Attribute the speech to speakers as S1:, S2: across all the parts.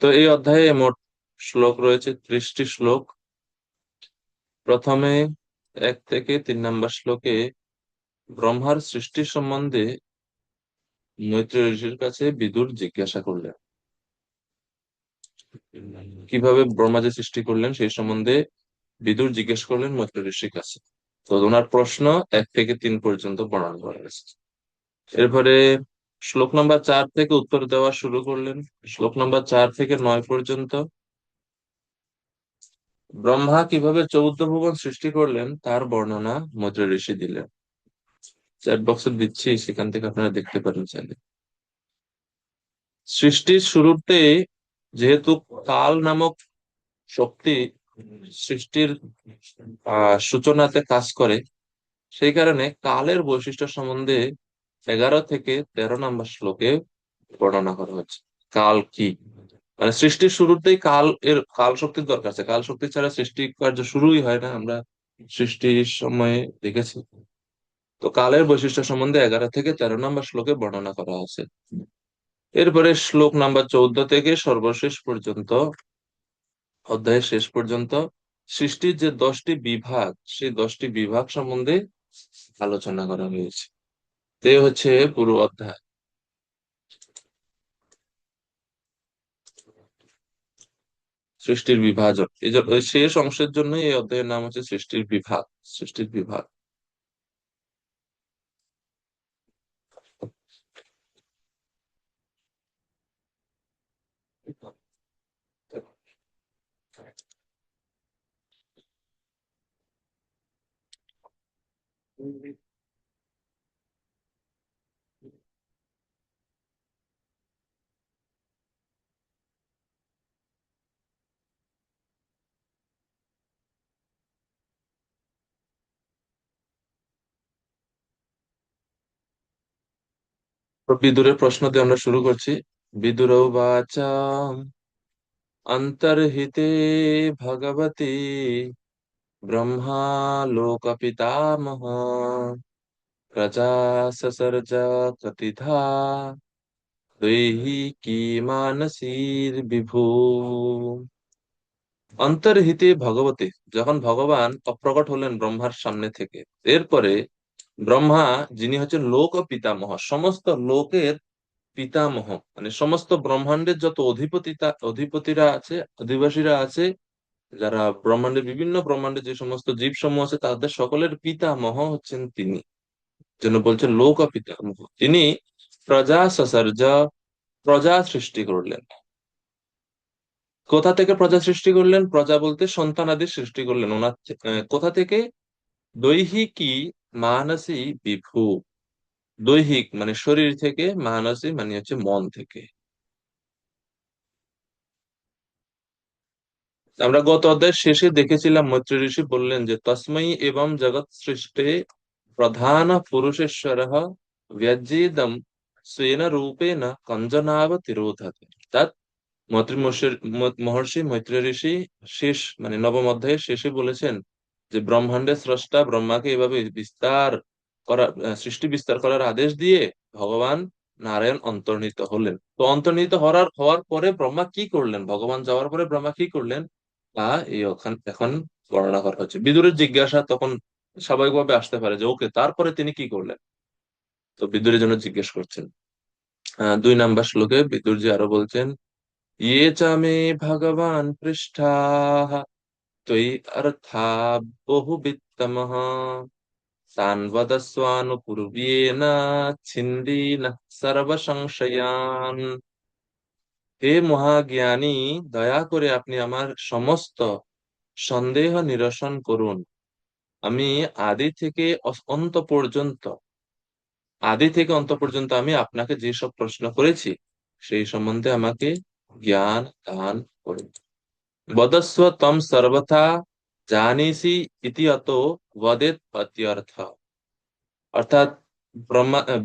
S1: তো এই অধ্যায়ে মোট শ্লোক রয়েছে 30টি শ্লোক। প্রথমে 1 থেকে 3 নম্বর শ্লোকে ব্রহ্মার সৃষ্টি সম্বন্ধে মৈত্রেয় ঋষির কাছে বিদুর জিজ্ঞাসা করলেন, কিভাবে ব্রহ্মা যে সৃষ্টি করলেন সেই সম্বন্ধে বিদুর জিজ্ঞেস করলেন মৈত্রেয় ঋষির কাছে। তো ওনার প্রশ্ন 1 থেকে 3 পর্যন্ত বর্ণনা করা হয়েছে। এরপরে শ্লোক নাম্বার 4 থেকে উত্তর দেওয়া শুরু করলেন। শ্লোক নাম্বার 4 থেকে 9 পর্যন্ত ব্রহ্মা কিভাবে 14 ভুবন সৃষ্টি করলেন তার বর্ণনা মৈত্রেয় ঋষি দিলেন। চ্যাট বক্সে দিচ্ছি, সেখান থেকে আপনারা দেখতে পারেন চাইলে। সৃষ্টির শুরুতে যেহেতু কাল নামক শক্তি সৃষ্টির সূচনাতে কাজ করে, সেই কারণে কালের বৈশিষ্ট্য সম্বন্ধে 11 থেকে 13 নম্বর শ্লোকে বর্ণনা করা হচ্ছে। কাল কি, মানে সৃষ্টির শুরুতেই কাল শক্তির দরকার আছে, কাল শক্তি ছাড়া সৃষ্টি কার্য শুরুই হয় না, আমরা সৃষ্টির সময় দেখেছি। তো কালের বৈশিষ্ট্য সম্বন্ধে 11 থেকে 13 নম্বর শ্লোকে বর্ণনা করা আছে। এরপরে শ্লোক নাম্বার 14 থেকে সর্বশেষ পর্যন্ত, অধ্যায়ের শেষ পর্যন্ত সৃষ্টির যে 10টি বিভাগ, সেই 10টি বিভাগ সম্বন্ধে আলোচনা করা হয়েছে। তো এই হচ্ছে পুরো অধ্যায়। সৃষ্টির বিভাজন, এই যে ওই শেষ অংশের জন্য এই অধ্যায়ের নাম হচ্ছে সৃষ্টির বিভাগ। সৃষ্টির বিভাগ। তো বিদুরের প্রশ্ন দিয়ে আমরা শুরু করছি। বিদুর উবাচ অন্তর্হিতে ভগবতি ব্রহ্মা লোক পিতামহ প্রজা সসর্জ কতিধা দৈহিকী মানসীর বিভু। অন্তর্হিতে ভগবতী, যখন ভগবান অপ্রকট হলেন ব্রহ্মার সামনে থেকে, এরপরে ব্রহ্মা, যিনি হচ্ছেন লোক পিতামহ, সমস্ত লোকের পিতামহ, মানে সমস্ত ব্রহ্মাণ্ডের যত অধিপতিরা আছে, অধিবাসীরা আছে, যারা বিভিন্ন ব্রহ্মাণ্ডে যে সমস্ত জীব সমূহ আছে, তাদের সকলের পিতামহ হচ্ছেন তিনি। জন্য বলছেন লোক পিতামহ। তিনি প্রজা সসর্জ, প্রজা সৃষ্টি করলেন। কোথা থেকে প্রজা সৃষ্টি করলেন? প্রজা বলতে সন্তানাদি সৃষ্টি করলেন ওনার কোথা থেকে? দৈহিকী মানসী বিভু। দৈহিক মানে শরীর থেকে, মানসী মানে হচ্ছে মন থেকে। আমরা গত অধ্যায়ের শেষে দেখেছিলাম মৈত্রী ঋষি বললেন যে তস্মৈ এবং জগৎ সৃষ্টে প্রধান পুরুষেশ্বর ব্যজ্যেদম স্বেন রূপেণ কঞ্জনাব তিরোধাতে। অর্থাৎ মহর্ষি মৈত্রী ঋষি শেষ মানে নবম অধ্যায়ের শেষে বলেছেন যে ব্রহ্মাণ্ডের স্রষ্টা ব্রহ্মাকে এভাবে সৃষ্টি বিস্তার করার আদেশ দিয়ে ভগবান নারায়ণ অন্তর্হিত হলেন। তো অন্তর্হিত হওয়ার পরে ব্রহ্মা কি করলেন, ভগবান যাওয়ার পরে ব্রহ্মা কি করলেন, তা এখন বর্ণনা করা হচ্ছে। বিদুরের জিজ্ঞাসা তখন স্বাভাবিকভাবে আসতে পারে যে ওকে, তারপরে তিনি কি করলেন। তো বিদুরের জন্য জিজ্ঞেস করছেন। 2 নম্বর শ্লোকে বিদুরজি আরো বলছেন, ইয়ে চ মে ভগবান পৃষ্ঠাः ত্বয়ি অর্থা বহুবিত্তমঃ তান বদস্বানুপূর্ব্যেন ছিন্দিনঃ সর্বসংশয়ান। হে মহাজ্ঞানী, দয়া করে আপনি আমার সমস্ত সন্দেহ নিরসন করুন। আমি আদি থেকে অন্ত পর্যন্ত আমি আপনাকে যেসব প্রশ্ন করেছি সেই সম্বন্ধে আমাকে জ্ঞান দান করুন। বদস্ব তম সর্বথা জানিসি ইতি অত বদেত অর্থ। অর্থাৎ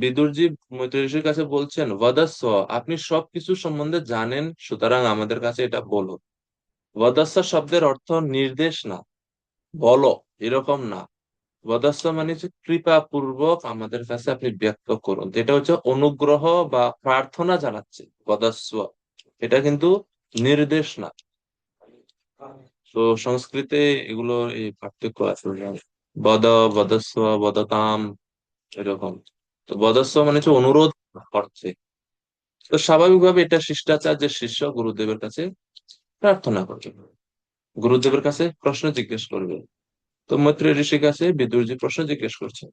S1: বিদুরজি মৈত্রী ঋষির কাছে বলছেন, বদস্ব, আপনি সবকিছু সম্বন্ধে জানেন, সুতরাং আমাদের কাছে এটা বলুন। বদস্ব শব্দের অর্থ নির্দেশ না, বলো, এরকম না। বদস্ব মানে হচ্ছে কৃপা পূর্বক আমাদের কাছে আপনি ব্যক্ত করুন। তো এটা হচ্ছে অনুগ্রহ বা প্রার্থনা জানাচ্ছে বদস্ব। এটা কিন্তু নির্দেশ না। তো সংস্কৃতে এগুলো এই পার্থক্য আছে বুঝলাম। বদ, বদস্ব, বদতাম, এরকম। তো বদস্ব মানে হচ্ছে অনুরোধ করছে। তো স্বাভাবিকভাবে এটা শিষ্টাচার যে শিষ্য গুরুদেবের কাছে প্রার্থনা করবে, গুরুদেবের কাছে প্রশ্ন জিজ্ঞেস করবে। তো মৈত্রী ঋষির কাছে বিদুরজি প্রশ্ন জিজ্ঞেস করছে,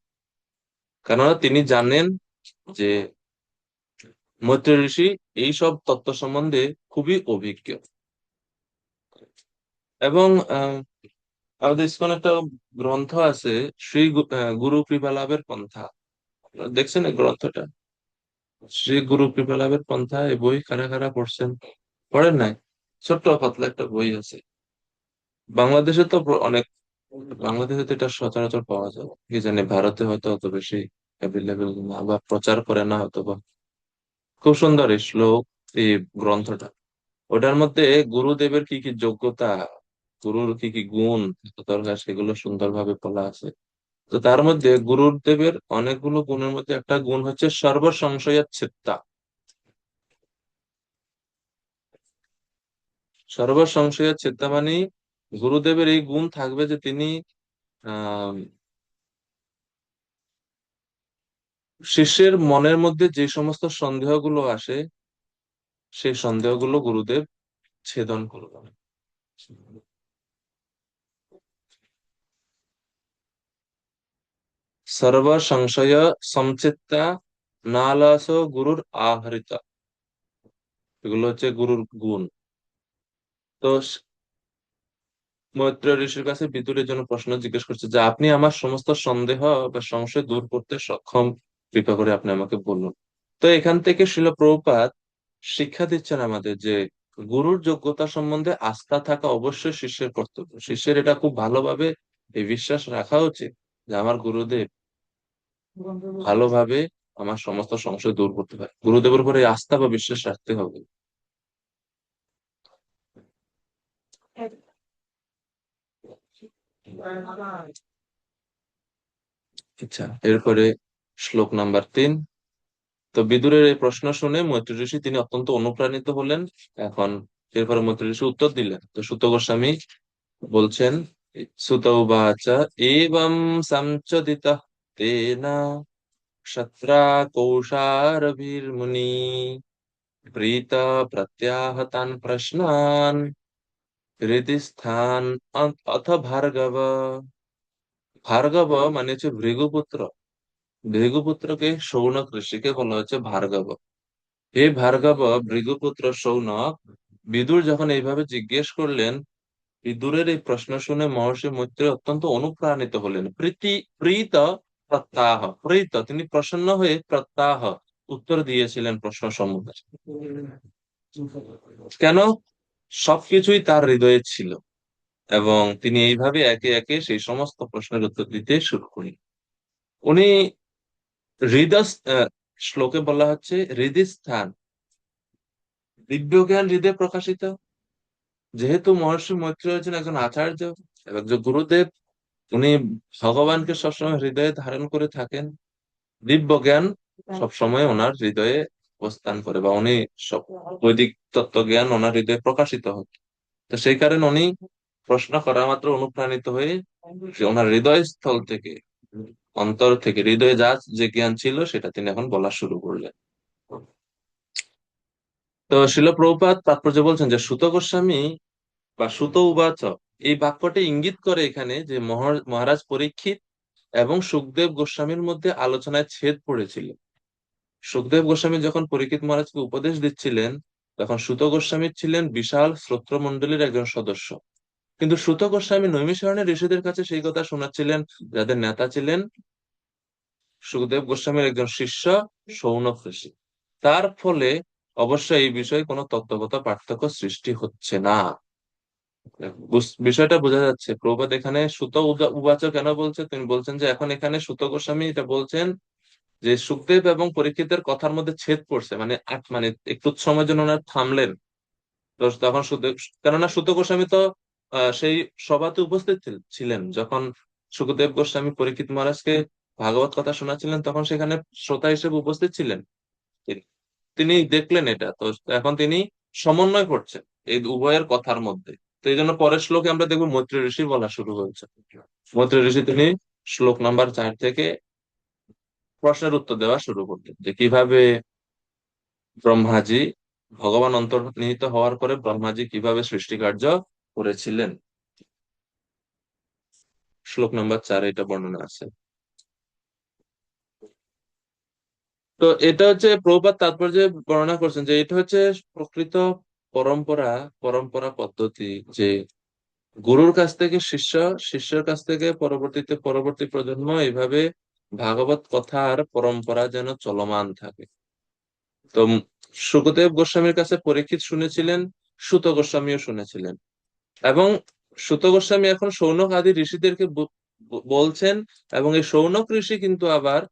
S1: কেননা তিনি জানেন যে মৈত্রী ঋষি এইসব তত্ত্ব সম্বন্ধে খুবই অভিজ্ঞ। এবং আমাদের ইসকন একটা গ্রন্থ আছে, গুরু কৃপা লাভের পন্থা। আপনারা দেখছেন এই গ্রন্থটা? শ্রী গুরু কৃপা লাভের পন্থা, এই বই কারা কারা পড়ছেন? পড়েন নাই? ছোট্ট পাতলা একটা বই আছে। বাংলাদেশে তো অনেক, বাংলাদেশে তো এটা সচরাচর পাওয়া যায় কি জানি, ভারতে হয়তো অত বেশি অ্যাভেলেবেল না, বা প্রচার করে না হয়তো বা। খুব সুন্দর এই শ্লোক, এই গ্রন্থটা। ওটার মধ্যে গুরুদেবের কি কি যোগ্যতা, গুরুর কি কি গুণ দরকার, সেগুলো সুন্দরভাবে বলা আছে। তো তার মধ্যে গুরুদেবের অনেকগুলো গুণের মধ্যে একটা গুণ হচ্ছে সর্বসংশয়াচ্ছেদ্যা। সর্বসংশয়াচ্ছেদ্যা মানে গুরুদেবের এই গুণ থাকবে যে তিনি আহ শিষ্যের মনের মধ্যে যে সমস্ত সন্দেহগুলো আসে, সেই সন্দেহগুলো গুরুদেব ছেদন করবেন। সর্ব সংশয় সংচিত্তা নালাস গুরুর আহরিতা, এগুলো হচ্ছে গুরুর গুণ। তো মৈত্র ঋষির কাছে বিদুরের জন্য প্রশ্ন জিজ্ঞেস করছে যে আপনি আমার সমস্ত সন্দেহ বা সংশয় দূর করতে সক্ষম, কৃপা করে আপনি আমাকে বলুন। তো এখান থেকে শিল প্রভুপাদ শিক্ষা দিচ্ছেন আমাদের যে গুরুর যোগ্যতা সম্বন্ধে আস্থা থাকা অবশ্যই শিষ্যের কর্তব্য। শিষ্যের এটা খুব ভালোভাবে এই বিশ্বাস রাখা উচিত যে আমার গুরুদেব ভালোভাবে আমার সমস্ত সংশয় দূর করতে পারে। গুরুদেবের উপরে এই আস্থা বা বিশ্বাস রাখতে হবে। আচ্ছা, এরপরে শ্লোক নাম্বার 3। তো বিদুরের এই প্রশ্ন শুনে মৈত্রী ঋষি তিনি অত্যন্ত অনুপ্রাণিত হলেন। এখন এরপরে মৈত্রী ঋষি উত্তর দিলেন। তো সুত গোস্বামী বলছেন, সুত উবাচ এবং সংচদিত তেনা क्षत्रा कौशारभिर्मुनि प्रीत प्रत्याहतान् प्रश्नान् হৃদি স্থান অথ ভার্গব। ভার্গব মানে হচ্ছে ভৃগুপুত্র। ভৃগুপুত্রকে শৌনক ঋষিকে বলা হচ্ছে ভার্গব। হে ভার্গব, ভৃগুপুত্র শৌনক, বিদুর যখন এইভাবে জিজ্ঞেস করলেন, বিদুরের এই প্রশ্ন শুনে মহর্ষি মৈত্রী অত্যন্ত অনুপ্রাণিত হলেন। প্রীত প্রত্যাহ, প্রীত তিনি প্রসন্ন হয়ে প্রত্যাহ উত্তর দিয়েছিলেন প্রশ্ন সমূহে। কেন? সবকিছুই তার হৃদয়ে ছিল, এবং তিনি এইভাবে একে একে সেই সমস্ত প্রশ্নের উত্তর দিতে শুরু করেন। উনি হৃদয়, শ্লোকে বলা হচ্ছে হৃদিস্থান, দিব্য জ্ঞান হৃদয়ে প্রকাশিত। যেহেতু মহর্ষি মৈত্রেয় হচ্ছেন একজন আচার্য, একজন গুরুদেব, উনি ভগবানকে সবসময় হৃদয়ে ধারণ করে থাকেন। দিব্য জ্ঞান সবসময় ওনার হৃদয়ে অবস্থান করে, বা উনি সব বৈদিক তত্ত্ব জ্ঞান ওনার হৃদয়ে প্রকাশিত হয়। তো সেই কারণে উনি প্রশ্ন করা মাত্র অনুপ্রাণিত হয়ে যে ওনার হৃদয় স্থল থেকে, অন্তর থেকে, হৃদয়ে যা যে জ্ঞান ছিল সেটা তিনি এখন বলা শুরু করলেন। তো শিল প্রভুপাদ তাৎপর্য বলছেন যে সুত গোস্বামী বা সুত উবাচ, এই বাক্যটি ইঙ্গিত করে এখানে যে মহারাজ পরীক্ষিত এবং সুখদেব গোস্বামীর মধ্যে আলোচনায় ছেদ পড়েছিল। সুখদেব গোস্বামী যখন পরীক্ষিত মহারাজকে উপদেশ দিচ্ছিলেন, তখন সুত গোস্বামী ছিলেন বিশাল শ্রোত্রমণ্ডলীর একজন সদস্য। কিন্তু সুত গোস্বামী নৈমিষারণ্যের ঋষিদের কাছে সেই কথা শোনাচ্ছিলেন, যাদের নেতা ছিলেন সুখদেব গোস্বামীর একজন শিষ্য শৌনক ঋষি। তার ফলে অবশ্য এই বিষয়ে কোনো তত্ত্বগত পার্থক্য সৃষ্টি হচ্ছে না। বিষয়টা বোঝা যাচ্ছে। প্রভুপাদ এখানে সুত উবাচ কেন বলছে, তিনি বলছেন যে এখন এখানে সুত গোস্বামী এটা বলছেন যে সুখদেব এবং পরীক্ষিতের কথার মধ্যে ছেদ পড়ছে, মানে মানে একটু সময়ের জন্য ওনারা থামলেন। তো তখন সুখদেব, কেননা সুত গোস্বামী তো সেই সভাতে উপস্থিত ছিলেন যখন সুখদেব গোস্বামী পরীক্ষিত মহারাজকে ভাগবত কথা শোনাচ্ছিলেন, তখন সেখানে শ্রোতা হিসেবে উপস্থিত ছিলেন তিনি। তিনি দেখলেন এটা, তো এখন তিনি সমন্বয় করছেন এই উভয়ের কথার মধ্যে। তো এই জন্য পরের শ্লোকে আমরা দেখবো মৈত্রী ঋষি বলা শুরু হয়েছে। মৈত্রী ঋষি তিনি শ্লোক নাম্বার 4 থেকে প্রশ্নের উত্তর দেওয়া শুরু করলেন, যে কিভাবে ব্রহ্মাজি, ভগবান অন্তর্নিহিত হওয়ার পরে ব্রহ্মাজি কিভাবে সৃষ্টি কার্য করেছিলেন। শ্লোক নাম্বার 4 এটা বর্ণনা আছে। তো এটা হচ্ছে প্রভুপাদ তাৎপর্যে বর্ণনা করছেন যে এটা হচ্ছে প্রকৃত পরম্পরা, পরম্পরা পদ্ধতি, যে গুরুর কাছ থেকে শিষ্য, শিষ্যের কাছ থেকে পরবর্তীতে পরবর্তী প্রজন্ম, এইভাবে ভাগবত কথার পরম্পরা যেন চলমান থাকে। তো শুকদেব গোস্বামীর কাছে পরীক্ষিত শুনেছিলেন, সুত গোস্বামীও শুনেছিলেন, এবং সুত গোস্বামী এখন শৌনক আদি ঋষিদেরকে বলছেন, এবং এই শৌনক ঋষি কিন্তু আবার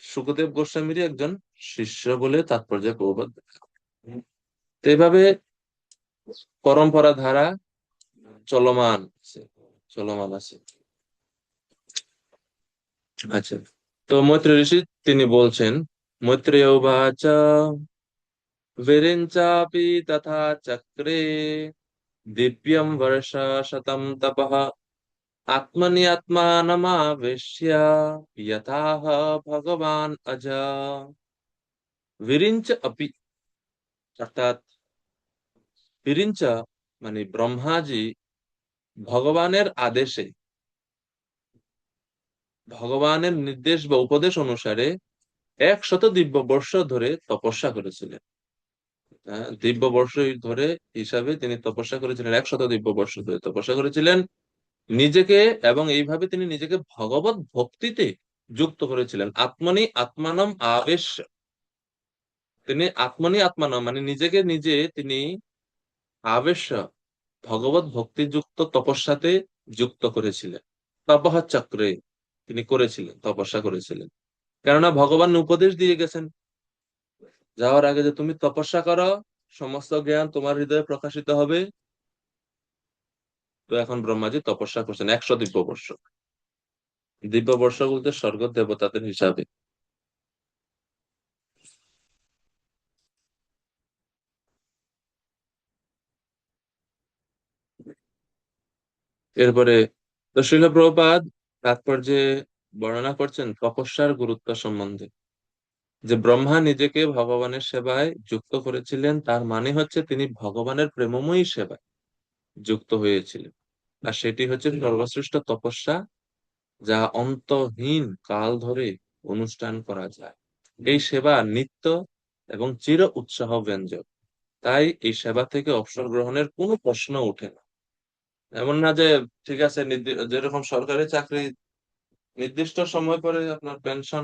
S1: সুখদেব গোস্বামীরই একজন শিষ্য বলে তাৎপর্য প্রবাদ। তো এইভাবে পরম্পরা ধারা চলমান আছে, চলমান আছে। আচ্ছা, তো মৈত্রী ঋষি তিনি বলছেন, মৈত্রেয় উবাচ বীরিঞ্চাপি তথা চক্রে দিব্যম বর্ষ শতম তপঃ আত্মনি আত্মানমাবেশ্য যথাহ ভগবান অজ। বিরিঞ্চ अपि, অর্থাৎ বিরিঞ্চ মানে ব্রহ্মাজি ভগবানের আদেশে, ভগবানের নির্দেশ বা উপদেশ অনুসারে 100 দিব্য বর্ষ ধরে তপস্যা করেছিলেন। দিব্য বর্ষ ধরে হিসাবে তিনি তপস্যা করেছিলেন, 100 দিব্য বর্ষ ধরে তপস্যা করেছিলেন নিজেকে, এবং এইভাবে তিনি নিজেকে ভগবত ভক্তিতে যুক্ত করেছিলেন। আত্মনি আত্মানম আবেশ, তিনি আত্মনি আত্মানম মানে নিজেকে নিজে তিনি আবেশ ভগবত ভক্তিযুক্ত তপস্যাতে যুক্ত করেছিলেন। তপঃ চক্রে তিনি করেছিলেন, তপস্যা করেছিলেন। কেননা ভগবান উপদেশ দিয়ে গেছেন যাওয়ার আগে, যে তুমি তপস্যা করো, সমস্ত জ্ঞান তোমার হৃদয়ে প্রকাশিত হবে। তো এখন ব্রহ্মাজি তপস্যা করছেন 100 দিব্য বর্ষ। দিব্য বর্ষ বলতে স্বর্গ দেবতাদের হিসাবে। এরপরে তো শ্রীল প্রভুপাদ তাৎপর্যে বর্ণনা করছেন তপস্যার গুরুত্ব সম্বন্ধে, যে ব্রহ্মা নিজেকে ভগবানের সেবায় যুক্ত করেছিলেন, তার মানে হচ্ছে তিনি ভগবানের প্রেমময়ী সেবায় যুক্ত হয়েছিলেন। আর সেটি হচ্ছে সর্বশ্রেষ্ঠ তপস্যা, যা অন্তহীন কাল ধরে অনুষ্ঠান করা যায়। এই সেবা নিত্য এবং চির উৎসাহ ব্যঞ্জক। তাই এই সেবা থেকে অবসর গ্রহণের কোনো প্রশ্ন ওঠে না। এমন না যে ঠিক আছে, যেরকম সরকারি চাকরি নির্দিষ্ট সময় পরে আপনার পেনশন,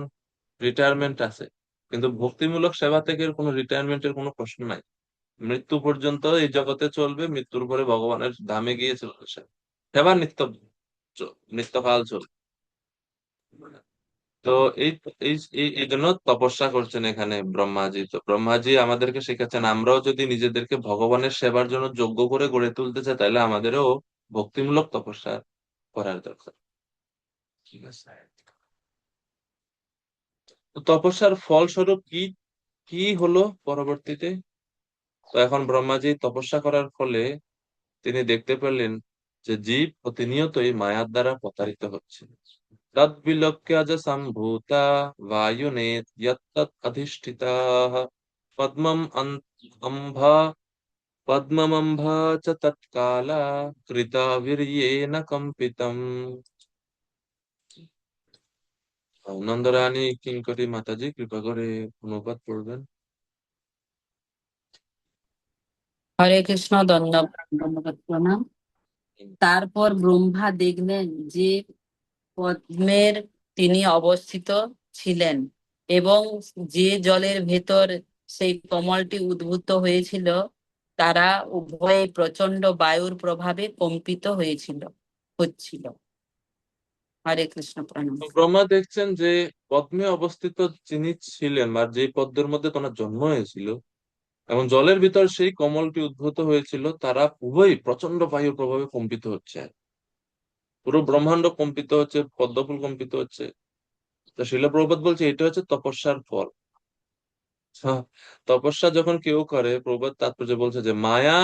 S1: রিটায়ারমেন্ট আছে, কিন্তু ভক্তিমূলক সেবা থেকে কোনো রিটায়ারমেন্টের কোনো প্রশ্ন নাই। মৃত্যু পর্যন্ত এই জগতে চলবে, মৃত্যুর পরে ভগবানের ধামে গিয়ে চলবে সেবা নিত্য, নিত্যকাল চলবে। তো এই এই এই এই জন্য তপস্যা করছেন এখানে ব্রহ্মাজি। তো ব্রহ্মাজি আমাদেরকে শেখাচ্ছেন, আমরাও যদি নিজেদেরকে ভগবানের সেবার জন্য যোগ্য করে গড়ে তুলতে চাই, তাহলে আমাদেরও ভক্তিমূলক তপস্যা করার দরকার। ঠিক আছে, তো তপস্যার ফলস্বরূপ কি কি হলো পরবর্তীতে? তো এখন ব্রহ্মাজি তপস্যা করার ফলে তিনি দেখতে পেলেন যে জীব প্রতিনিয়তই মায়ার দ্বারা প্রতারিত হচ্ছে। তদ বিলোক্য য সম্ভূতা বায়ুনে যত্তৎ অধিষ্ঠিতাঃ পদ্মম অম্ভা পদ্মমম্ভা চ তৎকালা কৃতা বীর্যেন কম্পিতম। নন্দরানী কিঙ্করী মাতাজি কৃপা করে অনুবাদ করবেন।
S2: হরে কৃষ্ণ। ধন্যবাদ প্রণাম। তারপর ব্রহ্মা দেখলেন যে পদ্মের তিনি অবস্থিত ছিলেন, এবং যে জলের ভেতর সেই কমলটি উদ্ভূত হয়েছিল, তারা উভয়ে প্রচন্ড বায়ুর প্রভাবে কম্পিত হচ্ছিল। হরে কৃষ্ণ প্রণাম।
S1: তো ব্রহ্মা দেখছেন যে পদ্মে অবস্থিত যিনি ছিলেন, বা যে পদ্মের মধ্যে তোমার জন্ম হয়েছিল এবং জলের ভিতর সেই কমলটি উদ্ভূত হয়েছিল, তারা উভয়ই প্রচন্ড বায়ুর প্রভাবে কম্পিত হচ্ছে। পুরো ব্রহ্মাণ্ড কম্পিত হচ্ছে, পদ্মফুল কম্পিত হচ্ছে। তো শিল প্রভুপাদ বলছে এটা হচ্ছে তপস্যার ফল। হ্যাঁ, তপস্যা যখন কেউ করে, প্রবাদ তাৎপর্য বলছে যে মায়া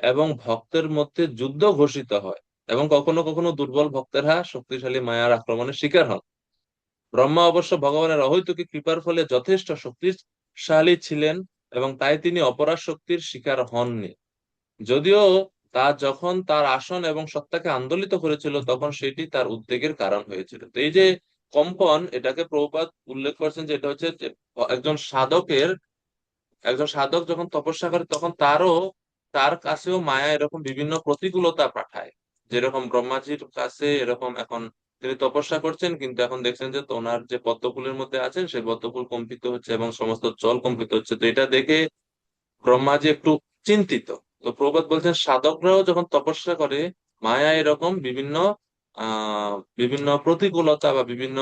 S1: এবং ভক্তের মধ্যে যুদ্ধ ঘোষিত হয়, এবং কখনো কখনো দুর্বল ভক্তেরা শক্তিশালী মায়ার আক্রমণের শিকার হন। ব্রহ্মা অবশ্য ভগবানের অহৈতুকী কৃপার ফলে যথেষ্ট শক্তিশালী ছিলেন, এবং তাই তিনি অপরাশক্তির শিকার হননি। যদিও তা যখন তার আসন এবং সত্তাকে আন্দোলিত করেছিল, তখন সেটি তার উদ্বেগের কারণ হয়েছিল। তো এই যে কম্পন, এটাকে প্রভুপাদ উল্লেখ করছেন যে এটা হচ্ছে যে একজন সাধকের, একজন সাধক যখন তপস্যা করে তখন তার কাছেও মায়া এরকম বিভিন্ন প্রতিকূলতা পাঠায়। যেরকম ব্রহ্মাজির কাছে এরকম, এখন তিনি তপস্যা করছেন কিন্তু এখন দেখছেন যে ওনার যে পদ্মফুলের মধ্যে আছেন সেই পদ্মফুল কম্পিত হচ্ছে এবং সমস্ত জল কম্পিত হচ্ছে। তো এটা দেখে ব্রহ্মাজি একটু চিন্তিত। তো প্রভুপাদ বলছেন সাধকরাও যখন তপস্যা করে, মায়া এরকম বিভিন্ন প্রতিকূলতা বা বিভিন্ন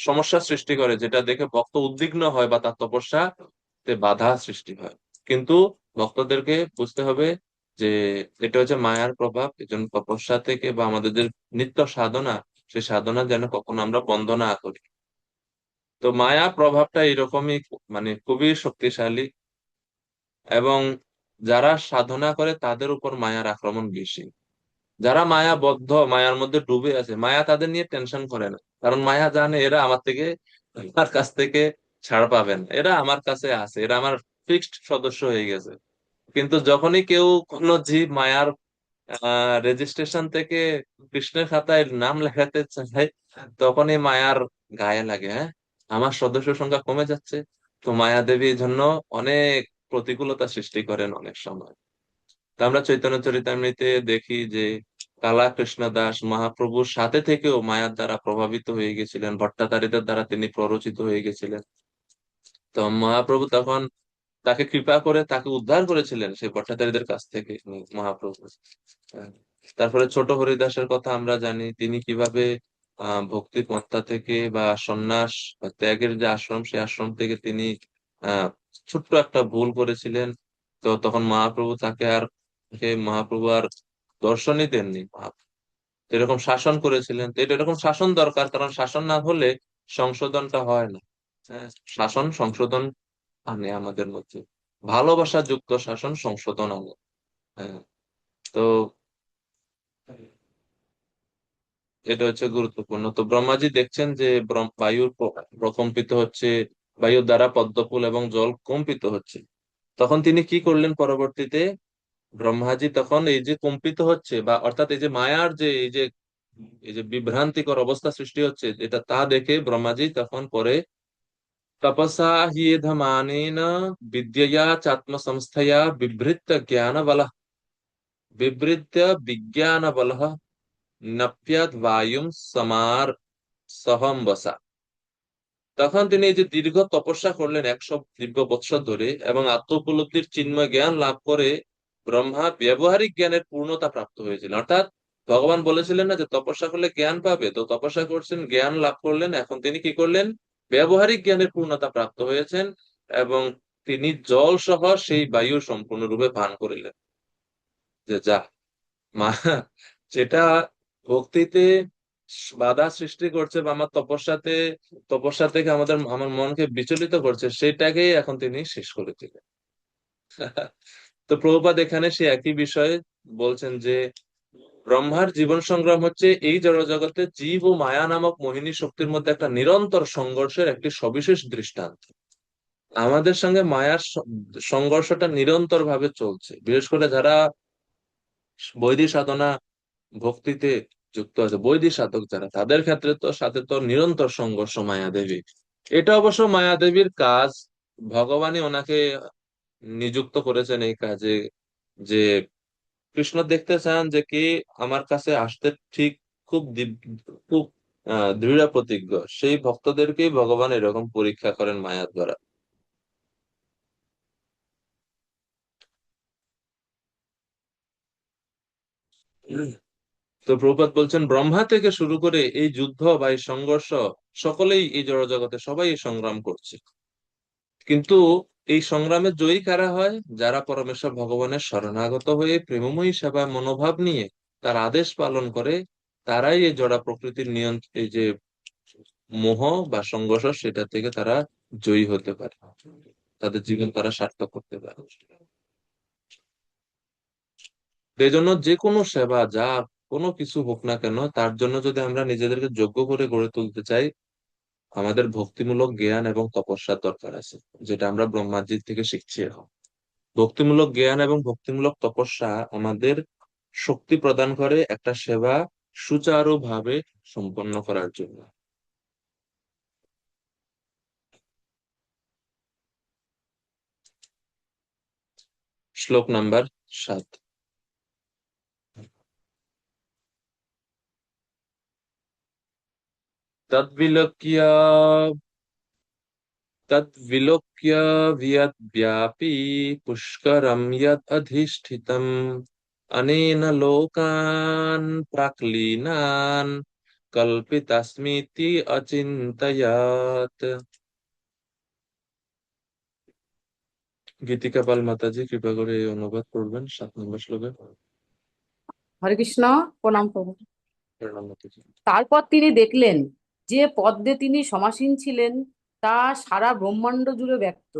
S1: সমস্যা সৃষ্টি করে, যেটা দেখে ভক্ত উদ্বিগ্ন হয় বা তার তপস্যাতে বাধা সৃষ্টি হয়। কিন্তু ভক্তদেরকে বুঝতে হবে যে এটা হচ্ছে মায়ার প্রভাব, এজন্য তপস্যা থেকে বা আমাদের যে নিত্য সাধনা, সেই সাধনা যেন কখনো আমরা বন্ধ না করি। তো মায়া প্রভাবটা এরকমই, মানে খুবই শক্তিশালী, এবং যারা সাধনা করে তাদের উপর মায়ার আক্রমণ বেশি। যারা মায়াবদ্ধ, মায়ার মধ্যে ডুবে আছে, মায়া তাদের নিয়ে টেনশন করে না, কারণ মায়া জানে এরা আমার কাছ থেকে ছাড় পাবেন, এরা আমার কাছে আছে, এরা আমার ফিক্সড সদস্য হয়ে গেছে। কিন্তু যখনই কেউ কোনো জীব মায়ার রেজিস্ট্রেশন থেকে কৃষ্ণের খাতায় নাম লেখাতে চায়, তখনই মায়ার গায়ে লাগে, হ্যাঁ আমার সদস্য সংখ্যা কমে যাচ্ছে। তো মায়া দেবী এই জন্য অনেক প্রতিকূলতা সৃষ্টি করেন অনেক সময়। তো আমরা চৈতন্য চরিতামৃতে দেখি যে কালা কৃষ্ণ দাস মহাপ্রভুর সাথে থেকেও মায়ার দ্বারা প্রভাবিত হয়ে গেছিলেন, ভট্টাচারীদের দ্বারা তিনি প্ররোচিত হয়ে গেছিলেন। তো মহাপ্রভু তখন তাকে কৃপা করে তাকে উদ্ধার করেছিলেন সেই ভট্টাচারীদের কাছ থেকে, মহাপ্রভু। হ্যাঁ। তারপরে ছোট হরিদাসের কথা আমরা জানি, তিনি কিভাবে ভক্তি পন্থা থেকে বা সন্ন্যাস বা ত্যাগের যে আশ্রম, সেই আশ্রম থেকে তিনি আহ ছোট্ট একটা ভুল করেছিলেন। তো তখন মহাপ্রভু আর দর্শনই দেননি। এরকম শাসন করেছিলেন। তো এটা এরকম শাসন দরকার, কারণ শাসন না হলে সংশোধনটা হয় না। হ্যাঁ, শাসন সংশোধন আনে আমাদের মধ্যে, ভালোবাসা যুক্ত শাসন সংশোধন আনে। হ্যাঁ। তো এটা হচ্ছে গুরুত্বপূর্ণ। তো ব্রহ্মাজি দেখছেন যে বায়ুর প্রকম্পিত হচ্ছে, বায়ুর দ্বারা পদ্মফুল এবং জল কম্পিত হচ্ছে। তখন তিনি কি করলেন পরবর্তীতে? ব্রহ্মাজি তখন এই যে কম্পিত হচ্ছে বা অর্থাৎ এই যে মায়ার যে এই যে বিভ্রান্তিকর অবস্থা সৃষ্টি হচ্ছে, এটা তা দেখে ব্রহ্মাজি তখন পরে তপসা হিয়েধমানেন বিদ্যয়া চাত্ম সংস্থয়া বিভৃত্য জ্ঞান বল, বিবৃত্য বিজ্ঞান বল নপ্যাদ বায়ুম সমার সহম বসা। তখন তিনি এই যে দীর্ঘ তপস্যা করলেন 100 দীর্ঘ বৎসর ধরে, এবং আত্ম উপলব্ধির চিন্ময় জ্ঞান লাভ করে ব্রহ্মা ব্যবহারিক জ্ঞানের পূর্ণতা প্রাপ্ত হয়েছিল। অর্থাৎ ভগবান বলেছিলেন না যে তপস্যা করলে জ্ঞান পাবে, তো তপস্যা করছেন, জ্ঞান লাভ করলেন, এখন তিনি কি করলেন? ব্যবহারিক জ্ঞানের পূর্ণতা প্রাপ্ত হয়েছেন, এবং তিনি জল সহ সেই বায়ু সম্পূর্ণরূপে পান করিলেন। যে যা মা, যেটা ভক্তিতে বাধা সৃষ্টি করছে বা আমার তপস্যা থেকে আমার মনকে বিচলিত করছে, সেটাকেই এখন তিনি শেষ করে দিলেন। তো প্রভুপাদ এখানে সে একই বিষয়ে বলছেন যে ব্রহ্মার জীবন সংগ্রাম হচ্ছে এই জড়জগতে জীব ও মায়া নামক মোহিনী শক্তির মধ্যে একটা নিরন্তর সংঘর্ষের একটি সবিশেষ দৃষ্টান্ত। আমাদের সঙ্গে মায়ার সংঘর্ষটা নিরন্তর ভাবে চলছে, বিশেষ করে যারা বৈদিক সাধনা ভক্তিতে যুক্ত আছে, বৈদিক সাধক যারা, তাদের ক্ষেত্রে তো সাথে তো নিরন্তর সংঘর্ষ মায়াদেবী। এটা অবশ্য মায়াদেবীর কাজ, ভগবানই ওনাকে নিযুক্ত করেছেন এই কাজে, যে কৃষ্ণ দেখতে চান যে কে আমার কাছে আসতে ঠিক খুব দৃঢ় প্রতিজ্ঞ, সেই ভক্তদেরকেই ভগবান এরকম পরীক্ষা করেন মায়ার দ্বারা। তো প্রভুপাদ বলছেন ব্রহ্মা থেকে শুরু করে এই যুদ্ধ বা এই সংঘর্ষ, সকলেই এই জড়জগতে সবাই এই সংগ্রাম করছে। কিন্তু এই সংগ্রামে জয়ী কারা হয়? যারা পরমেশ্বর ভগবানের শরণাগত হয়ে প্রেমময়ী সেবা মনোভাব নিয়ে তার আদেশ পালন করে, তারাই এই জড় প্রকৃতির এই যে মোহ বা সংঘর্ষ, সেটা থেকে তারা জয়ী হতে পারে। তাদের জীবন তারা সার্থক করতে পারে। এই জন্য যে কোনো সেবা, যা কোনো কিছু হোক না কেন, তার জন্য যদি আমরা নিজেদেরকে যোগ্য করে গড়ে তুলতে চাই, আমাদের ভক্তিমূলক জ্ঞান এবং তপস্যার দরকার আছে, যেটা আমরা ব্রহ্মাজির থেকে শিখছি এখন। ভক্তিমূলক জ্ঞান এবং ভক্তিমূলক তপস্যা আমাদের শক্তি প্রদান করে একটা সেবা সুচারুভাবে সম্পন্ন করার জন্য। শ্লোক নাম্বার 7। তদ্বিলোক্য তদ্বিলোক্য বিয়দ্ব্যাপি পুষ্করম যদ অধিষ্ঠিতম অনেন লোকান প্রাক্লীনান কল্পিতস্মিতি অচিন্তয়ত। গীতিকা পাল মাতাজি কৃপা করে এই অনুবাদ করবেন 7 নম্বর শ্লোকে।
S3: হরে কৃষ্ণ। প্রণাম প্রভু।
S1: প্রণাম মাতাজি।
S3: তারপর তিনি দেখলেন যে পদ্মে তিনি সমাসীন ছিলেন তা সারা ব্রহ্মাণ্ড জুড়ে ব্যক্ত।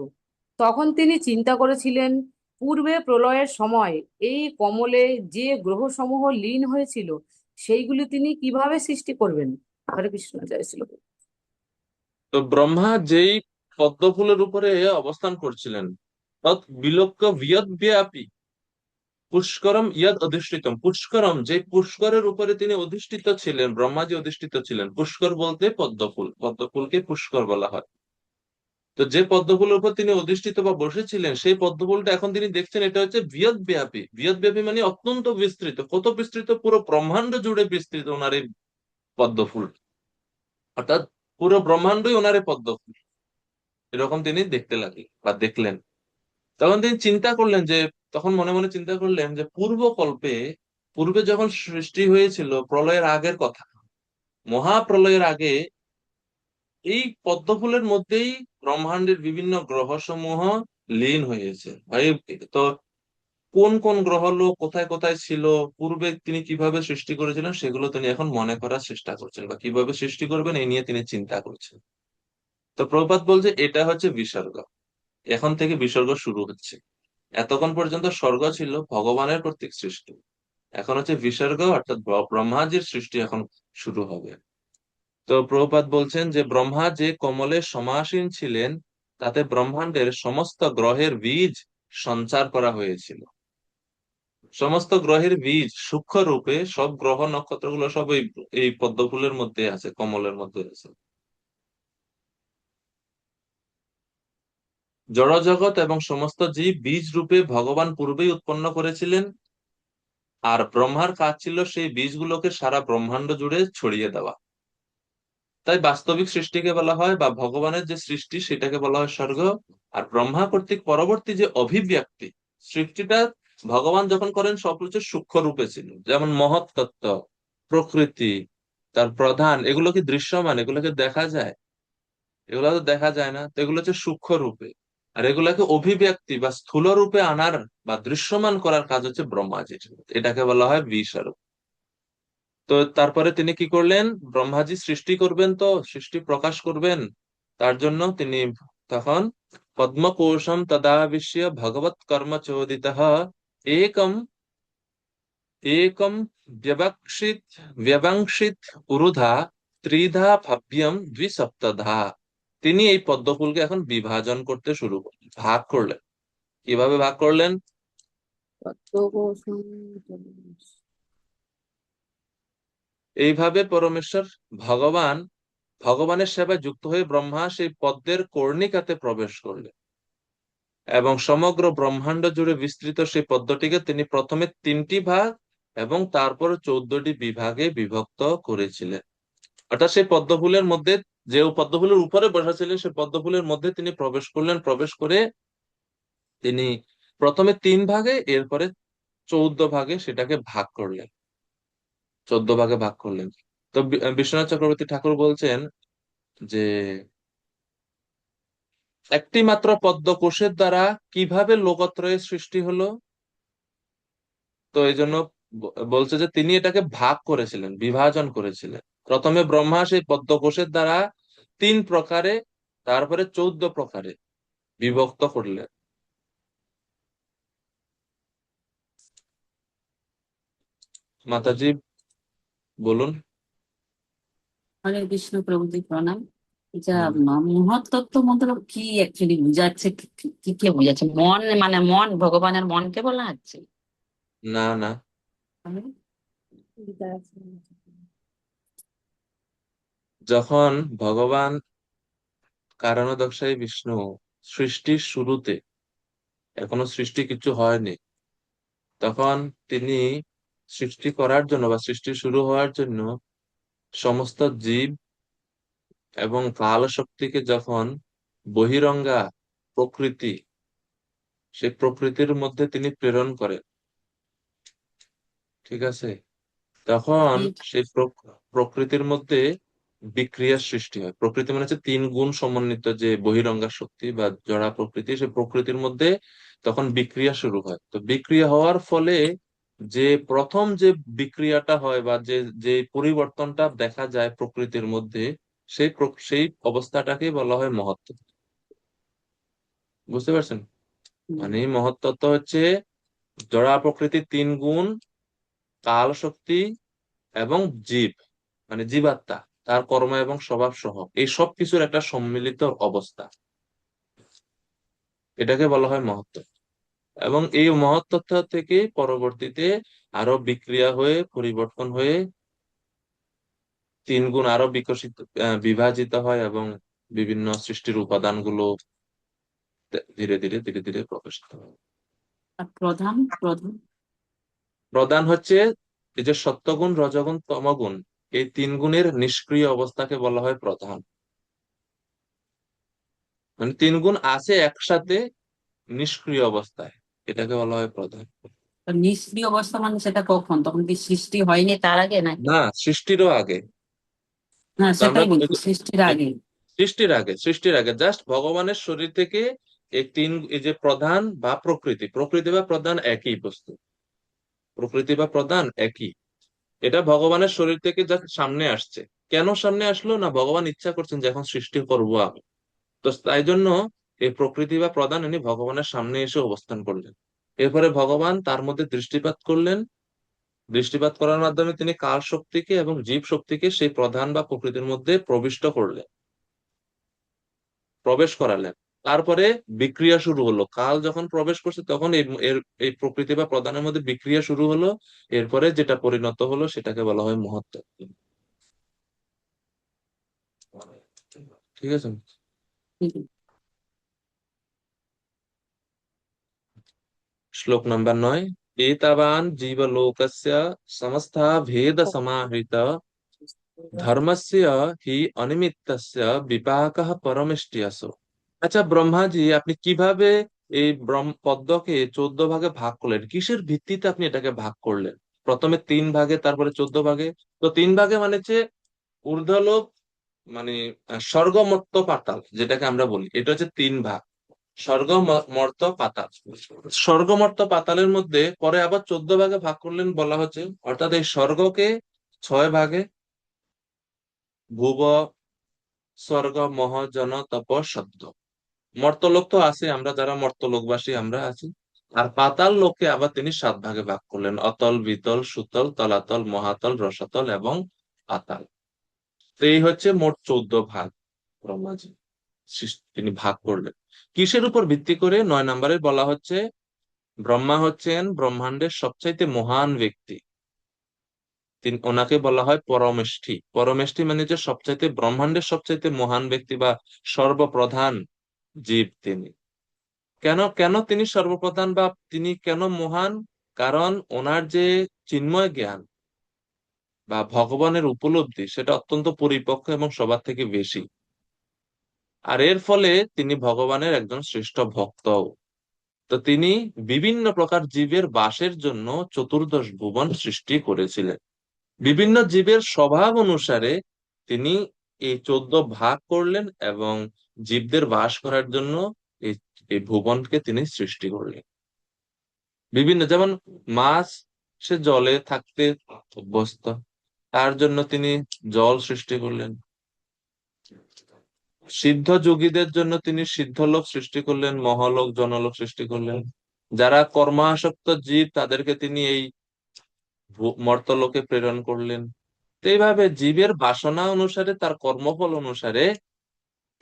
S3: তখন তিনি চিন্তা করেছিলেন, পূর্বে প্রলয়ের সময় এই কমলে যে গ্রহসমূহ লীন হয়েছিল সেইগুলি তিনি কিভাবে সৃষ্টি করবেন। হরে কৃষ্ণ, জয় শ্রী গুরু।
S1: তো ব্রহ্মা যেই পদ্ম ফুলের উপরে অবস্থান করছিলেন, তৎ বিলোক্য বিয়দ্ব্যাপী পুষ্করম ইয়াদ অধিষ্ঠিতম, পুষ্করম যে পুষ্করের উপরে তিনি অধিষ্ঠিত ছিলেন, ব্রহ্মাজি অধিষ্ঠিত ছিলেন। পুষ্কর বলতে পদ্মফুল, পদ্মফুলকে পুষ্কর বলা হয়। তো যে পদ্মফুলের উপর তিনি অধিষ্ঠিত বা বসেছিলেন, সেই পদ্মফুলটা এখন তিনি দেখছেন, এটা হচ্ছে বৃহৎ ব্যাপী। বৃহৎ ব্যাপী মানে অত্যন্ত বিস্তৃত। কত বিস্তৃত? পুরো ব্রহ্মাণ্ড জুড়ে বিস্তৃত ওনার এই পদ্মফুল, অর্থাৎ পুরো ব্রহ্মাণ্ডই ওনার এই পদ্মফুল। এরকম তিনি দেখতে লাগলেন বা দেখলেন। তখন তিনি চিন্তা করলেন যে, তখন মনে মনে চিন্তা করলেন যে পূর্বকল্পে, পূর্বে যখন সৃষ্টি হয়েছিল প্রলয়ের আগের কথা, মহাপ্রলয়ের আগে এই পদ্মফুলের মধ্যেই ব্রহ্মাণ্ডের বিভিন্ন গ্রহ সমূহ লীন হয়েছে। তো কোন কোন গ্রহ লোক কোথায় কোথায় ছিল, পূর্বে তিনি কিভাবে সৃষ্টি করেছিলেন, সেগুলো তিনি এখন মনে করার চেষ্টা করছেন, বা কিভাবে সৃষ্টি করবেন এই নিয়ে তিনি চিন্তা করছেন। তো প্রভুপাদ বলছে এটা হচ্ছে বিসর্গ। এখন থেকে বিসর্গ শুরু হচ্ছে। এতক্ষণ পর্যন্ত স্বর্গ ছিল ভগবানের কর্তৃক সৃষ্টি, এখন হচ্ছে বিসর্গ, অর্থাৎ ব্রহ্মাজির সৃষ্টি এখন শুরু হবে। তো প্রভুপাদ বলছেন যে ব্রহ্মা যে কমলে সমাসীন ছিলেন, তাতে ব্রহ্মাণ্ডের সমস্ত গ্রহের বীজ সঞ্চার করা হয়েছিল। সমস্ত গ্রহের বীজ সূক্ষ্ম রূপে, সব গ্রহ নক্ষত্রগুলো সব এই পদ্মফুলের মধ্যে আছে, কমলের মধ্যে আছে। জড়জগৎ এবং সমস্ত জীব বীজ রূপে ভগবান পূর্বেই উৎপন্ন করেছিলেন, আর ব্রহ্মার কাজ ছিল সেই বীজগুলোকে সারা ব্রহ্মাণ্ড জুড়ে ছড়িয়ে দেওয়া। তাই বাস্তবিক সৃষ্টিকে বলা হয়, বা ভগবানের যে সৃষ্টি সেটাকে বলা হয় স্বর্গ। আর ব্রহ্মা কর্তৃক পরবর্তী যে অভিব্যক্তি, সৃষ্টিটা ভগবান যখন করেন সব কিছু সূক্ষ্ম রূপে ছিল, যেমন মহৎ তত্ত্ব, প্রকৃতি, তার প্রধান, এগুলো কি দৃশ্যমান? এগুলোকে দেখা যায়? এগুলো তো দেখা যায় না। তো এগুলো হচ্ছে সূক্ষ্ম রূপে। আর এগুলাকে অভিব্যক্তি বা স্থূল রূপে আনার বা দৃশ্যমান করার কাজ হচ্ছে ব্রহ্মাজির। এটাকে বলা হয় বিস্বরূপ। তো তারপরে তিনি কি করলেন? ব্রহ্মাজি সৃষ্টি করবেন, তো সৃষ্টি প্রকাশ করবেন। তার জন্য তিনি তখন পদ্মকোশম তদাবিশ্য ভগবত কর্ম চোদিতঃ একম একম ব্যবক্ষিত ব্যবংশিত উরুধা ত্রিধা ভাব্যম দ্বিসপ্তধা। তিনি এই পদ্মফুলকে এখন বিভাজন করতে শুরু করলেন, ভাগ করলেন। কিভাবে ভাগ করলেন? এইভাবে পরমেশ্বর ভগবান, ভগবানের সেবায় যুক্ত হয়ে ব্রহ্মা সেই পদ্মের কর্ণিকাতে প্রবেশ করলেন, এবং সমগ্র ব্রহ্মাণ্ড জুড়ে বিস্তৃত সেই পদ্মটিকে তিনি প্রথমে 3টি ভাগ এবং তারপর 14টি বিভাগে বিভক্ত করেছিলেন। অর্থাৎ সেই পদ্মফুলের মধ্যে, যে পদ্মফুলের উপরে বসা ছিলেন, সেই পদ্মফুলের মধ্যে তিনি প্রবেশ করলেন। প্রবেশ করে তিনি প্রথমে 3 ভাগে, এরপরে 14 ভাগে সেটাকে ভাগ করলেন, 14 ভাগে ভাগ করলেন। তো বিশ্বনাথ চক্রবর্তী ঠাকুর বলছেন যে একটি মাত্র পদ্মকোষের দ্বারা কিভাবে লোকত্রয়ের সৃষ্টি হলো। তো এই জন্য বলছে যে তিনি এটাকে ভাগ করেছিলেন, বিভাজন করেছিলেন। প্রথমে ব্রহ্মা সেই পদ্মকোষের দ্বারা 3 প্রকারে, তারপরে 14 প্রকারে বিভক্ত করলেন? মাতাজি বলুন।
S2: হরে কৃষ্ণ প্রভুজি প্রণাম। যা
S1: হুম।
S2: মহত্তত্ত্ব মতলব কি অ্যাকচুয়ালি বুঝাচ্ছে, কি কে বুঝাচ্ছে? মন মানে মন, ভগবানের মনকে বলা হচ্ছে?
S1: না না,
S2: তাহলে?
S1: যখন ভগবান কারণোদকশায়ী বিষ্ণু সৃষ্টির শুরুতে, এখনো সৃষ্টি কিছু হয়নি, তখন তিনি সৃষ্টি করার জন্য বা সৃষ্টি শুরু হওয়ার জন্য সমস্ত জীব এবং কাল শক্তিকে যখন বহিরঙ্গা প্রকৃতি, সেই প্রকৃতির মধ্যে তিনি প্রেরণ করেন, ঠিক আছে? তখন
S2: কি?
S1: সেই প্রকৃতির মধ্যে বিক্রিয়ার সৃষ্টি হয়। প্রকৃতি মানে হচ্ছে তিন গুণ সমন্বিত যে বহিরঙ্গা শক্তি বা জড়া প্রকৃতি, সেই প্রকৃতির মধ্যে তখন বিক্রিয়া শুরু হয়। তো বিক্রিয়া হওয়ার ফলে যে প্রথম যে বিক্রিয়াটা হয় বা যে যে পরিবর্তনটা দেখা যায় প্রকৃতির মধ্যে, সেই অবস্থাটাকে বলা হয় মহত্ত্ব। বুঝতে পারছেন? মানে মহত্তত্ত্ব হচ্ছে জড়া প্রকৃতির তিন গুণ, কাল শক্তি এবং জীব মানে জীবাত্মা, তার কর্ম এবং স্বভাব সহ এই সব কিছুর একটা সম্মিলিত অবস্থা, এটাকে বলা হয় মহত্ত্ব। এবং এই মহত্তত্ত্ব থেকে পরবর্তীতে আরো বিক্রিয়া হয়ে পরিবর্তন হয়ে তিন গুণ আরো বিকশিত, বিভাজিত হয় এবং বিভিন্ন সৃষ্টির উপাদানগুলো ধীরে ধীরে ধীরে ধীরে প্রকাশিত হয়।
S2: আর প্রধান প্রধান
S1: প্রধান হচ্ছে এই যে সত্যগুণ, রজগুণ, তমগুণ, এই তিন গুণের নিষ্ক্রিয় অবস্থাকে বলা হয় প্রধান। মানে তিন গুণ আছে একসাথে নিষ্ক্রিয় অবস্থায়, এটাকে বলা হয় প্রধান।
S2: নিষ্ক্রিয় অবস্থা মানে সেটা কখন? তখন কি সৃষ্টি হয়নি তার আগে নাকি?
S1: না, সৃষ্টিরও আগে।
S2: হ্যাঁ,
S1: তো আমরা
S2: সেটাই বলছি, সৃষ্টির আগে।
S1: সৃষ্টির আগে জাস্ট ভগবানের শরীর থেকে এই যে প্রধান বা প্রকৃতি, প্রকৃতি বা প্রধান একই বস্তু, প্রকৃতি বা প্রধান একই, এটা ভগবানের শরীর থেকে জাস্ট সামনে আসছে। কেন সামনে আসলো? না ভগবান ইচ্ছা করছেন যে এখন সৃষ্টি করবো আমি, তো তাই জন্য এই প্রকৃতি বা প্রধান ইনি ভগবানের সামনে এসে অবস্থান করলেন। এরপরে ভগবান তার মধ্যে দৃষ্টিপাত করলেন, দৃষ্টিপাত করার মাধ্যমে তিনি কাল শক্তিকে এবং জীব শক্তিকে সেই প্রধান বা প্রকৃতির মধ্যে প্রবিষ্ট করলেন, প্রবেশ করালেন। তারপরে বিক্রিয়া শুরু হলো, কাল যখন প্রবেশ করছে তখন এই প্রকৃতি বা প্রধানের মধ্যে বিক্রিয়া শুরু হলো। এরপরে যেটা পরিণত হলো সেটাকে বলা হয় মহত্ত্ব। ঠিক আছে? श्लोक नंबर 9। एतावान् जीवलोकस्य समस्ता भेद समाहृत धर्मस्य हि अनिमित्तस्य विपाकः परमेष्टियासु। আচ্ছা ব্রহ্মাজি, আপনি কিভাবে এই পদ্মকে 14 ভাগে ভাগ করলেন? কিসের ভিত্তিতে আপনি এটাকে ভাগ করলেন? প্রথমে 3 ভাগে, তারপরে 14 ভাগে। তো 3 ভাগে মানে হচ্ছে ঊর্ধ্বলোক, মানে স্বর্গ, মর্ত্য, পাতাল যেটাকে আমরা বলি, এটা হচ্ছে 3 ভাগ। স্বর্গ, মর্ত্য, পাতাল। স্বর্গ, মর্ত্য, পাতালের মধ্যে পরে আবার 14 ভাগে ভাগ করলেন বলা হচ্ছে। অর্থাৎ এই স্বর্গকে 6 ভাগে, ভুব, স্বর্গ, মহ, জন, তপ, সদ্য। মর্ত্যলোক তো আছে, আমরা যারা মর্ত্যলোকবাসী আমরা আছি। আর পাতাল লোককে আবার তিনি 7 ভাগে ভাগ করলেন: অতল, বিতল, সুতল, তলাতল, মহাতল, রসাতল এবং পাতাল। তো এই হচ্ছে মোট 14 ভাগ ব্রহ্মাজি তিনি ভাগ করলেন। কিসের উপর ভিত্তি করে? 9 নম্বরে বলা হচ্ছে ব্রহ্মা হচ্ছেন ব্রহ্মাণ্ডের সবচাইতে মহান ব্যক্তি। তিনি, ওনাকে বলা হয় পরমেষ্ঠি। পরমেষ্ঠি মানে যে সবচাইতে, ব্রহ্মাণ্ডের সবচাইতে মহান ব্যক্তি বা সর্বপ্রধান জীব তিনি। কেন কেন তিনি সর্বপ্রধান বা তিনি কেন মহান? কারণ ওনার যে চিন্ময় জ্ঞান বা ভগবানের উপলব্ধি সেটা অত্যন্ত পরিপক্ক এবং সবার থেকে বেশি। আর এর ফলে তিনি ভগবানের একজন শ্রেষ্ঠ ভক্ত। তো তিনি বিভিন্ন প্রকার জীবের বাসের জন্য চতুর্দশ ভুবন সৃষ্টি করেছিলেন। বিভিন্ন জীবের স্বভাব অনুসারে তিনি এই 14 ভাগ করলেন এবং জীবদের বাস করার জন্য এই এই ভুবনকে তিনি সৃষ্টি করলেন। বিভিন্ন, যেমন মাছ, সে জলে থাকতে অভ্যস্ত, তার জন্য তিনি জল সৃষ্টি করলেন। সিদ্ধ যোগীদের জন্য তিনি সিদ্ধলোক সৃষ্টি করলেন, মহলোক, জনলোক সৃষ্টি করলেন। যারা কর্মাসক্ত জীব তাদেরকে তিনি এই মর্তলোকে প্রেরণ করলেন। তো এইভাবে জীবের বাসনা অনুসারে, তার কর্মফল অনুসারে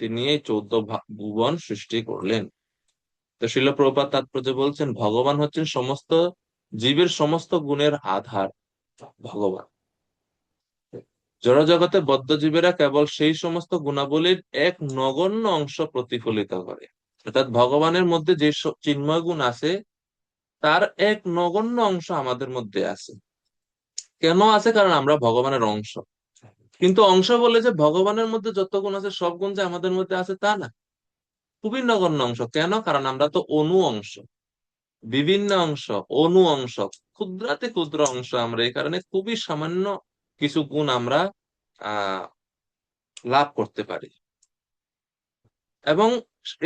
S1: তিনি এই 14 ভুবন সৃষ্টি করলেন। তো শিল প্রভুপাদ তাৎপর্য বলছেন, ভগবান হচ্ছেন সমস্ত জীবের সমস্ত গুণের আধার। ভগবান জড়জগতে বদ্ধ জীবেরা কেবল সেই সমস্ত গুণাবলীর এক নগণ্য অংশ প্রতিফলিত করে। অর্থাৎ ভগবানের মধ্যে যে চিন্ময় গুণ আছে তার এক নগণ্য অংশ আমাদের মধ্যে আছে। কেন আছে? কারণ আমরা ভগবানের অংশ। কিন্তু অংশ বলে যে ভগবানের মধ্যে যত গুণ আছে সব গুণ যে আমাদের মধ্যে আছে তা না, খুবই নগণ্য অংশ। কেন? কারণ আমরা তো অনু অংশ, বিভিন্ন অংশ, অনু অংশ, ক্ষুদ্রাতে ক্ষুদ্র অংশ আমরা। এই কারণে খুবই সামান্য কিছু গুণ আমরা আহ লাভ করতে পারি। এবং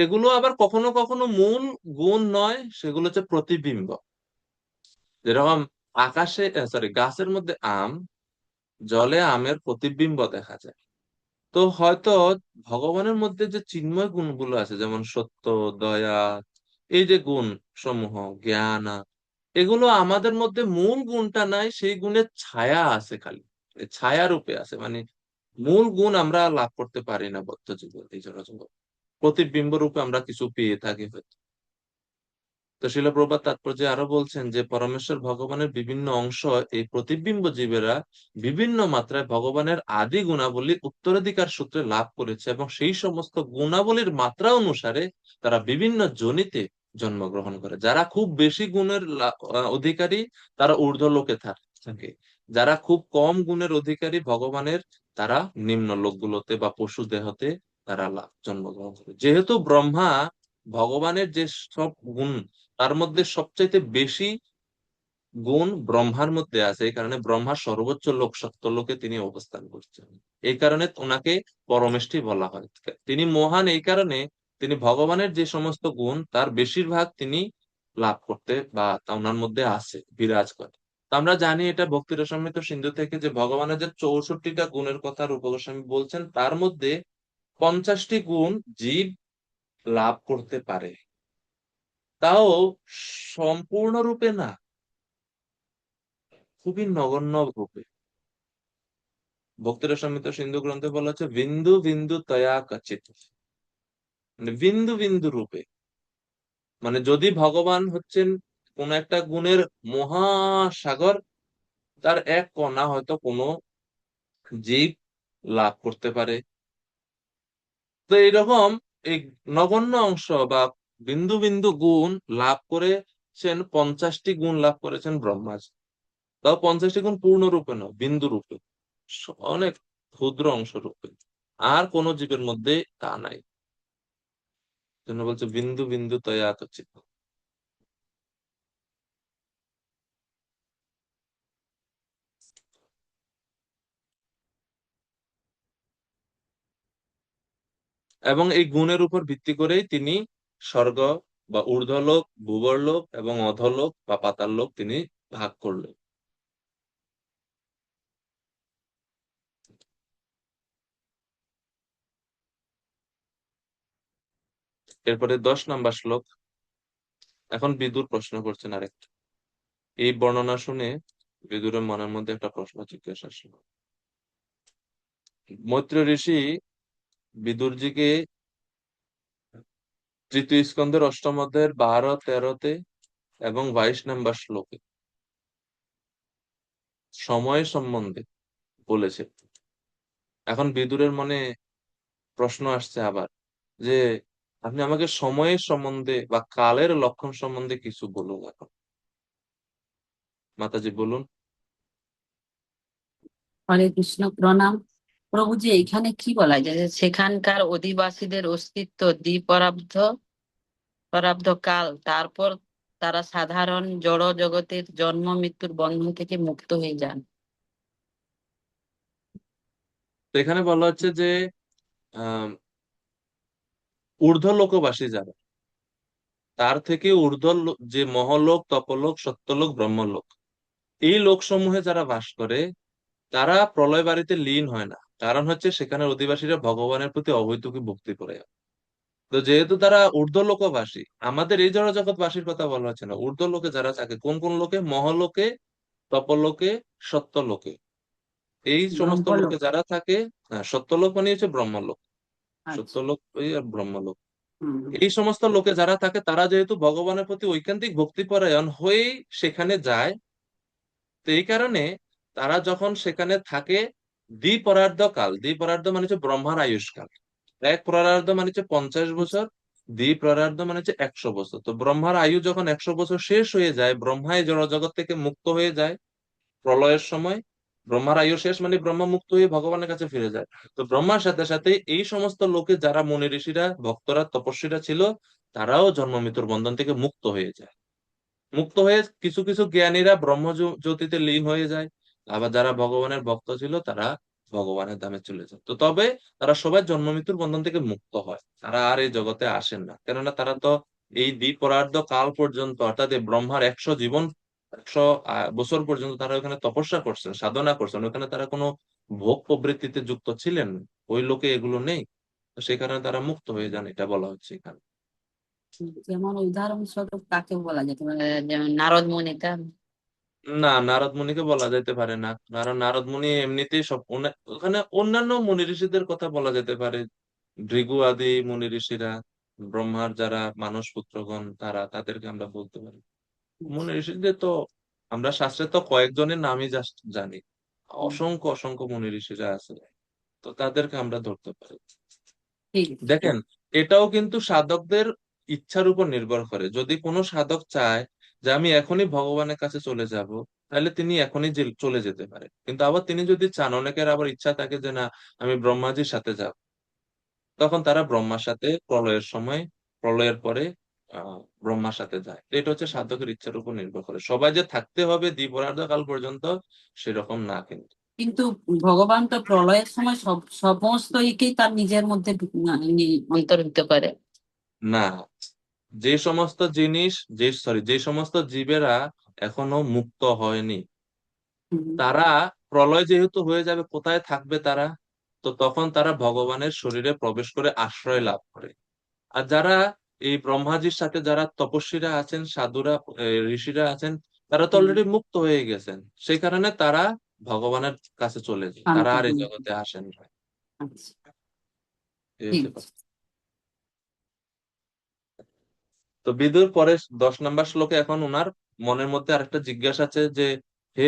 S1: এগুলো আবার কখনো কখনো মূল গুণ নয়, সেগুলো হচ্ছে প্রতিবিম্ব। যেরকম আকাশে, সরি, গাছের মধ্যে আম, জলে আমের প্রতিবিম্ব দেখা যায়। তো হয়তো ভগবানের মধ্যে যে চিন্ময় গুণগুলো আছে, যেমন সত্য, দয়া, এই যে গুণ সমূহ, জ্ঞান, এগুলো আমাদের মধ্যে মূল গুণটা নাই, সেই গুণের ছায়া আছে খালি, এই ছায়া রূপে আছে। মানে মূল গুণ আমরা লাভ করতে পারি না বদ্ধ জীবন, এই জড়জগৎ। প্রতিবিম্ব রূপে আমরা কিছু পেয়ে থাকি হয়তো। তো শিল প্রভুপাদ তাৎপর্যে আরো বলছেন যে পরমেশ্বর ভগবানের বিভিন্ন অংশ, এই প্রতিবিম্ব জীবেরা বিভিন্ন মাত্রায় ভগবানের আদি গুণাবলী উত্তরাধিকার সূত্রে লাভ করেছে, এবং সেই সমস্ত গুণাবলীর মাত্রা অনুসারে তারা বিভিন্ন যোনিতে জন্মগ্রহণ করে। যারা খুব বেশি গুণের অধিকারী তারা ঊর্ধ্ব লোকে থাকে। যারা খুব কম গুণের অধিকারী ভগবানের, তারা নিম্ন লোকগুলোতে বা পশু দেহতে তারা জন্মগ্রহণ করে। যেহেতু ব্রহ্মা ভগবানের যে সব গুণ, তার মধ্যে সবচাইতে বেশি গুণ ব্রহ্মার মধ্যে আছে, এই কারণে ব্রহ্মা সর্বোচ্চ লোক, সত্যলোকে তিনি অবস্থান করছেন। এই কারণে ওনাকে পরমেষ্ঠী বলা হয়। তিনি মহান এই কারণে, তিনি ভগবানের যে সমস্ত গুণ তার বেশিরভাগ তিনি লাভ করতে বা তা ওনার মধ্যে আছে, বিরাজ করে। তো আমরা জানি এটা ভক্তি রসামৃত সিন্ধু থেকে, যে ভগবানের যে 64টা গুণের কথা রূপ গোস্বামী বলছেন, তার মধ্যে 50টি গুণ জীব লাভ করতে পারে, তাও সম্পূর্ণরূপে না, খুবই নগণ্য রূপে। ভক্তি রসামৃত সিন্ধু গ্রন্থে বলা হচ্ছে বিন্দু বিন্দু তয়া কাচিত, মানে বিন্দু বিন্দু রূপে। মানে যদি ভগবান হচ্ছেন কোন একটা গুণের মহাসাগর, তার এক কণা হয়তো কোনো জীব লাভ করতে পারে। তো এইরকম এই নগণ্য অংশ বা বিন্দু বিন্দু গুণ লাভ করেছেন, 50টি গুণ লাভ করেছেন ব্রহ্মাজি। তাও 50টি গুণ পূর্ণরূপে নয়, বিন্দু রূপে, অনেক ক্ষুদ্র অংশ রূপে। আর কোন জীবের মধ্যে তা নাই, জন্য বলছে বিন্দু বিন্দু তয়া কচিত। এবং এই গুণের উপর ভিত্তি করেই তিনি স্বর্গ বা ঊর্ধ্বলোক, ভূবরলোক এবং অধোলোক বা পাতাল লোক তিনি ভাগ করলেন। এরপরে 10 নম্বর শ্লোক। এখন বিদুর প্রশ্ন করছেন আরেকটা। এই বর্ণনা শুনে বিদুরের মনের মধ্যে একটা প্রশ্ন জিজ্ঞাসা আসলো। মৈত্র ঋষি বিদুরজিকে তৃতীয় স্কন্ধের অষ্টম অধ্যায়ের 12-13-তে এবং 22 নম্বর শ্লোকে সময় সম্বন্ধে বলেছে। এখন বিদুরের মনে প্রশ্ন আসছে আবার, যে আপনি আমাকে সময়ের সম্বন্ধে বা কালের লক্ষণ সম্বন্ধে কিছু বলুন। এখন মাতাজি বলুন।
S2: হরে কৃষ্ণ, প্রণাম প্রভুজি। এখানে কি বলা যায় যে সেখানকার অধিবাসীদের অস্তিত্ব দ্বিপরাব্ধ পরাব্ধ কাল, তারপর তারা সাধারণ জড় জগতের জন্ম মৃত্যুর বন্ধন থেকে মুক্ত হয়ে যান।
S1: তো এখানে বলা হচ্ছে যে আহ ঊর্ধ্ব লোকবাসী যারা, তার থেকে ঊর্ধ্ব যে মহলোক, তপলোক, সত্যলোক, ব্রহ্মলোক, এই লোকসমূহে যারা বাস করে, তারা প্রলয় বাড়িতে লীন হয় না। কারণ হচ্ছে সেখানের অধিবাসীরা ভগবানের প্রতি অহৈতুকী ভক্তি করে। তো যেহেতু তারা ঊর্ধ্বলোকবাসী, আমাদের এই জড়জগৎবাসীর কথা বলা হচ্ছে না, ঊর্ধ্বলোকে যারা থাকে, কোন কোন লোকে? মহলোকে, তপলোকে, সত্যলোকে। এই সমস্ত লোকে
S2: ব্রহ্মলোক।
S1: যারা থাকে, সত্যলোক মানে হচ্ছে ব্রহ্মলোক,
S2: আচ্ছা।
S1: সত্যলোক ওই আর ব্রহ্মলোক।
S2: হুম।
S1: এই সমস্ত লোকে যারা থাকে তারা যেহেতু ভগবানের প্রতি ঐকান্তিক ভক্তিপরায়ণ হয়েই সেখানে যায়, তো এই কারণে তারা যখন সেখানে থাকে, দ্বিপরার্ধ কাল, দ্বিপরার্ধ মানে হচ্ছে ব্রহ্মার আয়ুষ্কাল, এক পরার্ধ মানে হচ্ছে 50 বছর, দ্বিপরার্ধ মানে হচ্ছে 100 বছর। তো ব্রহ্মার আয়ু যখন 100 বছর শেষ হয়ে যায়, ব্রহ্মা এই জড়জগৎ থেকে মুক্ত হয়ে যায় প্রলয়ের সময়। ব্রহ্মার আয়ু শেষ মানে ব্রহ্মা মুক্ত হয়ে ভগবানের কাছে ফিরে যায়। তো ব্রহ্মার সাথে সাথে এই সমস্ত লোকে যারা মুনি ঋষিরা, ভক্তরা, তপস্বীরা ছিল, তারাও জন্ম মৃত্যুর বন্ধন থেকে মুক্ত হয়ে যায়। মুক্ত হয়ে কিছু কিছু জ্ঞানীরা ব্রহ্ম জ্যোতিতে লীন হয়ে যায়। আবার যারা ভগবানের ভক্ত ছিল তারা ভগবানের ধামে চলে যায়। তো তবে তারা সবাই জন্ম মৃত্যুর বন্ধন থেকে মুক্ত হয়, তারা আর এই জগতে আসেন না, কেননা তারা তো এই দ্বিপরার্ধ কাল পর্যন্ত, অর্থাৎ এই ব্রহ্মার 100 জীবন, 100 বছর পর্যন্ত তারা ওখানে তপস্যা করছেন, সাধনা করছেন, ওখানে তারা কোনো ভোগ প্রবৃত্তিতে যুক্ত ছিলেন না। ওই লোকে এগুলো নেই, তো সেই কারণে তারা মুক্ত হয়ে যান, এটা বলা হচ্ছে এখানে।
S2: যেমন উদাহরণস্বরূপ কাকে বলা যেতে পারে, যেমন নারদ মুনিটা?
S1: না, নারদ মুনিকে বলা যেতে পারে না, কারণ নারদ মুনি এমনিতেই সব ওখানে অন্যান্য মুনি ঋষিদের কথা বলা যেতে পারে, ভৃগু আদি মুনি ঋষিরা, ব্রহ্মার যারা মানস পুত্রগণ, তারা, তাদেরকে আমরা বলতে পারি। মুনি ঋষিদের তো আমরা শাস্ত্রে তো কয়েকজনের নামই জাস্ট জানি, অসংখ্য অসংখ্য মুনি ঋষিরা আছে, তো তাদেরকে আমরা ধরতে পারি।
S2: ঠিক।
S1: দেখেন, এটাও কিন্তু সাধকদের ইচ্ছার উপর নির্ভর করে। যদি কোনো সাধক চায় যে আমি এখনই ভগবানের কাছে চলে যাব, তাহলে তিনি এখনই চলে যেতে পারে। কিন্তু আবার তিনি যদি চান, অনেকের আবার ইচ্ছা থাকে যে না, আমি ব্রহ্মাজির সাথে যাব, তখন তারা ব্রহ্মার সাথে প্রলয়ের সময়, প্রলয়ের পরে ব্রহ্মার সাথে যায়। তো এটা হচ্ছে সাধকের ইচ্ছার উপর নির্ভর করে, সবাই যে থাকতে হবে দ্বিপরার্ধ কাল পর্যন্ত সেরকম না কিন্তু।
S2: কিন্তু ভগবান তো প্রলয়ের সময় সমস্ত ইকেই তার নিজের মধ্যে অন্তর্ভুক্ত করে।
S1: না, যে সমস্ত জিনিস, যে সমস্ত জীবেরা এখনো মুক্ত হয়নি,
S2: হুম।
S1: তারা প্রলয় যেহেতু হয়ে যাবে, কোথায় থাকবে তারা? তো তখন তারা ভগবানের শরীরে প্রবেশ করে আশ্রয় লাভ করে। আর যারা এই ব্রহ্মাজির সাথে যারা তপস্বীরা আছেন, সাধুরা, ঋষিরা আছেন, তারা তো
S2: হুম।
S1: অলরেডি মুক্ত হয়ে গেছেন, সেই কারণে তারা ভগবানের কাছে চলে যায়,
S2: শান্ত।
S1: তারা আর এই
S2: হুম।
S1: জগতে আসেন না।
S2: আচ্ছা।
S1: এই
S2: ঠিক
S1: হচ্ছে
S2: আছে।
S1: কথা। তো বিদুর পরে 10 নম্বর শ্লোকে এখন ওনার মনের মধ্যে আরেকটা জিজ্ঞাসা আছে যে, হে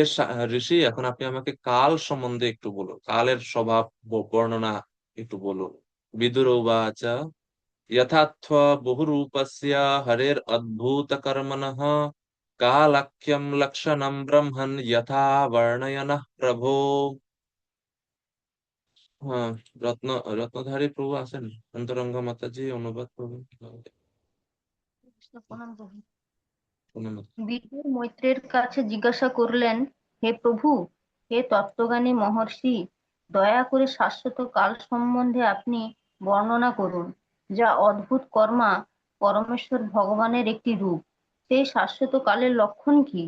S1: ঋষি, এখন আপনি আমাকে কাল সম্বন্ধে একটু বলুন, কালের স্বভাব বর্ণনা একটু বলুন। বিদুর উবাচ যথার্থ বহুরূপস্য হরের অদ্ভুত কর্মণঃ কালাখ্যম লক্ষণম ব্রহ্মণ যথা বর্ণয়নঃ প্রভো। হ্যাঁ, রত্ন রত্নধারী প্রভু আছেন, অন্তরঙ্গ মাতাজি অনুবাদ প্রভু। অনুবাদ।
S4: বিদুর মৈত্রেয়ের কাছে জিজ্ঞাসা করলেন, হে প্রভু, হে তত্ত্বজ্ঞানী মহর্ষি, দয়া করে শাশ্বত কাল সম্বন্ধে আপনি বর্ণনা করুন, যা অদ্ভুত কর্মা পরমেশ্বর ভগবানের একটি রূপ। সেই শাশ্বত কালের লক্ষণ কি?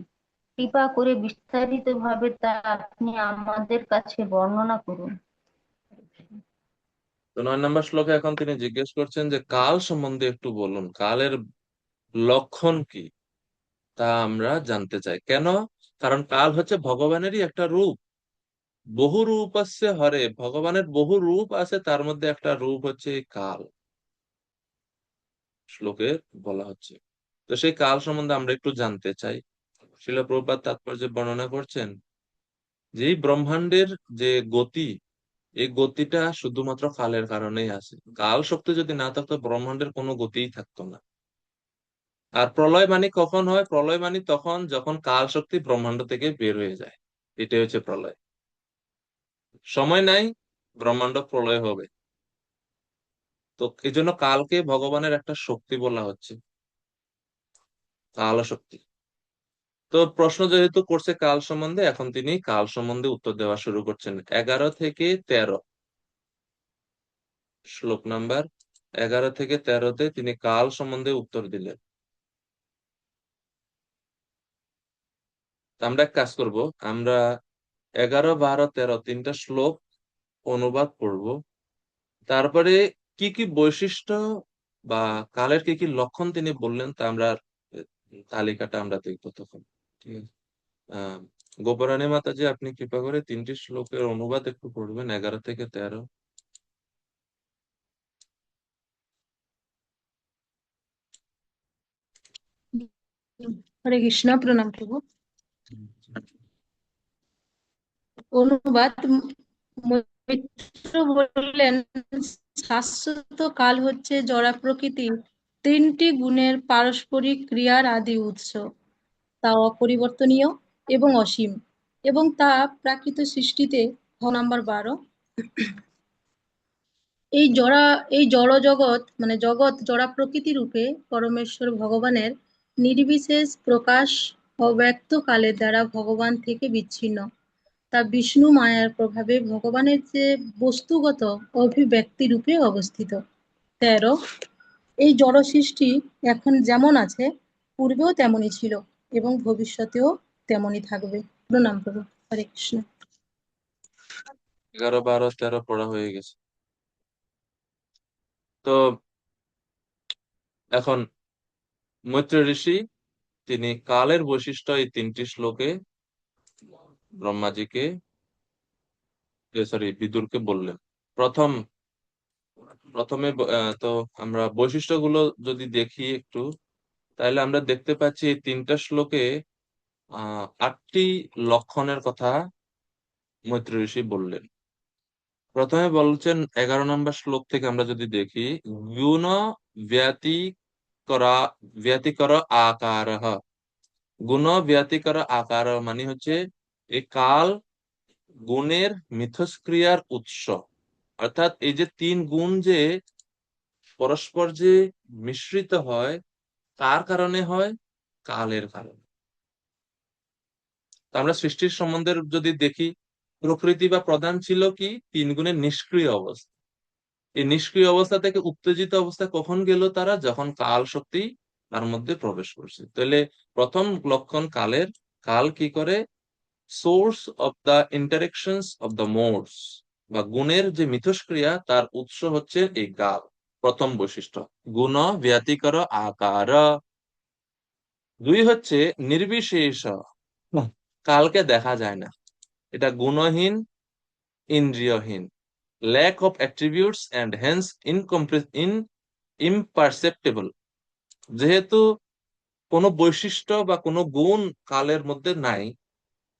S4: কৃপা করে বিস্তারিতভাবে তা আপনি আমাদের কাছে বর্ণনা করুন।
S1: তো 9 নম্বর শ্লোকে এখন তিনি জিজ্ঞেস করছেন যে কাল সম্বন্ধে একটু বলুন, কালের লক্ষণ কি, তা আমরা জানতে চাই। কেন? কারণ কাল হচ্ছে ভগবানেরই একটা রূপ। বহু রূপ আছে হরে, ভগবানের বহু রূপ আছে, তার মধ্যে একটা রূপ হচ্ছে এই কাল, শ্লোকে বলা হচ্ছে। তো সেই কাল সম্বন্ধে আমরা একটু জানতে চাই। শিলা প্রভুপাদ তাৎপর্য বর্ণনা করছেন যে এই ব্রহ্মাণ্ডের যে গতি, এই গতিটা শুধুমাত্র কালের কারণেই আছে। কাল শক্তি যদি না থাকতো, ব্রহ্মাণ্ডের কোনো গতিই থাকতো না। আর প্রলয় মানে কখন হয়? প্রলয় মানে তখন যখন কাল শক্তি ব্রহ্মাণ্ড থেকে বের হয়ে যায়, এটাই হচ্ছে প্রলয়। সময় নাই, ব্রহ্মাণ্ড প্রলয় হবে। তো এই জন্য কালকে ভগবানের একটা শক্তি বলা হচ্ছে, কাল শক্তি। তো প্রশ্ন যেহেতু করছে কাল সম্বন্ধে, এখন তিনি কাল সম্বন্ধে উত্তর দেওয়া শুরু করছেন। 11 থেকে 13 শ্লোক নাম্বার 11 থেকে 13-তে তিনি কাল সম্বন্ধে উত্তর দিলেন। তো আমরা এক কাজ করব, আমরা 11, 12, 13 তিনটা শ্লোক অনুবাদ পড়ব। তারপরে কি কি বৈশিষ্ট্য বা কালের কি কি লক্ষণ তিনি বললেন তা আমরা তালিকাটা আমরা দেখবো তখন। ঠিক আছে। আহ গোপরানী মাতাজি, আপনি কৃপা করে 3টি শ্লোকের অনুবাদ একটু পড়বেন, 11 থেকে 13।
S5: হরে কৃষ্ণ, প্রণাম প্রভু। অনুবাদ মৈত্র বললেন, শাশ্বত কাল হচ্ছে জড়া প্রকৃতির 3টি গুণের পারস্পরিক ক্রিয়ার আদি উৎস। তা অপরিবর্তনীয় এবং অসীম, এবং তা প্রাকৃত সৃষ্টিতে নাম্বার 12। এই জড় জগৎ মানে জগৎ জড়া প্রকৃতি রূপে পরমেশ্বর ভগবানের নির্বিশেষ প্রকাশ অব্যক্ত কালের দ্বারা ভগবান থেকে বিচ্ছিন্ন। তা বিষ্ণু মায়ার প্রভাবে ভগবানের যে বস্তুগত অভিব্যক্তি রূপে অবস্থিত। 13, এই জড় সৃষ্টি এখন যেমন আছে পূর্বেও তেমনই ছিল এবং ভবিষ্যতেও তেমনই থাকবে। প্রণাম প্রভু। হরে কৃষ্ণ।
S1: 11, 12, 13 পড়া হয়ে গেছে। তো এখন মৈত্র ঋষি তিনি কালের বৈশিষ্ট্য এই 3টি শ্লোকে ব্রহ্মাজিকে, সরি, বিদুরকে বললেন। প্রথমে তো আমরা বৈশিষ্ট্যগুলো যদি দেখি একটু, তাহলে আমরা দেখতে পাচ্ছি এই 3টা শ্লোকে 8টি লক্ষণের কথা মৈত্র ঋষি বললেন। প্রথমে বলছেন 11 নম্বর শ্লোক থেকে আমরা যদি দেখি, গুণ ব্যতিকরা ব্যতিকর আকার। গুণ ব্যতিকর আকার মানে হচ্ছে এই কাল গুণের মিথস্ক্রিয়ার উৎস। অর্থাৎ এই যে 3 গুণ যে পরস্পর যে মিশ্রিত হয়, কার কারণে হয়? কালের কারণে। তো আমরা সৃষ্টির সম্বন্ধে যদি দেখি, প্রকৃতি বা প্রধান ছিল কি 3 গুণের নিষ্ক্রিয় অবস্থা। এই নিষ্ক্রিয় অবস্থা থেকে উত্তেজিত অবস্থায় কখন গেল তারা? যখন কাল শক্তি তার মধ্যে প্রবেশ করছে। তাহলে প্রথম লক্ষণ কালের, কাল কি করে? Source of the interactions of the modes, বা গুণের যে মিথস্ক্রিয়া তার উৎস হচ্ছে এই কাল। প্রথম বৈশিষ্ট্য, গুণ ব্যতিকর আকার। 2 হচ্ছে নির্বিশেষ, কালকে দেখা যায় না, এটা গুণহীন, ইন্দ্রিয়হীন, lack of attributes and hence imperceptible. যেহেতু কোনো বৈশিষ্ট্য বা কোনো গুণ কালের মধ্যে নাই,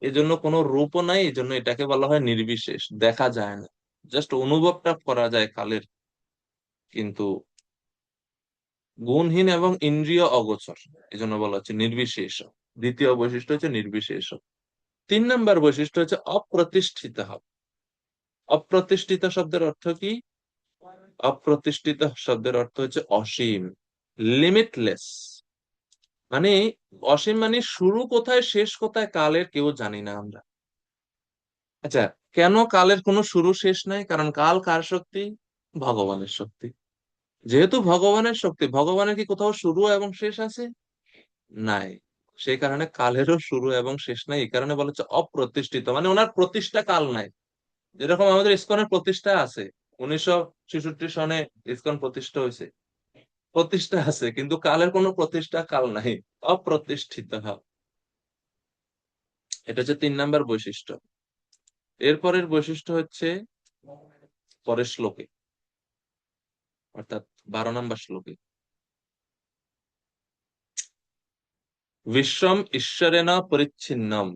S1: এজন্য কোনো রূপও নাই, এজন্য এটাকে বলা হয় নির্বিশেষ, দেখা যায় না, জাস্ট অনুভবটা করা যায় কালের, কিন্তু গুণহীন এবং ইন্দ্রিয় অগোচর, এজন্য বলা হচ্ছে নির্বিশেষ। দ্বিতীয় বৈশিষ্ট্য হচ্ছে নির্বিশেষ। 3 নম্বর বৈশিষ্ট্য হচ্ছে অপ্রতিষ্ঠিত। অপ্রতিষ্ঠিত শব্দের অর্থ কি? অপ্রতিষ্ঠিত শব্দের অর্থ হচ্ছে অসীম, লিমিটলেস। মানে অসীম মানে শুরু কোথায় শেষ কোথায় কালের কেউ জানি না আমরা। আচ্ছা, কেন কালের কোনো শুরু শেষ নাই? কারণ কাল কার শক্তি? ভগবানের শক্তি। যেহেতু ভগবানের শক্তি, ভগবানের কি কোথাও শুরু এবং শেষ আছে? নাই। সেই কারণে কালেরও শুরু এবং শেষ নাই। এই কারণে বলা হচ্ছে অপ্রতিষ্ঠিত, মানে ওনার প্রতিষ্ঠা কাল নাই। যেরকম আমাদের ইসকনের প্রতিষ্ঠা আছে, 1966 সনে ইসকন প্রতিষ্ঠা হয়েছে, প্রতিষ্ঠা আছে, কিন্তু কালের কোনো প্রতিষ্ঠা কাল নাই, অপ্রতিষ্ঠিত। এটা হচ্ছে 3 নাম্বার বৈশিষ্ট্য। এরপরের বৈশিষ্ট্য হচ্ছে পরের শ্লোকে, অর্থাৎ 12 নাম্বার শ্লোকে, বিশ্বম ঈশ্বরেণ পরিচ্ছিন্নম।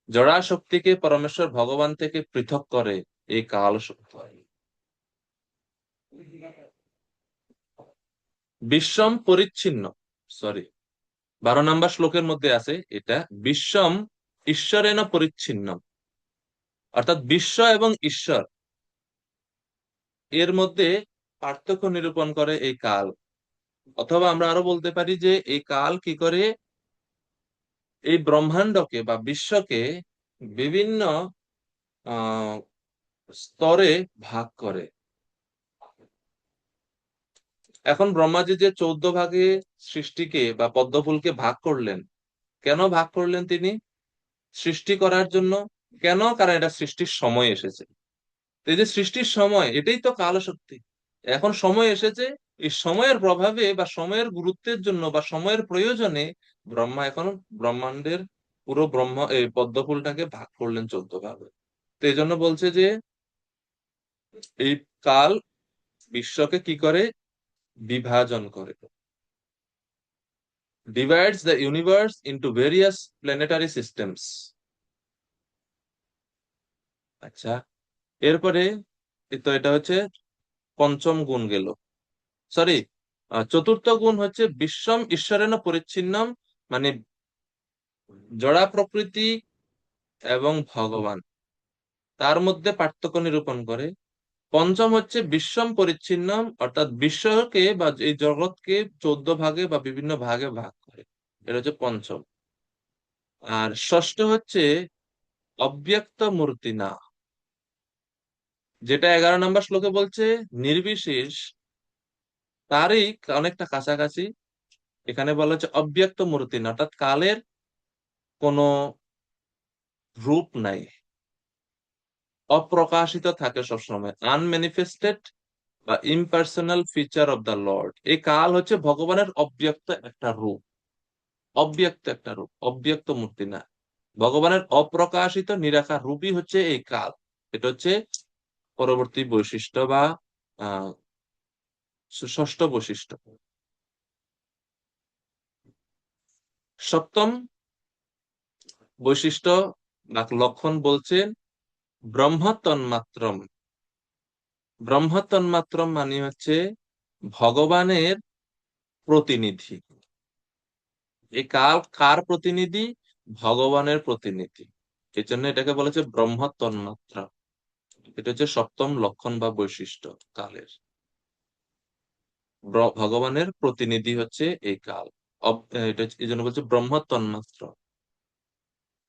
S1: জড়া শক্তিকে পরমেশ্বর ভগবান থেকে পৃথক করে এই কাল শক্তি। বিশ্বম পরিচ্ছিন্ন, সরি, 12 নাম্বার শ্লোকের মধ্যে আছে এটা, বিশ্বম ঈশ্বরেণ পরিচ্ছিন্ন, অর্থাৎ বিশ্ব এবং ঈশ্বর এর মধ্যে পার্থক্য নিরূপণ করে এই কাল। অথবা আমরা আরো বলতে পারি যে এই কাল কি করে এই ব্রহ্মাণ্ডকে বা বিশ্বকে বিভিন্ন আহ স্তরে ভাগ করে। এখন ব্রহ্মাজি যে 14 ভাগে সৃষ্টিকে বা পদ্মফুলকে ভাগ করলেন, কেন ভাগ করলেন? তিনি সৃষ্টি করার জন্য, কেন? কারণ এটা সৃষ্টির সময় এসেছে। তো এই যে সৃষ্টির সময়, এটাই তো কাল শক্তি। এখন সময় এসেছে, এই সময়ের প্রভাবে বা সময়ের গুরুত্বের জন্য বা সময়ের প্রয়োজনে ব্রহ্মা এখন ব্রহ্মাণ্ডের পুরো এই পদ্মফুলটাকে ভাগ করলেন 14 ভাগে। তো এই জন্য বলছে যে এই কাল বিশ্বকে কি করে? বিভাজন করে, divides the universe into various planetary systems. আচ্ছা, এরপরে তো এটা হচ্ছে পঞ্চম গুণ গেল। সরি, চতুর্থ গুণ হচ্ছে বিশ্বম ঈশ্বরেণ পরিচ্ছিন্নম, মানে জড়া প্রকৃতি এবং ভগবান তার মধ্যে পার্থক্য নিরূপণ করে। পঞ্চম হচ্ছে বিশ্বম পরিচ্ছিন্নম, অর্থাৎ বিশ্বকে বা এই জগৎকে 14 ভাগে বা বিভিন্ন ভাগে ভাগ করে, এটা হচ্ছে পঞ্চম। আর ষষ্ঠ হচ্ছে অব্যক্ত মূর্তি না, যেটা 11 নম্বর শ্লোকে বলছে নির্বিশেষ, তারই অনেকটা কাছাকাছি। এখানে বলা হচ্ছে অব্যক্ত মূর্তি না, অর্থাৎ কালের কোনো রূপ নাই, অপ্রকাশিত থাকে সবসময়, আনম্যানিফেস্টেড বা impersonal feature of the Lord. এই কাল হচ্ছে ভগবানের অব্যক্ত একটা রূপ, অব্যক্ত একটা রূপ, অব্যক্ত মূর্তি না। ভগবানের অপ্রকাশিত নিরাকার রূপই হচ্ছে এই কাল। এটা হচ্ছে পরবর্তী বৈশিষ্ট্য বা আহ ষষ্ঠ বৈশিষ্ট্য। সপ্তম বৈশিষ্ট্য বা লক্ষণ বলছেন ব্রহ্ম তন্মাত্রম। ব্রহ্ম তন্মাত্রম মানে হচ্ছে ভগবানের প্রতিনিধি। এই কাল কার প্রতিনিধি? ভগবানের প্রতিনিধি। এই জন্য এটাকে বলেছে ব্রহ্ম তন্মাত্রা। এটা হচ্ছে সপ্তম লক্ষণ বা বৈশিষ্ট্য কালের। ভগবানের প্রতিনিধি হচ্ছে এই কাল। এটা এই জন্য বলছে ব্রহ্ম তন্মাত্র।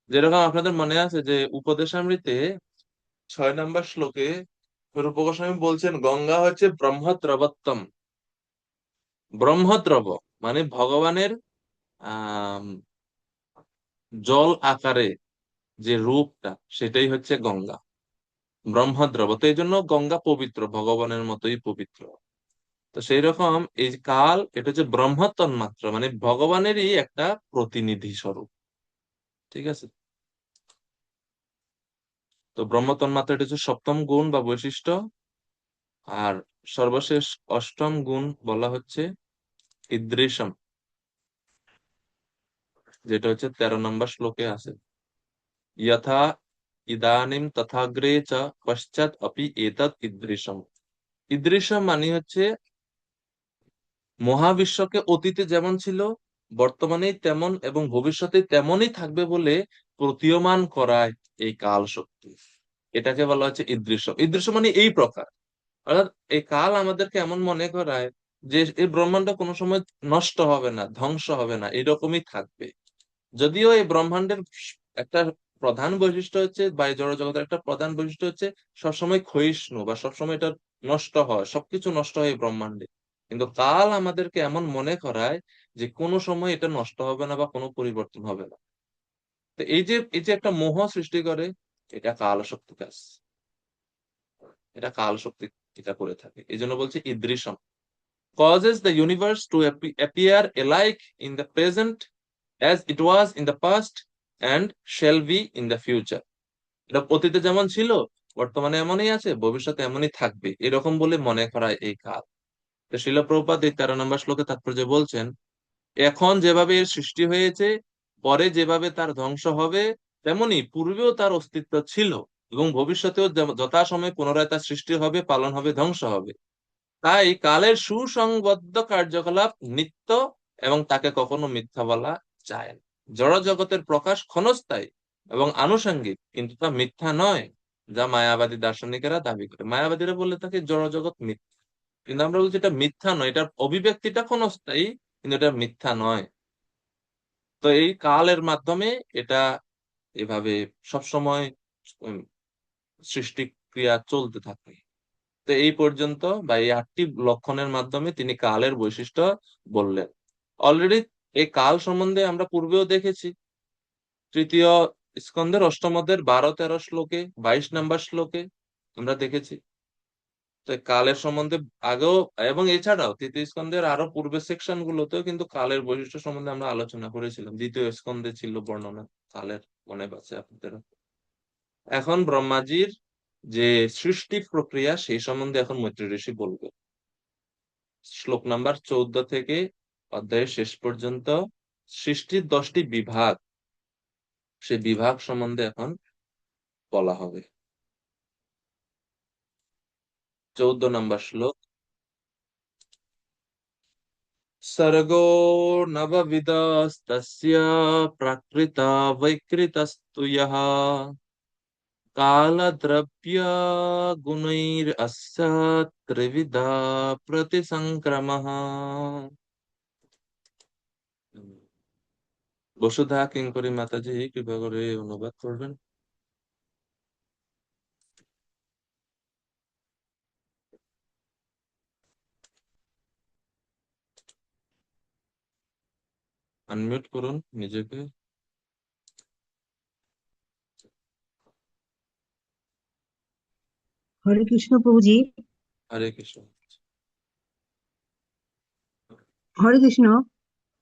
S1: যেরকম আপনাদের মনে আছে যে উপদেশামৃতে 6 নম্বর শ্লোকে রূপ গোস্বামী বলছেন গঙ্গা হচ্ছে ব্রহ্মদ্রবত্তম। ব্রহ্মদ্রব মানে ভগবানের আহ জল আকারে যে রূপটা, সেটাই হচ্ছে গঙ্গা, ব্রহ্মদ্রব। তো এই জন্য গঙ্গা পবিত্র, ভগবানের মতোই পবিত্র। তো সেই রকম এই যে কাল, এটা হচ্ছে ব্রহ্ম তন্মাত্র, মানে ভগবানেরই একটা প্রতিনিধি স্বরূপ। ঠিক আছে? তো ব্রহ্ম তন্মাত্রা এটা হচ্ছে সপ্তম গুণ বা বৈশিষ্ট্য। আর সর্বশেষ অষ্টম গুণ বলা হচ্ছে ঈদৃশম, যেটা হচ্ছে 13 নম্বর শ্লোকে আছে, যথা ইদানিম তথাগ্রে চ পশ্চাৎ অপি এতৎ ঈদৃশম। ঈদৃশম মানে হচ্ছে মহাবিশ্বকে অতীতে যেমন ছিল, বর্তমানেই তেমন এবং ভবিষ্যতে তেমনই থাকবে বলে প্রতীয়মান করায় এই কাল শক্তি। এটাকে বলা হচ্ছে ঈদৃশ্য। ঈদৃশ্য মানে এই প্রকার, অর্থাৎ এই কাল আমাদেরকে এমন মনে করায় যে এই ব্রহ্মাণ্ড কোনো সময় নষ্ট হবে না, ধ্বংস হবে না, এরকমই থাকবে। যদিও এই ব্রহ্মাণ্ডের একটা প্রধান বৈশিষ্ট্য হচ্ছে, বা এই জড়জগতের একটা প্রধান বৈশিষ্ট্য হচ্ছে সবসময় ক্ষয়িষ্ণু বা সবসময় এটা নষ্ট হয়, সবকিছু নষ্ট হয় এই ব্রহ্মাণ্ডে। কিন্তু কাল আমাদেরকে এমন মনে করায় যে কোনো সময় এটা নষ্ট হবে না বা কোনো পরিবর্তন হবে না। তো এই যে একটা মোহ সৃষ্টি করে, এটা কাল শক্তি কাজ, এটা কাল শক্তি এটা করে থাকে। এই জন্য বলছে ঈদৃশম, causes the universe to appear alike in the present as it was in the past and shall be in the future. এটা অতীতে যেমন ছিল, বর্তমানে এমনই আছে, ভবিষ্যতে এমনই থাকবে, এরকম বলে মনে করায় এই কাল। তো শিল প্রভুপাদ এই 13 নম্বর শ্লোকে তাৎপর্য বলছেন, এখন যেভাবে এর সৃষ্টি হয়েছে, পরে যেভাবে তার ধ্বংস হবে, তেমনি পূর্বেও তার অস্তিত্ব ছিল এবং ভবিষ্যতেও যথাসময়ে পুনরায় তার সৃষ্টি হবে, পালন হবে, ধ্বংস হবে। তাই কালের সুসংবদ্ধ কার্যকলাপ নিত্য এবং তাকে কখনো মিথ্যা বলা যায় না। জড় জগতের প্রকাশ ক্ষণস্থায়ী এবং আনুষঙ্গিক, কিন্তু তা মিথ্যা নয়, যা মায়াবাদী দার্শনিকেরা দাবি করে। মায়াবাদীরা বলে থাকে জড় জগৎ মিথ্যা, কিন্তু আমরা বলছি এটা মিথ্যা নয়, এটার অভিব্যক্তিটা ক্ষণস্থায়ী, কিন্তু এটা মিথ্যা নয়। তো এই কালের মাধ্যমে এটা এভাবে সবসময় উম, সৃষ্টি ক্রিয়া চলতে থাকে। তো এই পর্যন্ত বা এই 8টি লক্ষণের মাধ্যমে তিনি কালের বৈশিষ্ট্য বললেন। অলরেডি এই কাল সম্বন্ধে আমরা পূর্বেও দেখেছি। তৃতীয় স্কন্দের অষ্টম অধ্যায়ের 12-13 শ্লোকে, 22 নম্বর শ্লোকে আমরা দেখেছি। তো কালের সম্বন্ধে আগেও এবং এছাড়াও তৃতীয় স্কন্ধের আরো পূর্বের সেকশন গুলোতেও কিন্তু কালের বৈশিষ্ট্য সম্বন্ধে আমরা আলোচনা করেছিলাম। দ্বিতীয় স্কন্ধে ছিল বর্ণনা কালের, মনে আছে আপনাদের? এখন ব্রহ্মাজির যে সৃষ্টি প্রক্রিয়া সেই সম্বন্ধে এখন মৈত্রী ঋষি বলবে। শ্লোক নাম্বার 14 থেকে অধ্যায়ের শেষ পর্যন্ত সৃষ্টির 10টি বিভাগ, সেই বিভাগ সম্বন্ধে এখন বলা হবে। 14 নম্বর শ্লোক। सर्गो नवविधस्तस्य प्रकृता वैकृतस्तु यः कालद्रव्य गुणैरस्य त्रिविधा प्रतिसंक्रमः। বসুধা কিঙ্করী মাতাজি কৃপা করে অনুবাদ করবেন। আনমিউট করুন নিজেকে।
S6: হরে কৃষ্ণ প্রভুজি।
S1: হরে কৃষ্ণ।
S6: হরে কৃষ্ণ।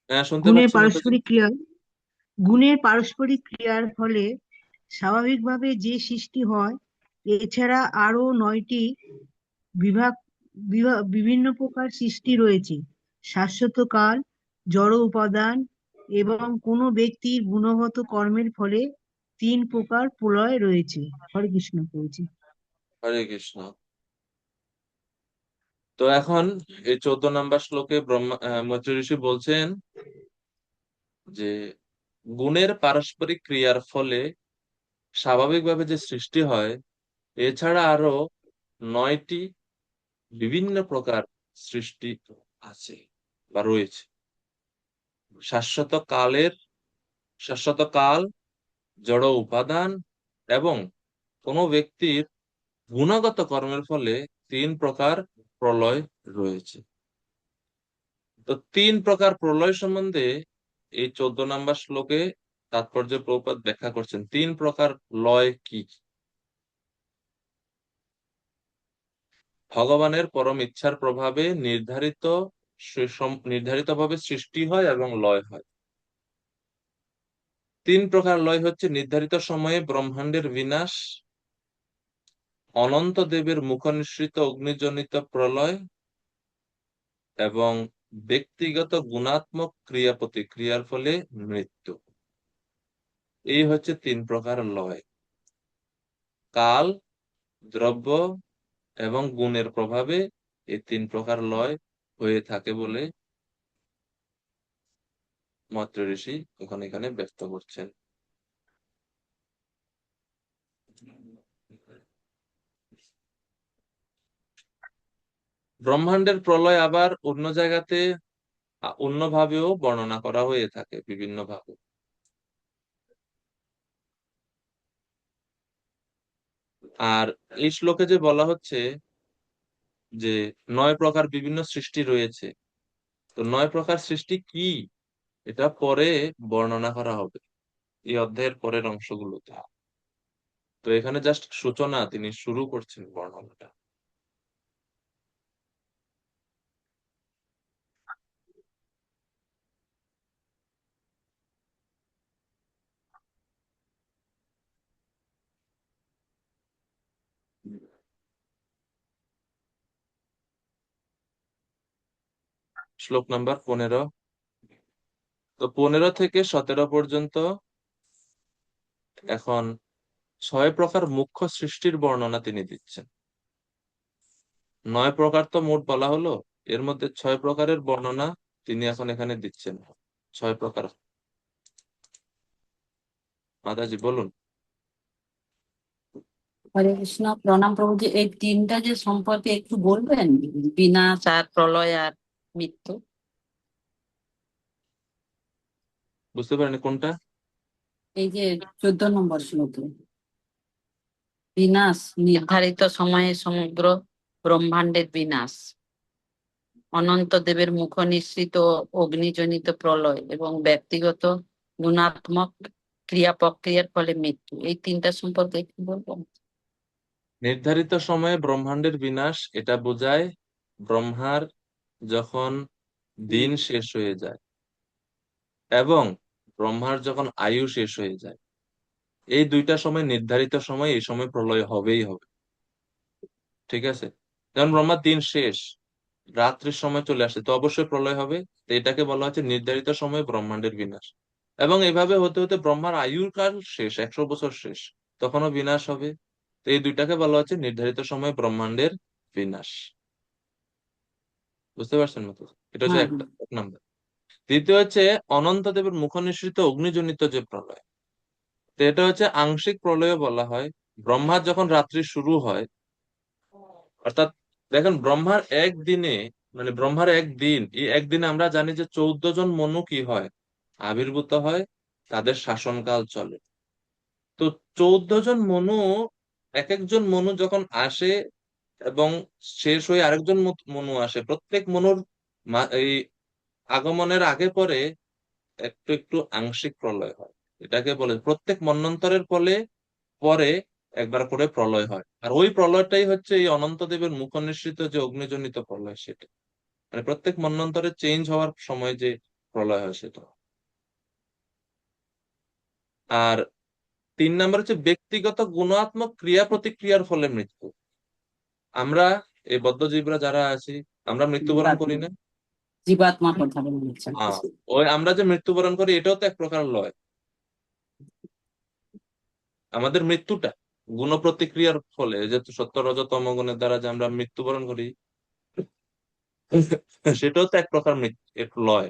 S1: হ্যাঁ, শুনতে
S6: গুণের
S1: পাচ্ছি মাতাজি।
S6: পারস্পরিক ক্রিয়ার ফলে স্বাভাবিকভাবে যে সৃষ্টি হয়, এছাড়া আরো 9টি বিভাগ বিভিন্ন প্রকার সৃষ্টি রয়েছে। শাশ্বত কাল, জড় উপাদান এবং কোনো ব্যক্তির গুণগত কর্মের ফলে 3 প্রকার প্রলয় রয়েছে। হরে কৃষ্ণ প্রভুজি।
S1: হরে কৃষ্ণ। তো এখন এই 14 নম্বর শ্লোকে মৈত্রী ঋষি বলছেন যে গুণের পারস্পরিক ক্রিয়ার ফলে স্বাভাবিকভাবে যে সৃষ্টি হয়, এছাড়া আরো 9টি বিভিন্ন প্রকার সৃষ্টি আছে বা রয়েছে। শাশ্বত কাল, জড় উপাদান এবং কোনো ব্যক্তির গুণগত কর্মের ফলে 3 প্রকার প্রলয় রয়েছে। তো 3 প্রকার প্রলয় সম্বন্ধে এই 14 নম্বর শ্লোকে তাৎপর্য প্রভুপাদ ব্যাখ্যা করছেন। 3 প্রকার লয় কি? ভগবানের পরম ইচ্ছার প্রভাবে নির্ধারিতভাবে সৃষ্টি হয় এবং লয় হয়। 3 প্রকার লয় হচ্ছে নির্ধারিত সময়ে ব্রহ্মাণ্ডের বিনাশ, অনন্ত দেবের মুখনিসৃত অগ্নিজনিত প্রলয় এবং ব্যক্তিগত গুণাত্মক ক্রিয়া প্রতিক্রিয়ার ফলে মৃত্যু। এই হচ্ছে 3 প্রকার লয়। কাল, দ্রব্য এবং গুণের প্রভাবে এই 3 প্রকার লয় হয়ে থাকে বলে মৈত্রী ঋষি এখানে ব্যক্ত করছেন। ব্রহ্মাণ্ডের প্রলয় আবার অন্য জায়গাতে অন্যভাবেও বর্ণনা করা হয়ে থাকে, বিভিন্ন ভাবে। আর এই শ্লোকে যে বলা হচ্ছে যে 9 প্রকার বিভিন্ন সৃষ্টি রয়েছে, তো 9 প্রকার সৃষ্টি কি এটা পরে বর্ণনা করা হবে এই অধ্যায়ের পরের অংশগুলোতে। তো এখানে জাস্ট সূচনা, তিনি শুরু করছেন বর্ণনাটা। শ্লোক নাম্বার 15। তো 15 থেকে 17 পর্যন্ত এখন 6 প্রকার মুখ্য সৃষ্টির বর্ণনা তিনি দিচ্ছেন। 9 প্রকার তো মোট বলা হলো, এর মধ্যে 6 প্রকারের বর্ণনা তিনি এখন এখানে দিচ্ছেন। 6 প্রকার। মাতাজি বলুন।
S2: হরে কৃষ্ণ, প্রণাম প্রভুজি। এই তিনটা যে সম্পর্কে একটু বলবেন, বিনাশ আর প্রলয় আর মৃত্যু।
S1: বুঝতে পারেন কোনটা?
S2: এই যে 14 নম্বর শ্লোকে বিনাশ, নির্ধারিত সময়ে সমগ্র ব্রহ্মাণ্ডের বিনাশ, অনন্ত দেবের মুখ নিঃসৃত অগ্নিজনিত প্রলয় এবং ব্যক্তিগত গুণাত্মক ক্রিয়া প্রক্রিয়ার ফলে মৃত্যু, এই তিনটা সম্পর্কে একটু বলবো?
S1: নির্ধারিত সময়ে ব্রহ্মাণ্ডের বিনাশ এটা বোঝায় ব্রহ্মার যখন দিন শেষ হয়ে যায় এবং ব্রহ্মার যখন আয়ু শেষ হয়ে যায়, এই দুইটা সময় নির্ধারিত সময়, এই সময় প্রলয় হবেই হবে। ঠিক আছে? যেমন ব্রহ্মার দিন শেষ, রাত্রির সময় চলে আসে, তো অবশ্যই প্রলয় হবে। তো এটাকে বলা হচ্ছে নির্ধারিত সময় ব্রহ্মাণ্ডের বিনাশ। এবং এভাবে হতে হতে ব্রহ্মার আয়ুর কাল শেষ, 100 বছর শেষ, তখনও বিনাশ হবে। তো এই দুইটাকে বলা হচ্ছে নির্ধারিত সময় ব্রহ্মাণ্ডের বিনাশ। বুঝতে পারছেন মতো? এটা হচ্ছে
S2: হ্যাঁ,
S1: একটা, এক নাম্বার। দ্বিতীয় হচ্ছে অনন্ত দেবের মুখনিসৃত অগ্নিজনিত যে প্রলয়, তো এটা হচ্ছে আংশিক প্রলয় বলা হয়। ব্রহ্মার যখন রাত্রি শুরু হয়, অর্থাৎ দেখেন ব্রহ্মার একদিনে, মানে ব্রহ্মার একদিন, এই একদিনে আমরা জানি যে 14 জন মনু কি হয়, আবির্ভূত হয়, তাদের শাসনকাল চলে। তো 14 জন মনু, এক একজন মনু যখন আসে এবং শেষ হয়ে আরেকজন মনু আসে, প্রত্যেক মনুর এই আগমনের আগে পরে একটু একটু আংশিক প্রলয় হয়। এটাকে বলে প্রত্যেক মন্বন্তরের ফলে পরে একবার করে প্রলয় হয়। আর ওই প্রলয়টাই হচ্ছে এই অনন্ত দেবের মুখনিসৃত যে অগ্নিজনিত প্রলয়, সেটা মানে প্রত্যেক মন্বন্তরে চেঞ্জ হওয়ার সময় যে প্রলয় হয় সেটা। আর 3 নাম্বার হচ্ছে ব্যক্তিগত গুণাত্মক ক্রিয়া প্রতিক্রিয়ার ফলে মৃত্যু। আমরা এই বদ্ধজীবরা যারা আছি, আমরা মৃত্যুবরণ করি না?
S2: জীবাত্মার কথা বলছেন?
S1: আহ ওই আমরা যে মৃত্যুবরণ করি, এটাও তো এক প্রকার লয়। আমাদের মৃত্যুটা গুণ প্রতিক্রিয়ার ফলে, যে সত্য রজ তম গুণের দ্বারা যে আমরা মৃত্যুবরণ করি, সেটাও তো এক প্রকার মৃত্যু লয়।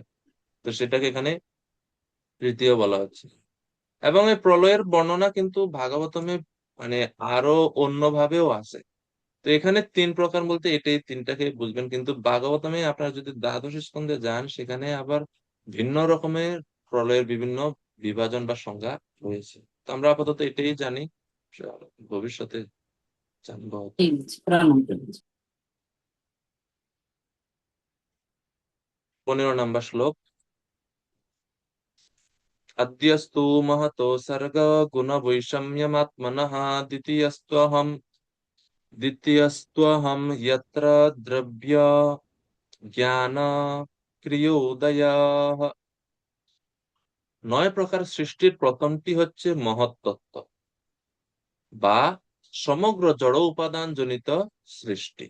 S1: তো সেটাকে এখানে তৃতীয় বলা হচ্ছে। এবং এই প্রলয়ের বর্ণনা কিন্তু ভাগবতমে মানে আরো অন্যভাবেও আছে। তো এখানে 3 প্রকার বলতে এটাই, তিনটাকে বুঝবেন। কিন্তু ভাগবতমে আপনারা যদি দ্বাদশ স্কন্ধে যান, সেখানে আবার ভিন্ন রকমের প্রলয়ের বিভিন্ন বিভাজন বা সংজ্ঞা রয়েছে। তো আমরা আপাতত এটাই জানি, ভবিষ্যতে জানবো হয়তো।
S2: ঠিক আছে, প্রণাম করছি।
S1: 15 নম্বর শ্লোক। अद्यस्तु महतो सर्ग गुण वैषम्यमात्मनः द्वितीयस्त्वहं यत्र द्रव्य ज्ञान ক্রিয়োদয়াঃ। 9 প্রকার সৃষ্টির প্রথমটি হচ্ছে মহত্তত্ত্ব বা সমগ্র জড় উপাদান জনিত সৃষ্টি,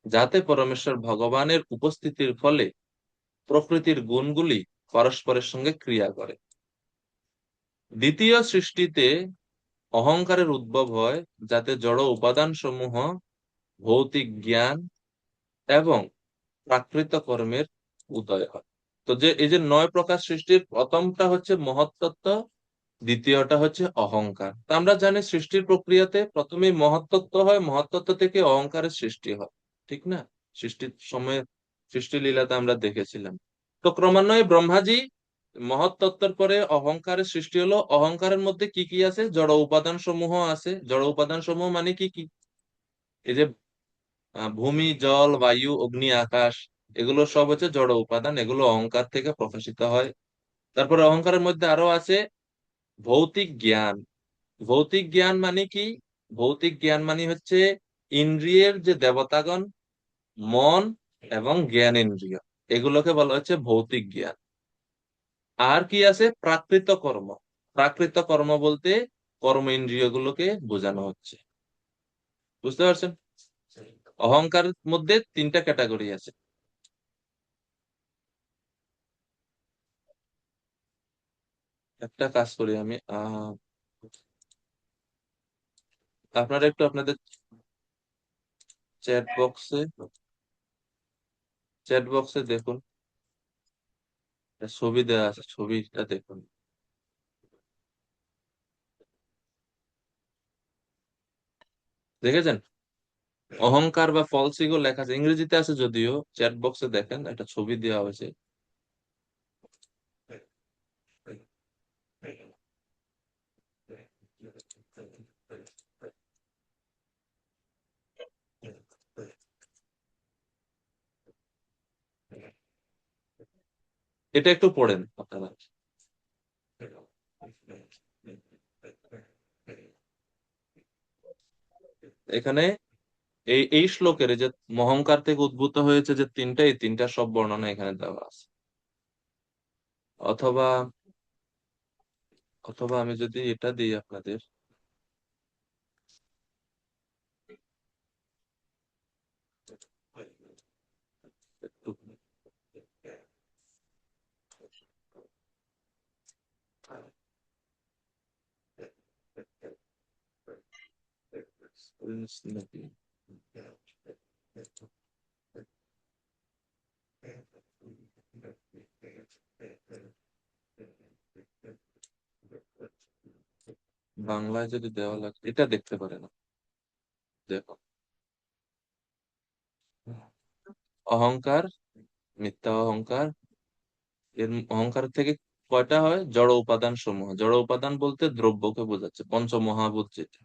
S1: যাতে পরমেশ্বর ভগবানের উপস্থিতির ফলে প্রকৃতির গুণগুলি পরস্পরের সঙ্গে ক্রিয়া করে। দ্বিতীয় সৃষ্টিতে অহংকারের উদ্ভব হয়, যাতে জড় উপাদান সমূহ ভৌতিক জ্ঞান এবং প্রাকৃত কর্মের উদয় হয়। তো যে এই যে 9 প্রকার সৃষ্টির প্রথমটা হচ্ছে মহত্তত্ত্ব, দ্বিতীয়টা হচ্ছে অহংকার। তা আমরা জানি সৃষ্টির প্রক্রিয়াতে প্রথমে মহত্তত্ত্ব হয়, মহত্তত্ত্ব থেকে অহংকারের সৃষ্টি হয়, ঠিক না? সৃষ্টির সময় সৃষ্টি লীলাতে আমরা দেখেছিলাম। তো ক্রমান্বয়ে ব্রহ্মাজি মহত্তত্ত্বের পরে অহংকারের সৃষ্টি হলো। অহংকারের মধ্যে কি কি আছে? জড় উপাদান সমূহ আছে। জড় উপাদান সমূহ মানে কি কি? এই যে ভূমি, জল, বায়ু, অগ্নি, আকাশ, এগুলো সব হচ্ছে জড় উপাদান, এগুলো অহংকার থেকে প্রকাশিত হয়। তারপরে অহংকারের মধ্যে আরো আছে ভৌতিক জ্ঞান। ভৌতিক জ্ঞান মানে কি? ভৌতিক জ্ঞান মানে হচ্ছে ইন্দ্রিয়ের যে দেবতাগণ, মন এবং জ্ঞান ইন্দ্রিয়, এগুলোকে বলা হচ্ছে ভৌতিক জ্ঞান। আর কি আছে? প্রাকৃত কর্ম। প্রাকৃত কর্ম বলতে কর্ম ইন্দ্রিয় গুলোকে বোঝানো হচ্ছে। বুঝতে পারছেন? অহংকারের মধ্যে 3টা ক্যাটাগরি আছে। একটা কাজ করি আমি, আপনারা একটু আপনাদের চ্যাট বক্সে দেখুন, একটা ছবি দেওয়া আছে, ছবিটা দেখুন। দেখেছেন? অহংকার বা ফলস ইগো লেখা আছে, ইংরেজিতে আছে যদিও। চ্যাট বক্সে দেখেন, একটা ছবি দেওয়া হয়েছে। এটা একটু পড়েন আপনারা। এখানে এই শ্লোকের এই যে মহংকার থেকে উদ্ভূত হয়েছে যে তিনটা, এই তিনটা সব বর্ণনা এখানে দেওয়া আছে। অথবা অথবা আমি যদি এটা দিই আপনাদের, একটু বাংলায় যদি দেওয়া লাগে এটা দেখতে পারে না। দেখো, অহংকার, মিথ্যা অহংকার, এর অহংকার থেকে কয়টা হয়? জড় উপাদান সমূহ। জড় উপাদান বলতে দ্রব্যকে বোঝাচ্ছে, পঞ্চমহাভূত যেটা।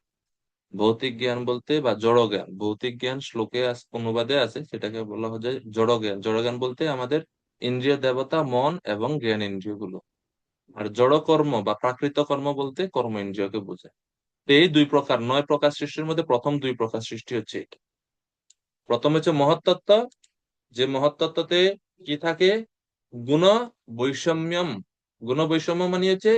S1: ভৌতিক জ্ঞান বলতে বা জড় জ্ঞান, ভৌতিক জ্ঞান শ্লোকে অনুবাদে আছে, সেটাকে বলা হয় জড় জ্ঞান। জড় জ্ঞান বলতে আমাদের ইন্দ্রিয় দেবতা মন এবং জ্ঞান ইন্দ্রিয় গুলো। আর জড় কর্ম বা প্রাকৃত কর্ম বলতে কর্ম ইন্দ্রিয়কে বোঝায়। তো এই দুই প্রকার, 9 প্রকার সৃষ্টির মধ্যে প্রথম 2 প্রকার সৃষ্টি হচ্ছে এটা। প্রথম হচ্ছে মহত্তত্ত্ব, যে মহত্তত্ত্বতে কি থাকে? গুণ বৈষম্যম। গুণ বৈষম্য মানে হচ্ছে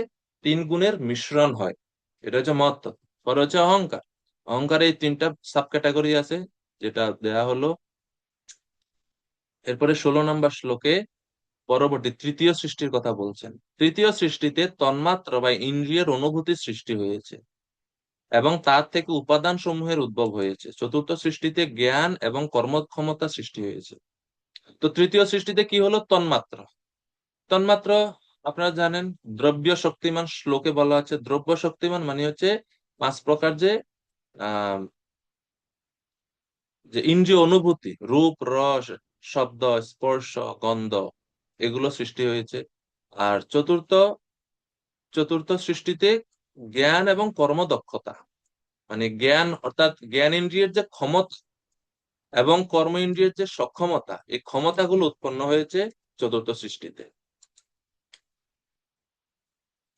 S1: 3 গুণের মিশ্রণ হয়, এটা হচ্ছে মহত্তত্ত্ব। পরে হচ্ছে অহংকার। অহংকার এই 3টা সাব ক্যাটাগরি আছে, যেটা দেয়া হলো। এরপরে 16 নম্বর শ্লোকে পরবর্তী তৃতীয় সৃষ্টির কথা বলছেন। তৃতীয় সৃষ্টিতে তন্মাত্রা বা ইন্দ্রিয়ের অনুভূতি সৃষ্টি হয়েছে এবং তার থেকে উপাদান সমূহের উদ্ভব হয়েছে। চতুর্থ সৃষ্টিতে জ্ঞান এবং কর্মক্ষমতা সৃষ্টি হয়েছে। তো তৃতীয় সৃষ্টিতে কি হলো? তন্মাত্রা। তন্মাত্রা আপনারা জানেন, দ্রব্য শক্তিমান শ্লোকে বলা আছে। দ্রব্য শক্তিমান মানে হচ্ছে 5 প্রকার আহ যে ইন্দ্রিয় অনুভূতি, রূপ, রস, শব্দ, স্পর্শ, গন্ধ, এগুলো সৃষ্টি হয়েছে। আর চতুর্থ সৃষ্টিতে জ্ঞান এবং কর্মদক্ষতা, মানে জ্ঞান অর্থাৎ জ্ঞান ইন্দ্রিয়ের যে ক্ষমতা এবং কর্ম ইন্দ্রিয়ের যে সক্ষমতা, এই ক্ষমতাগুলো উৎপন্ন হয়েছে চতুর্থ সৃষ্টিতে।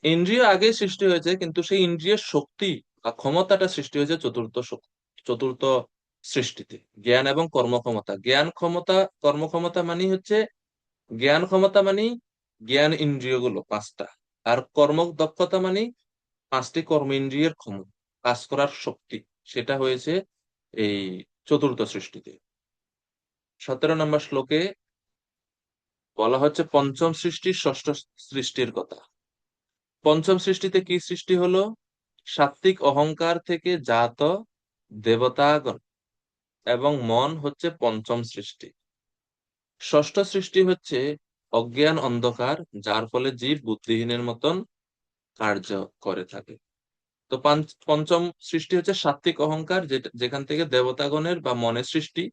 S1: ইন্দ্রিয় আগে সৃষ্টি হয়েছে, কিন্তু সেই ইন্দ্রিয়ের শক্তি বা ক্ষমতাটা সৃষ্টি হয়েছে চতুর্থ সৃষ্টিতে। জ্ঞান এবং কর্মক্ষমতা। জ্ঞান ক্ষমতা, কর্মক্ষমতা মানে হচ্ছে, জ্ঞান ক্ষমতা মানে জ্ঞান ইন্দ্রিয়গুলো 5টা, আর কর্ম দক্ষতা মানে 5টি কর্ম ইন্দ্রিয়ের ক্ষমতা, কাজ করার শক্তি, সেটা হয়েছে এই চতুর্থ সৃষ্টিতে। 17 নম্বর শ্লোকে বলা হচ্ছে পঞ্চম সৃষ্টির ষষ্ঠ সৃষ্টির কথা। পঞ্চম সৃষ্টিতে কি সৃষ্টি হলো? সাত্ত্বিক অহংকার থেকে জাত দেবতাগণ এবং মন হচ্ছে পঞ্চম সৃষ্টি। ষষ্ঠ সৃষ্টি হচ্ছে অজ্ঞান অন্ধকার, যার ফলে জীব বুদ্ধিহীনের মতন কার্য করে থাকে। তো পঞ্চম সৃষ্টি হচ্ছে সাত্ত্বিক অহংকার, যেখান থেকে দেবতাগণের বা মনের সৃষ্টি।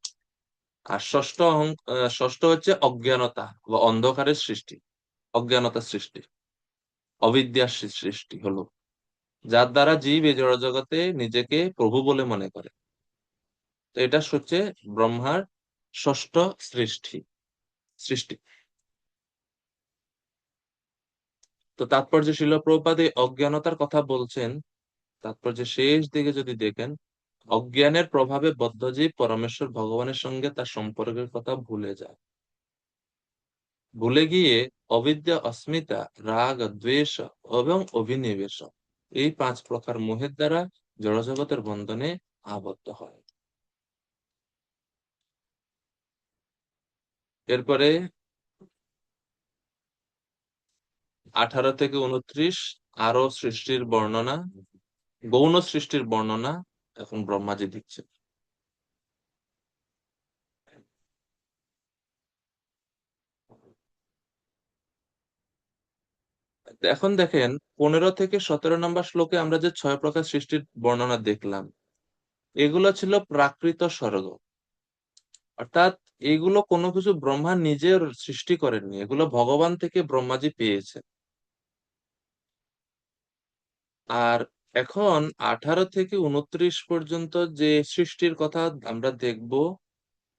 S1: আর ষষ্ঠ হচ্ছে অজ্ঞানতা বা অন্ধকারের সৃষ্টি, অজ্ঞানতার সৃষ্টি, অবিদ্যার সৃষ্টি হলো, যার দ্বারা জীব এই জড়জগতে নিজেকে প্রভু বলে মনে করে। তো এটা হচ্ছে ব্রহ্মার ষষ্ঠ সৃষ্টি সৃষ্টি তো তাৎপর্য শিল প্রভুপাদ এই অজ্ঞানতার কথা বলছেন। তাৎপর্য শেষ দিকে যদি দেখেন, অজ্ঞানের প্রভাবে বদ্ধজীব পরমেশ্বর ভগবানের সঙ্গে তার সম্পর্কের কথা ভুলে যায়। ভুলে গিয়ে অবিদ্যা, অস্মিতা, রাগ, দ্বেষ এবং অভিনিবেশ, এই 5 প্রকার মোহের দ্বারা জড়জগতের বন্ধনে আবদ্ধ হয়। এরপরে 18 থেকে 29 আরো সৃষ্টির বর্ণনা, গৌণ সৃষ্টির বর্ণনা এখন ব্রহ্মাজি দিচ্ছে। এখন দেখেন 15 থেকে 17 নম্বর শ্লোকে আমরা যে 6 প্রকার সৃষ্টির বর্ণনা দেখলাম, এগুলো ছিল প্রাকৃত স্বর্গ। অর্থাৎ এগুলো কোনো কিছু ব্রহ্মা নিজের সৃষ্টি করেননি, এগুলো ভগবান থেকে ব্রহ্মাজি পেয়েছে। আর এখন 18 থেকে 29 পর্যন্ত যে সৃষ্টির কথা আমরা দেখব,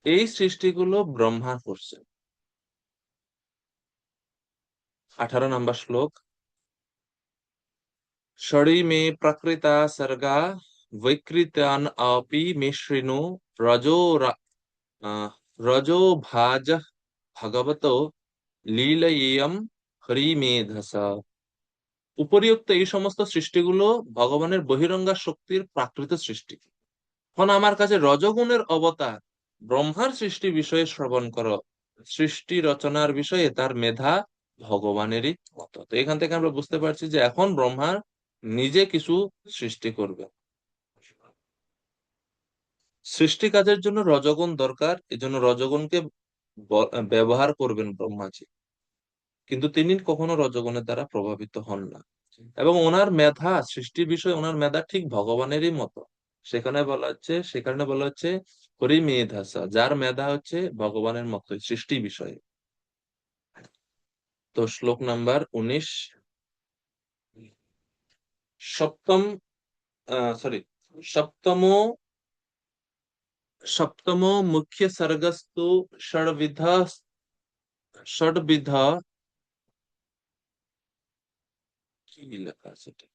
S1: এই সৃষ্টিগুলো ব্রহ্মা করছে। 18 নম্বর শ্লোক, षडी मे प्रकृता सर्गा विकृतान् अपि मे शृणु रजो रजो भाज भगवतो লীলয়েয়ম হরিমেধস। উপরিউক্ত এই সমস্ত সৃষ্টিগুলো ভগবানের বহিরঙ্গা শক্তির প্রাকৃত সৃষ্টি। এখন আমার কাছে রজগুণের অবতার ব্রহ্মার সৃষ্টি বিষয়ে শ্রবণ করো, সৃষ্টি রচনার বিষয়ে তার মেধা ভগবানেরই মত। তো এখান থেকে আমরা বুঝতে পারছি যে এখন ব্রহ্মার নিজে কিছু সৃষ্টি করবে। সৃষ্টি কাজের জন্য রজগুণ দরকার, এজন্য রজগুণকে ব্যবহার করবেন ব্রহ্মাজি, কিন্তু তিনি কখনো রজগুণের দ্বারা প্রভাবিত হন না। এবং ওনার মেধা, সৃষ্টির বিষয়ে ওনার মেধা ঠিক ভগবানেরই মতো। সেখানে বলা হচ্ছে হরি মেধাসা, যার মেধা হচ্ছে ভগবানের মতোই সৃষ্টি বিষয়ে। তো শ্লোক নাম্বার 19, সপ্তম সরি সপ্তম সপ্তম মুখ্য সর্গস্তু ষড়বিধ কি লেখা আছে এটা?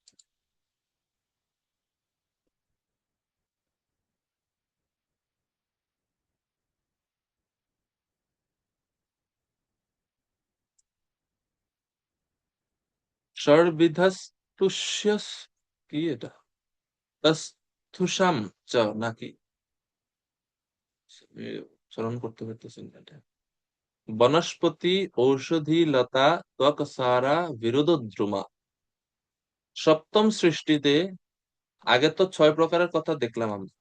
S1: ষড়বিধস্তুষ্যস কি এটা? তস্থুষাম চ নাকি? আমি উচ্চারণ করতে পারতেছি না এটা। বনস্পতি ঔষধি লতা ত্বক সারা বিরোধদ্রুমা। সপ্তম সৃষ্টিতে আগে তো 6 প্রকারের কথা দেখলাম আমরা,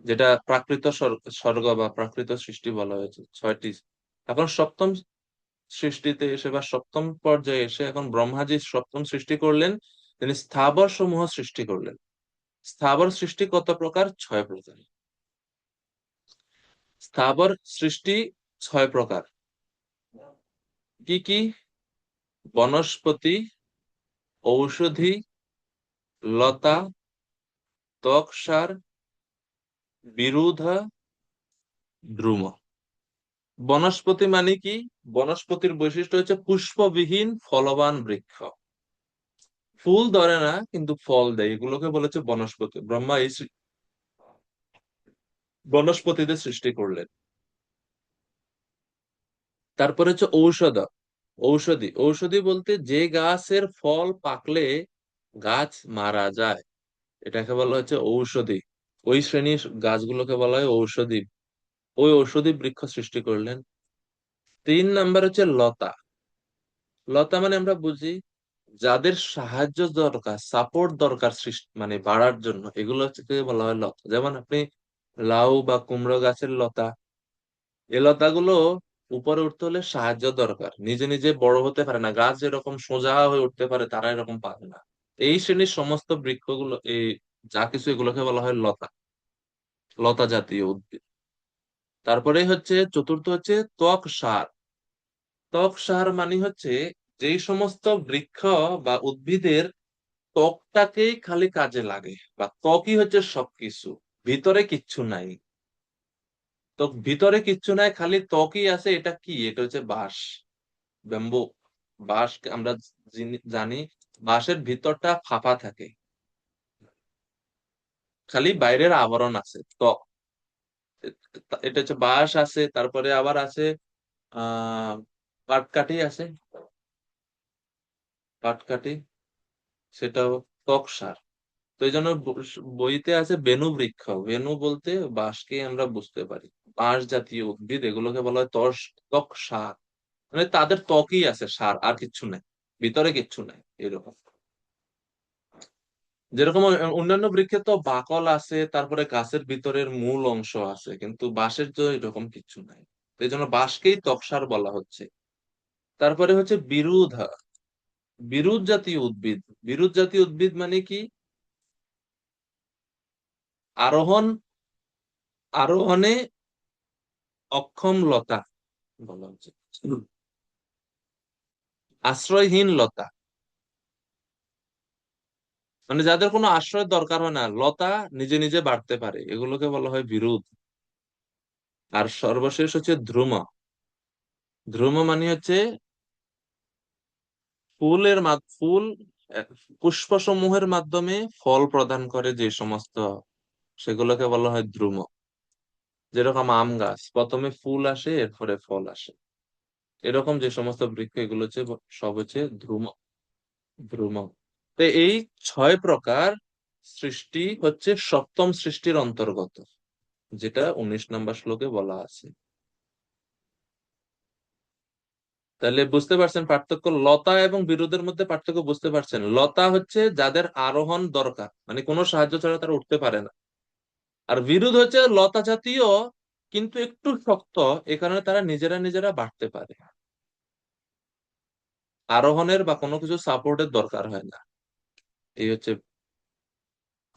S1: যেটা প্রাকৃত স্বর্গ বা প্রাকৃত সৃষ্টি বলা হয়েছে 6টি। এখন সপ্তম সৃষ্টিতে এসে বা সপ্তম পর্যায়ে এসে এখন ব্রহ্মাজি সপ্তম সৃষ্টি করলেন, তিনি স্থাবর সমূহ সৃষ্টি করলেন। স্থাবর সৃষ্টি কত প্রকার? 6 প্রকার। স্থাবর সৃষ্টি 6 প্রকার। কি কি? বনস্পতি, ঔষধি, লতা, ত্বকসার, বিরুধা, দ্রুম। বনস্পতি মানে কি? বনস্পতির বৈশিষ্ট্য হচ্ছে পুষ্পবিহীন ফলবান বৃক্ষ, ফুল ধরে না কিন্তু ফল দেয়, এগুলোকে বলেছে বনস্পতি। ব্রহ্মা এই বনস্পতিদের সৃষ্টি করলেন। তারপরে হচ্ছে ঔষধি। ঔষধি বলতে যে গাছের ফল পাকলে গাছ মারা যায়, এটাকে বলা হচ্ছে ঔষধি। ওই শ্রেণীর গাছগুলোকে বলা হয় ঔষধি। ওই ঔষধি বৃক্ষ সৃষ্টি করলেন। 3 নাম্বার হচ্ছে লতা। লতা মানে আমরা বুঝি যাদের সাহায্য দরকার, সাপোর্ট দরকার সৃষ্টি মানে বাড়ার জন্য, এগুলো হচ্ছে বলা হয় লতা। যেমন আপনি লাউ বা কুমড়ো গাছের লতা, এই লতাগুলো উপরে উঠতে হলে সাহায্য দরকার, নিজে নিজে বড় হতে পারে না। গাছ যেরকম সোজা হয়ে উঠতে পারে, তারা এরকম পারে না। এই শ্রেণীর সমস্ত বৃক্ষগুলো, এই যা কিছু, এগুলোকে বলা হয় লতা, লতা জাতীয় উদ্ভিদ। তারপরে হচ্ছে চতুর্থ হচ্ছে ত্বক সার। ত্বক সার মানে হচ্ছে যেই সমস্ত বৃক্ষ বা উদ্ভিদের ত্বকটাকেই খালি কাজে লাগে, বা ত্বকই হচ্ছে সবকিছু, ভিতরে কিচ্ছু নাই। তো ভিতরে কিচ্ছু নাই, খালি ত্বকই আছে। এটা কি? এটা হচ্ছে বাঁশ, ব্যাম্বু। বাঁশ আমরা জানি বাঁশের ভিতরটা ফাঁপা থাকে, খালি বাইরের আবরণ আছে ত্বক। এটা হচ্ছে বাঁশ আছে। তারপরে আবার আছে আহ পাটকাঠি আছে, পাটকাঠি, সেটাও ত্বক সার। তো এই জন্য বইতে আছে বেনু বৃক্ষ। বেনু বলতে বাঁশকে আমরা বুঝতে পারি, বাঁশ জাতীয় উদ্ভিদ, এগুলোকে বলা হয় ত্বক সার। মানে তাদের ত্বকই আছে সার, আর কিচ্ছু নাই, ভিতরে কিচ্ছু নাই এরকম। যেরকম অন্যান্য বৃক্ষে তো বাকল আছে, তারপরে গাছের ভিতরের মূল অংশ আছে, কিন্তু বাঁশের তো এরকম কিছু নাই। তো এই জন্য বাঁশকেই ত্বকসার বলা হচ্ছে। তারপরে হচ্ছে বিরুৎ জাতীয় উদ্ভিদ। বিরুৎ জাতীয় উদ্ভিদ মানে কি? আরোহণ আরোহণে অক্ষম লতা বলা হচ্ছে, আশ্রয়হীন লতা, মানে যাদের কোনো আশ্রয় দরকার হয় না, লতা নিজে নিজে বাড়তে পারে, এগুলোকে বলা হয় বিরুৎ। আর সর্বশেষ হচ্ছে ধ্রুম। ধ্রুম মানে হচ্ছে ফুল পুষ্পসমূহের মাধ্যমে ফল প্রদান করে যে সমস্ত, সেগুলোকে বলা হয় দ্রুম। যেরকম আম গাছ প্রথমে ফুল আসে, এরপরে ফল আসে। এরকম যে সমস্ত বৃক্ষ, এগুলো হচ্ছে সব হচ্ছে ধ্রুম। ধ্রুম। তো এই 6 প্রকার সৃষ্টি হচ্ছে সপ্তম সৃষ্টির অন্তর্গত, যেটা 19 নম্বর শ্লোকে বলা আছে। তাহলে বুঝতে পারছেন পার্থক্য? লতা এবং বিরুদের মধ্যে পার্থক্য বুঝতে পারছেন? লতা হচ্ছে যাদের আরোহণ দরকার, মানে কোনো সাহায্য ছাড়া তারা উঠতে পারে না। আর বিরুদ হচ্ছে লতা জাতীয় কিন্তু একটু শক্ত, এ কারণে তারা নিজেরা নিজেরা বাড়তে পারে, আরোহণের বা কোনো কিছু সাপোর্টের দরকার হয় না। এই হচ্ছে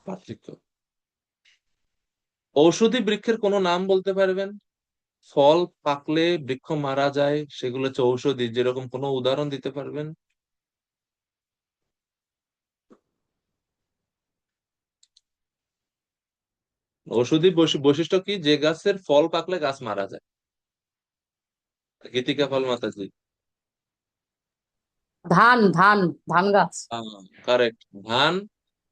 S1: পার্থক্য। ঔষধি বৃক্ষের কোনো নাম বলতে পারবেন? ফল পাকলে বৃক্ষ মারা যায়, সেগুলো হচ্ছে ঔষধি, যেরকম কোনো উদাহরণ দিতে পারবেন? ঔষধি বৈশিষ্ট্য কি? যে গাছের ফল পাকলে গাছ মারা যায়। গীতিকা ফল মাতাজি।
S3: ধান, ধান, ধান গাছ।
S1: কারেক্ট। ধান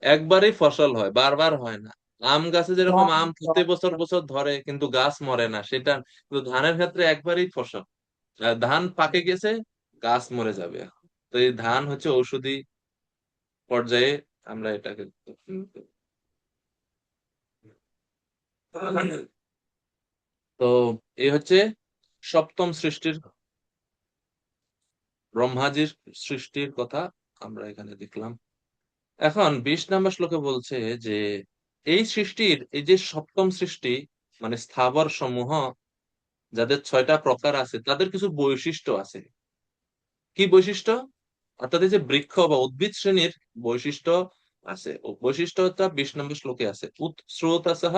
S1: একবারই ফসল হয়, বারবার হয় না। আম গাছে যেরকম
S3: ধান,
S1: আম প্রতি বছর বছর ধরে কিন্তু গাছ মরে না, সেটা কিন্তু ধানের ক্ষেত্রে একবারই ফসল। আর ধান পাকে গেছে, গাছ মরে যাবে। তো এই ধান হচ্ছে ঔষধি পর্যায়ে আমরা এটাকে। তো এই হচ্ছে সপ্তম সৃষ্টির, ব্রহ্মাজির সৃষ্টির কথা আমরা এখানে দেখলাম। এখন 20 নম্বর শ্লোকে বলছে যে এই সৃষ্টির, এই যে সপ্তম সৃষ্টি, মানে স্থাবর সমূহ, যাদের 6টা প্রকার আছে, তাদের কিছু বৈশিষ্ট্য আছে। কি বৈশিষ্ট্য? অর্থাৎ এই যে বৃক্ষ বা উদ্ভিদ শ্রেণীর বৈশিষ্ট্য আছে। ও বৈশিষ্ট্যটা 20 নম্বর শ্লোকে আছে। উৎস্রোতসঃ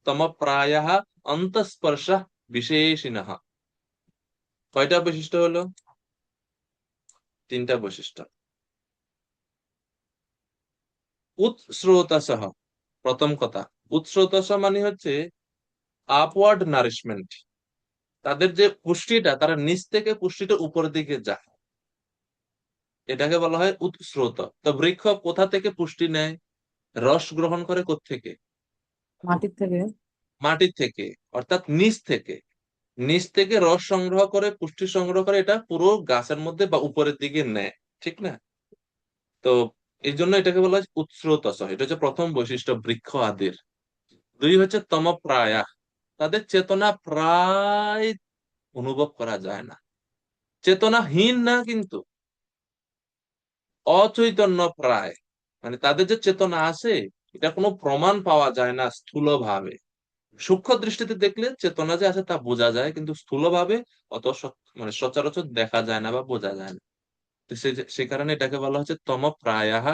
S1: তম প্রায়ঃ অন্তঃস্পর্শ বিশেষিণঃ। কয়টা বৈশিষ্ট্য হলো? 3টা বৈশিষ্ট্য। উৎস্রোতসঃ, প্রথম কথা, উৎস্রোতস মানে হচ্ছে আপওয়ার্ড নারিশমেন্ট। তাদের যে পুষ্টিটা, তারা নিচ থেকে পুষ্টিটা উপরের দিকে যায়, এটাকে বলা হয় উৎস্রোত। তো বৃক্ষ কোথা থেকে পুষ্টি নেয়? রস গ্রহণ করে কোত্থেকে?
S3: মাটির থেকে।
S1: মাটির থেকে, অর্থাৎ নিচ থেকে। নিচ থেকে রস সংগ্রহ করে, পুষ্টি সংগ্রহ করে, এটা পুরো গাছের মধ্যে বা উপরের দিকে নেয়, ঠিক না? তো এই জন্য এটাকে বলা হয় উৎস্রোতস। এটা হচ্ছে প্রথম বৈশিষ্ট্য বৃক্ষ আদির। 2 হচ্ছে তমপ্রায়া, তাদের চেতনা প্রায় অনুভব করা যায় না। চেতনাহীন না কিন্তু, অচৈতন্য প্রায়, মানে তাদের যে চেতনা আছে, এটা কোনো প্রমাণ পাওয়া যায় না স্থূল ভাবে। সূক্ষ্ম দৃষ্টিতে দেখলে চেতনা যে আছে তা বোঝা যায়, কিন্তু স্থূল ভাবে অত মানে সচরাচর দেখা যায় না বা বোঝা যায় না। তো সে কারণে এটাকে বলা হচ্ছে তম প্রায়াহ,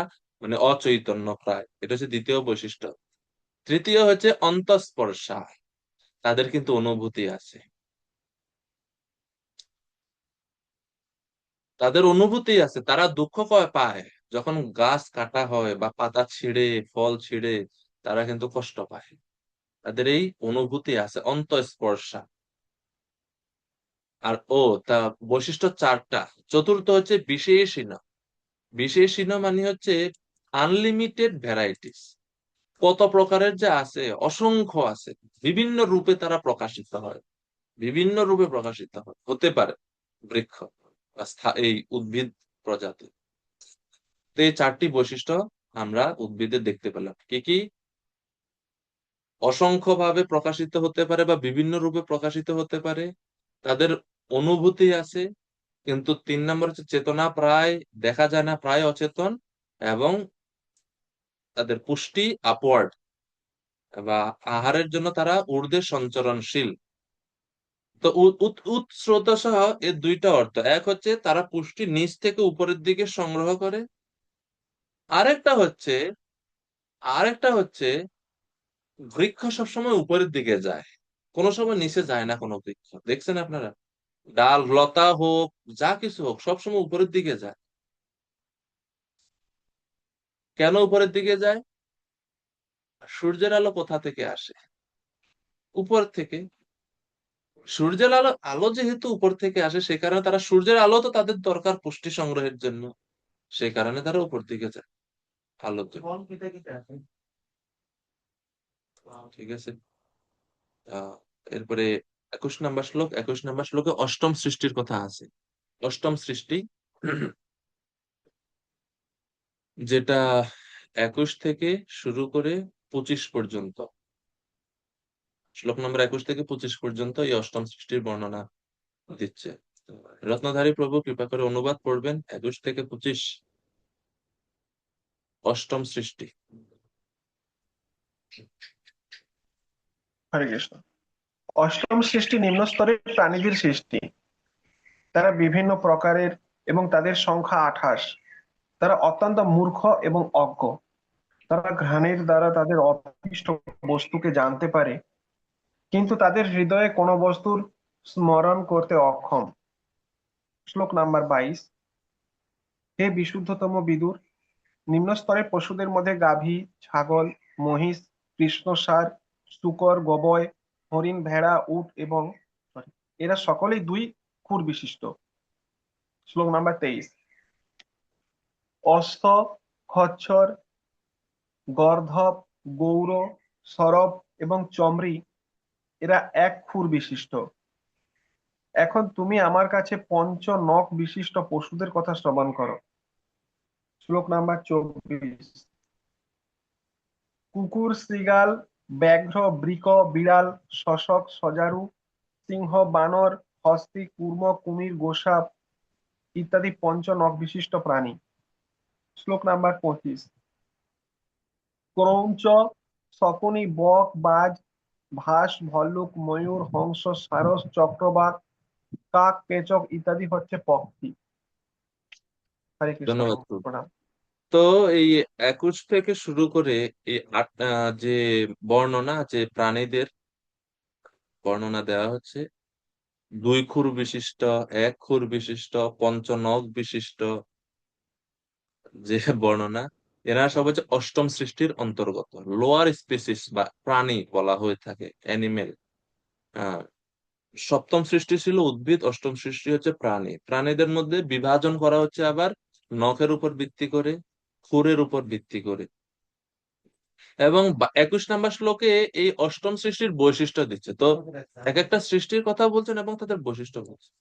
S1: মানে অচৈতন্য প্রায়। এটা হচ্ছে দ্বিতীয় বৈশিষ্ট্য। তৃতীয় হচ্ছে অন্তঃস্পর্শা, তাদের কিন্তু অনুভূতি আছে। তাদের অনুভূতি আছে, তারা দুঃখ পায় যখন গাছ কাটা হয় বা পাতা ছিঁড়ে, ফল ছিঁড়ে, তারা কিন্তু কষ্ট পায়। তাদের এই অনুভূতি আছে, অন্তঃস্পর্শা। আর তা বৈশিষ্ট্য 4টা। চতুর্থ হচ্ছে বিশেষীন। বিশেষীন মানে হচ্ছে আনলিমিটেড ভ্যারাইটিস। কত প্রকারের যে আছে, অসংখ্য আছে। বিভিন্ন রূপে তারা প্রকাশিত হয়, বিভিন্ন রূপে প্রকাশিত হতে পারে বৃক্ষ বা এই উদ্ভিদ প্রজাতি। তো এই 4টি বৈশিষ্ট্য আমরা উদ্ভিদে দেখতে পেলাম। কি কি? অসংখ্য ভাবে প্রকাশিত হতে পারে বা বিভিন্ন রূপে প্রকাশিত হতে পারে, তাদের অনুভূতি আছে, কিন্তু 3 নম্বর হচ্ছে চেতনা প্রায় দেখা যায় না, প্রায় অচেতন, এবং তাদের পুষ্টি আপওয়ার্ড বা আহারের জন্য তারা ঊর্ধ্বে সঞ্চরণশীল। তো উৎস্রোত সহ এর 2টা অর্থ। এক হচ্ছে তারা পুষ্টি নিচ থেকে উপরের দিকে সংগ্রহ করে। আরেকটা হচ্ছে আরেকটা হচ্ছে বৃক্ষ সবসময় উপরের দিকে যায়, কোনো সময় নিচে যায় না। কোনো বৃক্ষ দেখছেন আপনারা, ডাল লতা হোক, যা কিছু হোক, সবসময় উপরের দিকে যায়। কেন উপরের দিকে যায়? সূর্যের আলো কোথা থেকে আসে? উপর থেকে। সূর্যের আলো আলো যেহেতু উপর থেকে আসে, সে কারণে তারা, সূর্যের আলো তো তাদের দরকার পুষ্টি সংগ্রহের জন্য, সেই কারণে তারা উপর দিকে যায় আলোতে। ঠিক আছে। আহ এরপরে 21 নম্বর শ্লোক। 21 নম্বর শ্লোকে অষ্টম সৃষ্টির কথা আছে। অষ্টম সৃষ্টি যেটা 21 থেকে শুরু করে 25 পর্যন্ত, শ্লোক নম্বর 21 থেকে 25 পর্যন্ত এই অষ্টম সৃষ্টির বর্ণনা দিচ্ছে। রত্নধারী প্রভু কৃপা করে অনুবাদ করবেন 21 থেকে 25 অষ্টম সৃষ্টি।
S7: হরে কৃষ্ণ। অষ্টম সৃষ্টি নিম্ন স্তরের প্রাণীদের সৃষ্টি। তারা বিভিন্ন প্রকারের এবং তাদের সংখ্যা 28। তারা অত্যন্ত মূর্খ এবং অজ্ঞ। তারা ঘ্রাণের দ্বারা তাদের অভীষ্ট বস্তুকে জানতে পারে, কিন্তু তাদের হৃদয়ে কোনো বস্তুর স্মরণ করতে অক্ষম। শ্লোক নাম্বার 22। হে বিশুদ্ধতম বিদুর, নিম্ন স্তরের পশুদের মধ্যে গাভী, ছাগল, মহিষ, কৃষ্ণসার, শূকর, গবয়, হরিণ, ভেড়া, উট এবং এরা সকলেই 2 খুর বিশিষ্ট। শ্লোক নাম্বার 23। অশ্ব, খচ্চর, গর্ধব, গৌর, সরব এবং চমরি এরা 1 খুর বিশিষ্ট। এখন তুমি আমার কাছে পঞ্চ নখ বিশিষ্ট পশুদের কথা শ্রবণ করো। শ্লোক নাম্বার 24। কুকুর, শৃগাল, ব্যাঘ্র, বৃক, বিড়াল, শশক, সজারু, সিংহ, বানর, হস্তি, কূর্ম, কুমির, গোসাপ ইত্যাদি পঞ্চ নখ বিশিষ্ট প্রাণী। শ্লোক নাম্বার 25। ক্রৌঞ্চ, শকুনি, বক, বাজ, ভাস, ভল্লুক, ময়ূর, হংস, সারস, চক্রবাক, কাক, পেচক ইত্যাদি হচ্ছে পক্ষী। হরে কৃষ্ণ।
S1: ধন্যবাদ প্রভু।
S7: প্রণাম।
S1: তো এই 21 থেকে শুরু করে এই যে বর্ণনা, যে প্রাণীদের বর্ণনা দেওয়া হচ্ছে, 2 খুর বিশিষ্ট, 1 খুর বিশিষ্ট, পঞ্চনখ বিশিষ্ট যে বর্ণনা, এরা সব হচ্ছে অষ্টম সৃষ্টির অন্তর্গত। লোয়ার স্পিসিস বা প্রাণী বলা হয়ে থাকে, অ্যানিমেল। সপ্তম সৃষ্টি ছিল উদ্ভিদ, অষ্টম সৃষ্টি হচ্ছে প্রাণী। প্রাণীদের মধ্যে বিভাজন করা হচ্ছে আবার নখের উপর ভিত্তি করে, খুরের উপর ভিত্তি করে। এবং 21 নম্বর শ্লোকে এই অষ্টম সৃষ্টির বৈশিষ্ট্য দিচ্ছে। তো এক একটা সৃষ্টির কথা বলছেন এবং তাদের বৈশিষ্ট্য বলছেন।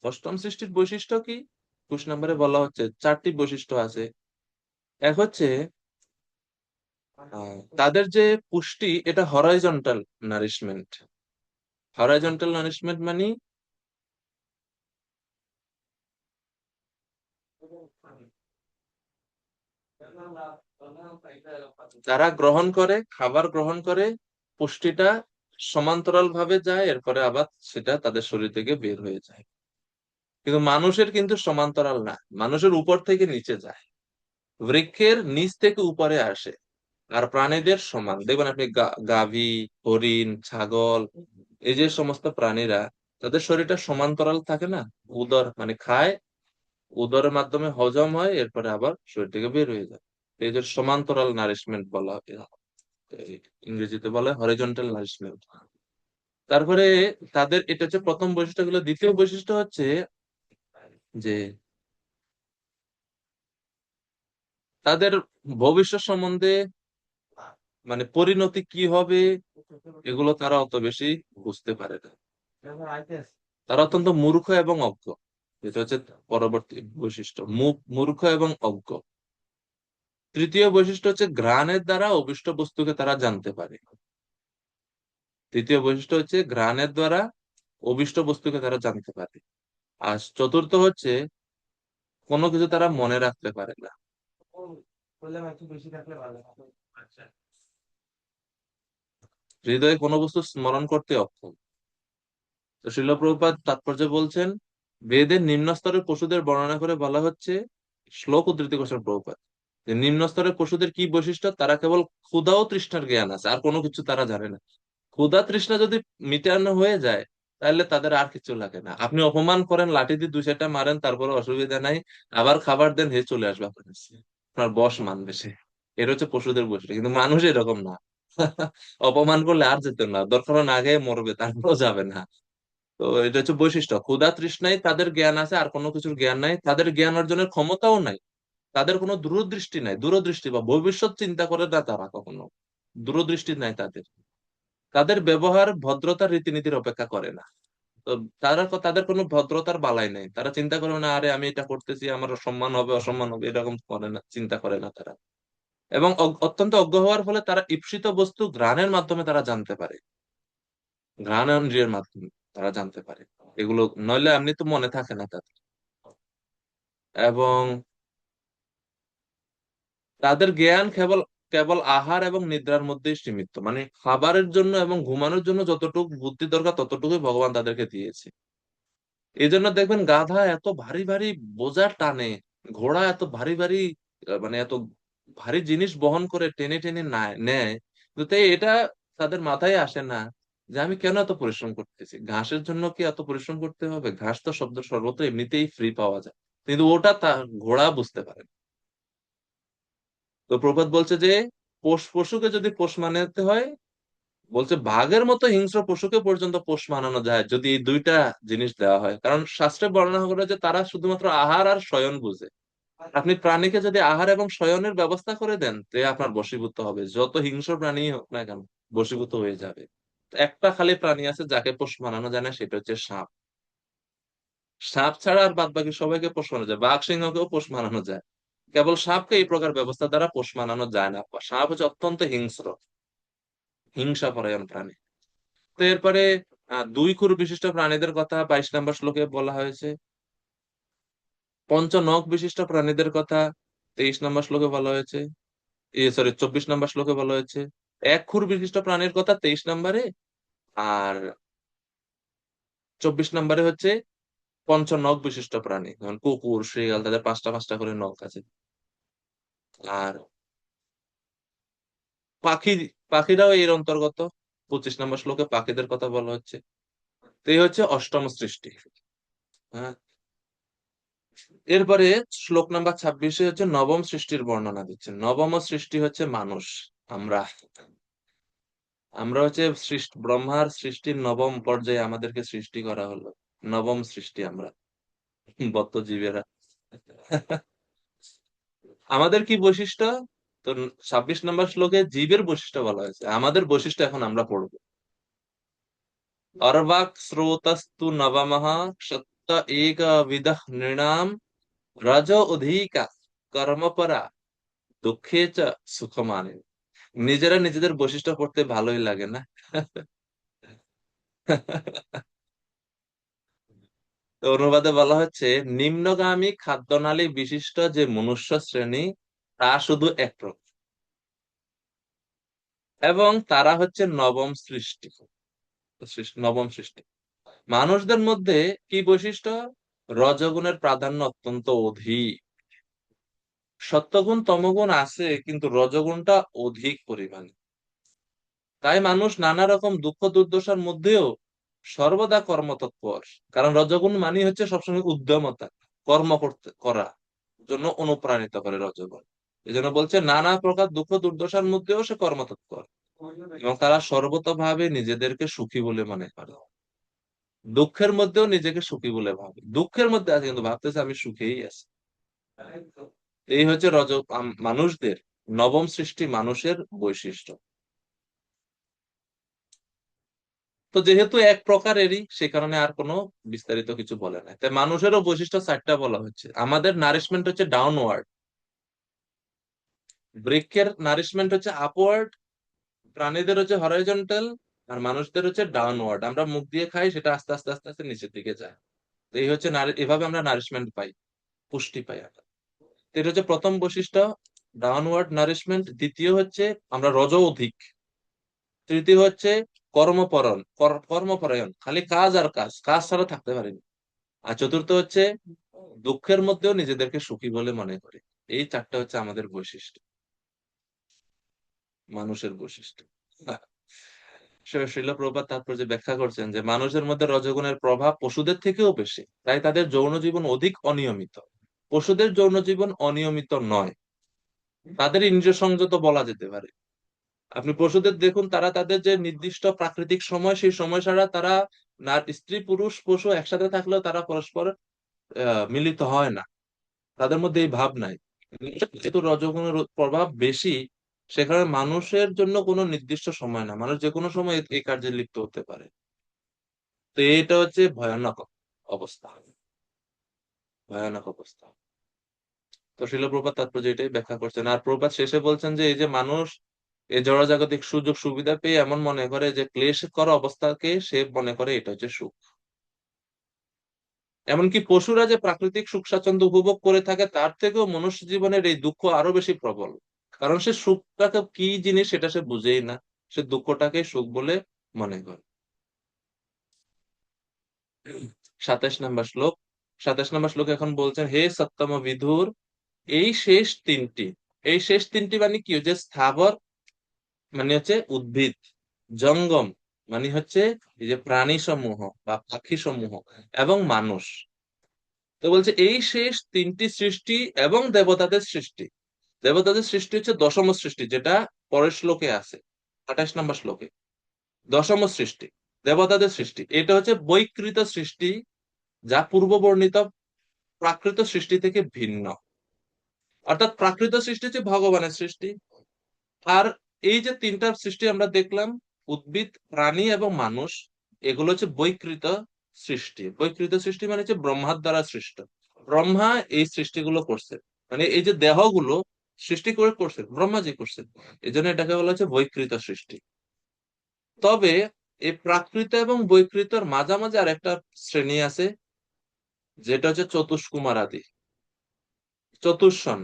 S1: অষ্টম সৃষ্টির বৈশিষ্ট্য কি? 21 নম্বরে বলা হচ্ছে 4টি বৈশিষ্ট্য আছে। এক হচ্ছে তাদের যে পুষ্টি, এটা হরাইজন্টাল নারিশমেন্ট। হরাইজন্টাল নারিশমেন্ট মানে তারা গ্রহণ করে, খাবার গ্রহণ করে, পুষ্টিটা সমান্তরাল ভাবে যায়, এরপরে আবার সেটা তাদের শরীর থেকে বের হয়ে যায়। কিন্তু মানুষের কিন্তু সমান্তরাল না, মানুষের উপর থেকে নিচে যায়, বৃক্ষের নিচ থেকে উপরে আসে। আর প্রাণীদের সমান। দেখবেন আপনি গাভী, হরিণ, ছাগল, এই যে সমস্ত প্রাণীরা, তাদের শরীরটা সমান্তরাল থাকে না। উদর মানে খায়, উদরের মাধ্যমে হজম হয়, এরপরে আবার শরীর থেকে বের হয়ে যায়। এই যে সমান্তরাল নারিশমেন্ট বলা হয়, ইংরেজিতে বলে হরিজন্টাল নারিশমেন্ট। তারপরে তাদের এটা হচ্ছে প্রথম বৈশিষ্ট্য গুলো। দ্বিতীয় বৈশিষ্ট্য হচ্ছে যে তাদের ভবিষ্যৎ সম্বন্ধে, মানে পরিণতি কি হবে, এগুলো তারা অত বেশি বুঝতে পারে না। তারা অত্যন্ত মূর্খ এবং অজ্ঞ। যেটা হচ্ছে পরবর্তী বৈশিষ্ট্য, মূর্খ এবং অজ্ঞ। তৃতীয় বৈশিষ্ট্য হচ্ছে ঘ্রাণের দ্বারা অভিষ্ট বস্তুকে তারা জানতে পারে। তৃতীয় বৈশিষ্ট্য হচ্ছে ঘ্রাণের দ্বারা অভিষ্ট বস্তুকে তারা জানতে পারে। আর চতুর্থ হচ্ছে কোনো কিছু তারা মনে রাখতে পারে না। হৃদয়ে কোনো বস্তু স্মরণ করতে অক্ষম। তো শ্রীল প্রভুপাদ তাৎপর্য বলছেন, বেদের নিম্ন স্তরের পশুদের বর্ণনা করে বলা হচ্ছে, শ্লোক উদ্ধৃতি করছেন প্রভুপাদ, যে নিম্ন স্তরের পশুদের কি বৈশিষ্ট্য? তারা কেবল ক্ষুধা ও তৃষ্ণার জ্ঞান আছে, আর কোনো কিছু তারা জানে না। ক্ষুধা তৃষ্ণা যদি মিটানো হয়ে যায়, তাহলে তাদের আর কিছু লাগে না। আপনি অপমান করেন, লাঠি দিয়ে 2-4টা মারেন, তারপরে অসুবিধা নাই, আবার খাবার দেন, হে চলে আসবে আপনার কাছে, আপনার বশ মানবে সে। এর হচ্ছে পশুদের বৈশিষ্ট্য। কিন্তু মানুষ এরকম না। অপমান করলে আর যেত না, দরকার না খেয়ে মরবে, তারপরেও যাবে না। তো এটা হচ্ছে বৈশিষ্ট্য। ক্ষুধা তৃষ্ণায় তাদের জ্ঞান আছে, আর কোনো কিছুর জ্ঞান নাই, তাদের জ্ঞান অর্জনের ক্ষমতাও নাই। তাদের কোনো দূরদৃষ্টি নাই, দূরদৃষ্টি বা ভবিষ্যৎ চিন্তা করে না তারা কখনো, দূরদৃষ্টি নাই তাদের। তাদের ব্যবহার ভদ্রতার রীতিনীতির অপেক্ষা করে না। তো তাদের কোনো ভদ্রতার বালাই নেই, তারা চিন্তা করে না আরে আমি এটা করতেছি আমার সম্মান হবে অসম্মান হবে, এরকম করে না, চিন্তা করে না তারা। এবং অত্যন্ত অজ্ঞ হওয়ার ফলে তারা ঈপ্সিত বস্তু ঘ্রাণের মাধ্যমে তারা জানতে পারে, ঘ্রাণেন্দ্রিয়ের মাধ্যমে তারা জানতে পারে এগুলো, নইলে এমনি তো মনে থাকে না তাদের। এবং তাদের জ্ঞান কেবল কেবল আহার এবং নিদ্রার মধ্যেই সীমিত, মানে খাবারের জন্য এবং ঘুমানোর জন্য যতটুকু বুদ্ধি দরকার ততটুকুই ভগবান তাদেরকে দিয়েছে। এই জন্য দেখবেন গাধা এত ভারী ভারী বোঝা টানে, ঘোড়া এত ভারী ভারী মানে এত ভারী জিনিস বহন করে টেনে টেনে নেয়, কিন্তু তাই এটা তাদের মাথায় আসে না যে আমি কেন এত পরিশ্রম করতেছি, ঘাসের জন্য কি এত পরিশ্রম করতে হবে, ঘাস তো শব্দ সর্বত্র এমনিতেই ফ্রি পাওয়া যায়, কিন্তু ওটা তা ঘোড়া বুঝতে পারে না। তো প্রপাত বলছে যে পশুকে যদি পোষ মানাতে হয়, বলছে বাঘের মতো হিংস্র পশুকে পর্যন্ত পোষ মানানো যায় যদি এই দুইটা জিনিস দেওয়া হয়, কারণ শাস্ত্রে বর্ণনা করে যে তারা শুধুমাত্র আহার আর শয়ন বুঝে। আপনি প্রাণীকে যদি আহার এবং শয়নের ব্যবস্থা করে দেন তে আপনার বশীভূত হবে, যত হিংস্র প্রাণী হোক না কেন বশীভূত হয়ে যাবে। একটা খালি প্রাণী আছে যাকে পোষ মানানো যায় না, সেটা হচ্ছে সাপ। সাপ ছাড়া আর বাদ বাকি সবাইকে পোষ মানানো যায়, বাঘ সিংহকেও পোষ মানানো যায়, কেবল সাপকে এই প্রকার ব্যবস্থা দ্বারা পোষ মানানো যায় না। সাপ হচ্ছে অত্যন্ত হিংস্র, হিংসা পরায়ণ প্রাণী। তো এরপরে 2 খুর বিশিষ্ট প্রাণীদের কথা 22 নম্বর শ্লোকে বলা হয়েছে। পঞ্চনখ বিশিষ্ট প্রাণীদের কথা 23 নম্বর শ্লোকে বলা হয়েছে, 24 নম্বর শ্লোকে বলা হয়েছে। 1 খুর বিশিষ্ট প্রাণীর কথা 23 নম্বরে, আর 24 নম্বরে হচ্ছে পঞ্চনখ বিশিষ্ট প্রাণী, যেমন কুকুর শ্রীগাল, তাদের 5টা 5টা করে নখ আছে। আর পাখি, পাখিরাও এর অন্তর্গত, 25 নম্বর শ্লোকে পাখিদের কথা বলা হচ্ছে। তো এই হচ্ছে অষ্টম সৃষ্টি। হ্যাঁ, এরপরে শ্লোক নাম্বার 26-এ হচ্ছে নবম সৃষ্টির বর্ণনা দিচ্ছেন। নবম সৃষ্টি হচ্ছে মানুষ, আমরা আমরা হচ্ছে ব্রহ্মার সৃষ্টির নবম পর্যায়ে আমাদেরকে সৃষ্টি করা হলো, নবম সৃষ্টি আমরা বদ্ধ জীবেরা। আমাদের কি বৈশিষ্ট্য? তো 26 নম্বর শ্লোকে জীবের বৈশিষ্ট্য বলা হয়েছে, আমাদের বৈশিষ্ট্য এখন আমরা পড়বো। অর্বাক স্রোতস্তু নবমঃ সত্য এক বিদঃ নৃণাম রজ অধিকা কর্মপরা দুঃখে চ সুখমানে। নিজেরা নিজেদের বৈশিষ্ট্য পড়তে ভালোই লাগে না? তো অনুবাদে বলা হচ্ছে নিম্নগামী খাদ্যনালী বিশিষ্ট যে মনুষ্য শ্রেণী তা শুধু এক প্রকার, এবং তারা হচ্ছে নবম সৃষ্টি, নবম সৃষ্টি। মানুষদের মধ্যে কি বৈশিষ্ট্য? রজগুণের প্রাধান্য অত্যন্ত অধিক, সত্যগুণ তমগুণ আছে কিন্তু রজগুণটা অধিক পরিমাণে। তাই মানুষ নানা রকম দুঃখ দুর্দশার মধ্যেও সর্বদা কর্মতৎপর, কারণ রজগুণ মানে হচ্ছে সবসময় উদ্যমতা, কর্ম করা জন্য অনুপ্রাণিত করে রজগুণ। এই জন্য বলছে নানা প্রকার দুঃখ দুর্দশার মধ্যেও সে কর্মতৎপর, এবং তারা সর্বতভাবে নিজেদেরকে সুখী বলে মনে করে, দুঃখের মধ্যেও নিজেকে সুখী বলে ভাবে, দুঃখের মধ্যে আছে কিন্তু ভাবতেছে আমি সুখেই আছি। এই হচ্ছে মানুষদের নবম সৃষ্টি মানুষের বৈশিষ্ট্য। তো যেহেতু এক প্রকারেরই সে কারণে আর কোনো বিস্তারিত কিছু বলে না। তাই মানুষেরও বৈশিষ্ট্য 4টা বলা হচ্ছে। আমাদের নারিশমেন্ট হচ্ছে ডাউনওয়ার্ড, বৃক্ষের নারিশমেন্ট হচ্ছে আপওয়ার্ড, প্রাণীদের হচ্ছে হরাইজন্টাল, আর মানুষদের হচ্ছে ডাউনওয়ার্ড। আমরা মুখ দিয়ে খাই, সেটা আস্তে আস্তে আস্তে আস্তে নিচের দিকে যায়। তো এই হচ্ছে এভাবে আমরা নারিশমেন্ট পাই, পুষ্টি পাই আমরা। তো এটা হচ্ছে প্রথম বৈশিষ্ট্য, ডাউনওয়ার্ড নারিশমেন্ট। দ্বিতীয় হচ্ছে আমরা রজ অধিক। তৃতীয় হচ্ছে কর্মপরায়ণ, খালি কাজ আর কাজ, কাজ ছাড়া থাকতে পারিনি। আর চতুর্থ হচ্ছে দুঃখের মধ্যেও নিজেদেরকে সুখী বলে মনে করে। এই 4টা হচ্ছে আমাদের বৈশিষ্ট্য, মানুষের বৈশিষ্ট্য। শ্রীল প্রভুপাদ তাৎপর্যে ব্যাখ্যা করছেন যে মানুষের মধ্যে রজগুণের প্রভাব পশুদের থেকেও বেশি, তাই তাদের যৌন জীবন অধিক অনিয়মিত। পশুদের যৌন জীবন অনিয়মিত নয়, তাদের ইন্দ্রিয় সংযত বলা যেতে পারে। আপনি পশুদের দেখুন, তারা তাদের যে নির্দিষ্ট প্রাকৃতিক সময়, সেই সময় ছাড়া তারা, না স্ত্রী পুরুষ পশু একসাথে থাকলেও তারা পরস্পর মিলিত হয় না, তাদের মধ্যে এই ভাব নাই। যেহেতু রজগুণের প্রভাব বেশি, সেখানে মানুষের জন্য কোনো নির্দিষ্ট সময় না, মানুষ যে কোনো সময় এই কার্যে লিপ্ত হতে পারে। তো এটা হচ্ছে ভয়ানক অবস্থা, ভয়ানক অবস্থা। তো শিল প্রপাত তাৎপর্য এটাই ব্যাখ্যা করছেন। আর প্রপাত শেষে বলছেন যে এই যে মানুষ এই জড়জাগতিক সুযোগ সুবিধা পেয়ে এমন মনে করে যে ক্লেশ করা অবস্থাকে সে মনে করে এটা হচ্ছে সুখ। এমনকি পশুরা যে প্রাকৃতিক সুখ স্বাচ্ছন্দ্য উপভোগ করে থাকে তার থেকেও মনুষ্য জীবনের এই দুঃখ আরো বেশি প্রবল, কারণ সে সুখটাকে কি জিনিস সেটা সে বুঝেই না, সে দুঃখটাকে সুখ বলে মনে করে। 27 নম্বর শ্লোক। 27 নম্বর শ্লোক এখন বলছেন, হে সত্তম বিধুর, এই শেষ তিনটি, এই শেষ তিনটি মানে কি, যে স্থাবর মানে হচ্ছে উদ্ভিদ, জঙ্গম মানে হচ্ছে এই যে প্রাণী সমূহ বা পাখি সমূহ, এবং মানুষ। তো বলছে এই শেষ তিনটি সৃষ্টি এবং দেবতাদের সৃষ্টি। দেবতাদের সৃষ্টি হচ্ছে দশম সৃষ্টি, যেটা পরের শ্লোকে আছে, 28 নম্বর শ্লোকে। দশম সৃষ্টি দেবতাদের সৃষ্টি, এটা হচ্ছে বৈকৃত সৃষ্টি, যা পূর্ব বর্ণিত প্রাকৃত সৃষ্টি থেকে ভিন্ন। অর্থাৎ প্রাকৃত সৃষ্টি হচ্ছে ভগবানের সৃষ্টি, আর এই যে তিনটা সৃষ্টি আমরা দেখলাম, উদ্ভিদ, প্রাণী এবং মানুষ, এগুলো হচ্ছে বৈকৃত সৃষ্টি। বৈকৃত সৃষ্টি মানে হচ্ছে ব্রহ্মার দ্বারা সৃষ্ট। ব্রহ্মা এই সৃষ্টিগুলো করছে, মানে এই যে দেহগুলো সৃষ্টি করে করছেন ব্রহ্মাজি করছেন, এই জন্য এটাকে বলা হচ্ছে বৈকৃত সৃষ্টি। তবে এই প্রাকৃত এবং বৈকৃতর মাঝামাঝি আর একটা শ্রেণী আছে, যেটা হচ্ছে চতুষ্কুমার আদি, চতুর্সন।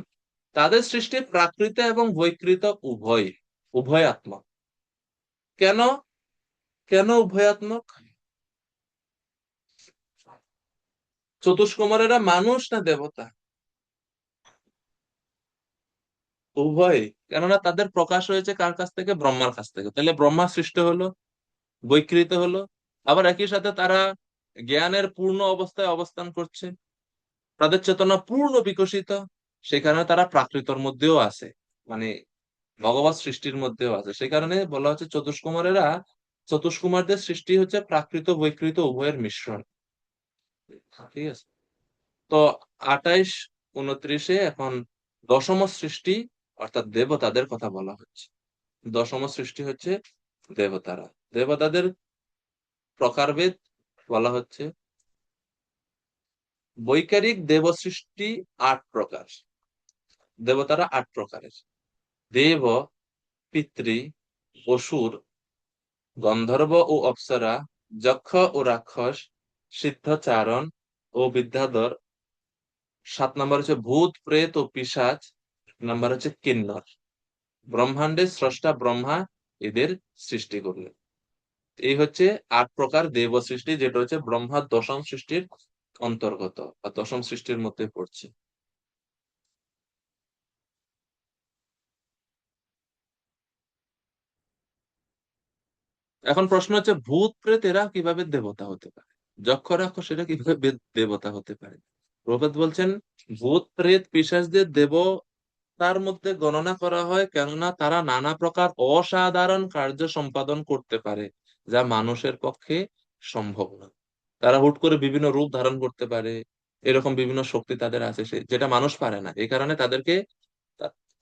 S1: তাদের সৃষ্টি প্রাকৃত এবং বৈকৃত উভয়, উভয়াত্মক। কেন? কেন উভয়াত্মক? চতুষ্কুমারেরা মানুষ না দেবতা? উভয়। কেননা তাদের প্রকাশ হয়েছে কার কাছ থেকে? ব্রহ্মার কাছ থেকে। তাহলে ব্রহ্মা সৃষ্টি হলো, বৈকৃত হলো, আবার একই সাথে তারা জ্ঞানের পূর্ণ অবস্থায় অবস্থান করছে, তাদের চেতনা পূর্ণ বিকশিত, সেখানে তারা প্রাকৃতর মধ্যেও আছে, মানে ভগবত সৃষ্টির মধ্যেও আছে। সেই কারণে বলা হচ্ছে চতুষ্কুমারেরা, চতুষ্কুমারদের সৃষ্টি হচ্ছে প্রাকৃত বৈকৃত উভয়ের মিশ্রণ। ঠিক আছে। তো 28-29 এখন দশম সৃষ্টি অর্থাৎ দেবতাদের কথা বলা হচ্ছে। দশম সৃষ্টি হচ্ছে দেবতারা। দেবতাদের প্রকারভেদ বলা হচ্ছে, বৈকারিক দেব সৃষ্টি 8 প্রকার। দেবতারা 8 প্রকারের: দেব, পিতৃ, অসুর, গন্ধর্ব ও অপ্সরা, যক্ষ ও রাক্ষস, সিদ্ধচারণ ও বিদ্যাধর। 7 নম্বর হচ্ছে ভূত, প্রেত ও পিশাচ। 8 নম্বর হচ্ছে কিন্নর। ব্রহ্মাণ্ডের স্রষ্টা ব্রহ্মা এদের সৃষ্টি করলেন। এই হচ্ছে 8 প্রকার দেব সৃষ্টি, যেটা হচ্ছে ব্রহ্মার দশম সৃষ্টির অন্তর্গত বা দশম সৃষ্টির মধ্যে পড়ছে। এখন প্রশ্ন হচ্ছে, ভূত প্রেত এরা কিভাবে দেবতা হতে পারে? যক্ষ রাক্ষস এরা কিভাবে দেবতা হতে পারে? প্রভেদ বলছেন, ভূত প্রেত পিশাচদের দেবতার মধ্যে গণনা করা হয়, কেননা তারা নানা প্রকার অসাধারণ কার্য সম্পাদন করতে পারে, যা মানুষের পক্ষে সম্ভব না। তারা হুট করে বিভিন্ন রূপ ধারণ করতে পারে, এরকম বিভিন্ন শক্তি তাদের আছে, যেটা মানুষ পারে না। এই কারণে তাদেরকে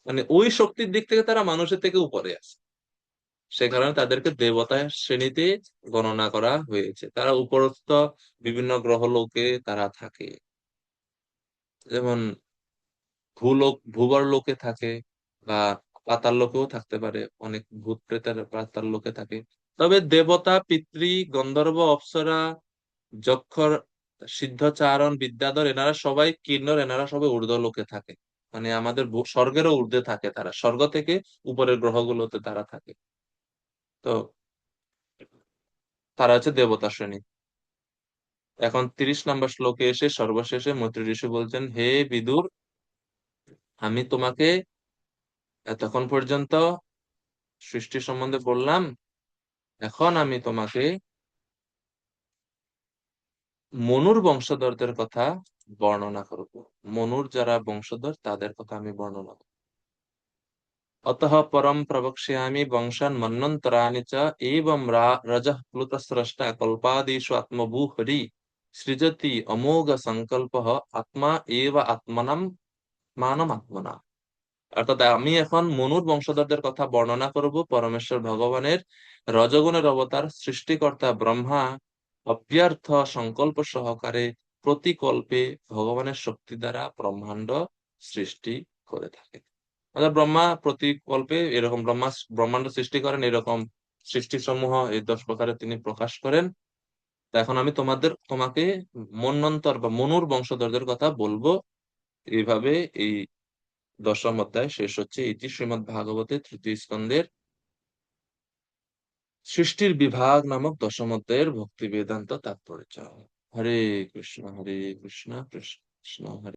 S1: মানে ওই শক্তির দিক থেকে তারা মানুষের থেকে উপরে আছে, সে কারণে তাদেরকে দেবতা শ্রেণীতে গণনা করা হয়েছে। তারা উপরস্থ বিভিন্ন গ্রহলোকে তারা থাকে, যেমন ভূবর লোকে থাকে, বা পাতাল লোকেও থাকতে পারে, অনেক ভূত প্রেতের পাতাল লোকে থাকে। তবে দেবতা, পিতৃ, গন্ধর্ব, অপ্সরা, যক্ষ, সিদ্ধচারণ, বিদ্যাধর, এনারা সবাই কিন্নর, এনারা সবাই ঊর্ধ্ব লোকে থাকে, মানে আমাদের স্বর্গেরও ঊর্ধ্বে থাকে। তারা স্বর্গ থেকে উপরের গ্রহগুলোতে তারা থাকে। তো তারা হচ্ছে দেবতা শ্রেণী। এখন 30 নম্বর শ্লোকে এসে সর্বশেষে মৈত্রী ঋষি বলছেন, হে বিদুর, আমি তোমাকে এতক্ষণ পর্যন্ত সৃষ্টি সম্বন্ধে বললাম, এখন আমি তোমাকে মনুর বংশধরদের কথা বর্ণনা করব। মনুর যারা বংশধর তাদের কথা আমি বর্ণনা করব। অতঃ পরম প্রবক্ষ্যামি বংশান মন্বন্তরাণি চ এবং রজঃ প্লুত স্রষ্টা কল্পাদিষু আত্মভূ হরি সৃজতি অমোঘ সংকল্পঃ আত্মা এব আত্মনম মানমাত্মনা। অর্থাৎ আমি এখন মনুর বংশধরদের কথা বর্ণনা করব। পরমেশ্বর ভগবানের রজগুণের অবতার সৃষ্টিকর্তা ব্রহ্মা অব্যর্থ সংকল্প সহকারে প্রতিকল্পে ভগবানের শক্তি দ্বারা ব্রহ্মাণ্ড সৃষ্টি করে থাকে। অর্থাৎ ব্রহ্মা প্রতিকল্পে এরকম ব্রহ্মাণ্ড সৃষ্টি করেন, এরকম সৃষ্টি সমূহ এই 10 প্রকারে তিনি প্রকাশ করেন। তা এখন আমি তোমাকে মন্বন্তর বা মনুর বংশধরদের কথা বলবো। এইভাবে এই 10ম অধ্যায় শেষ হচ্ছে। ইতি শ্রীমদ্ ভাগবতে তৃতীয় স্কন্ধের সৃষ্টির বিভাগ নামক 10ম অধ্যায়ের ভক্তি বেদান্ত তাৎপর্য। হরে কৃষ্ণ কৃষ্ণ কৃষ্ণ হরে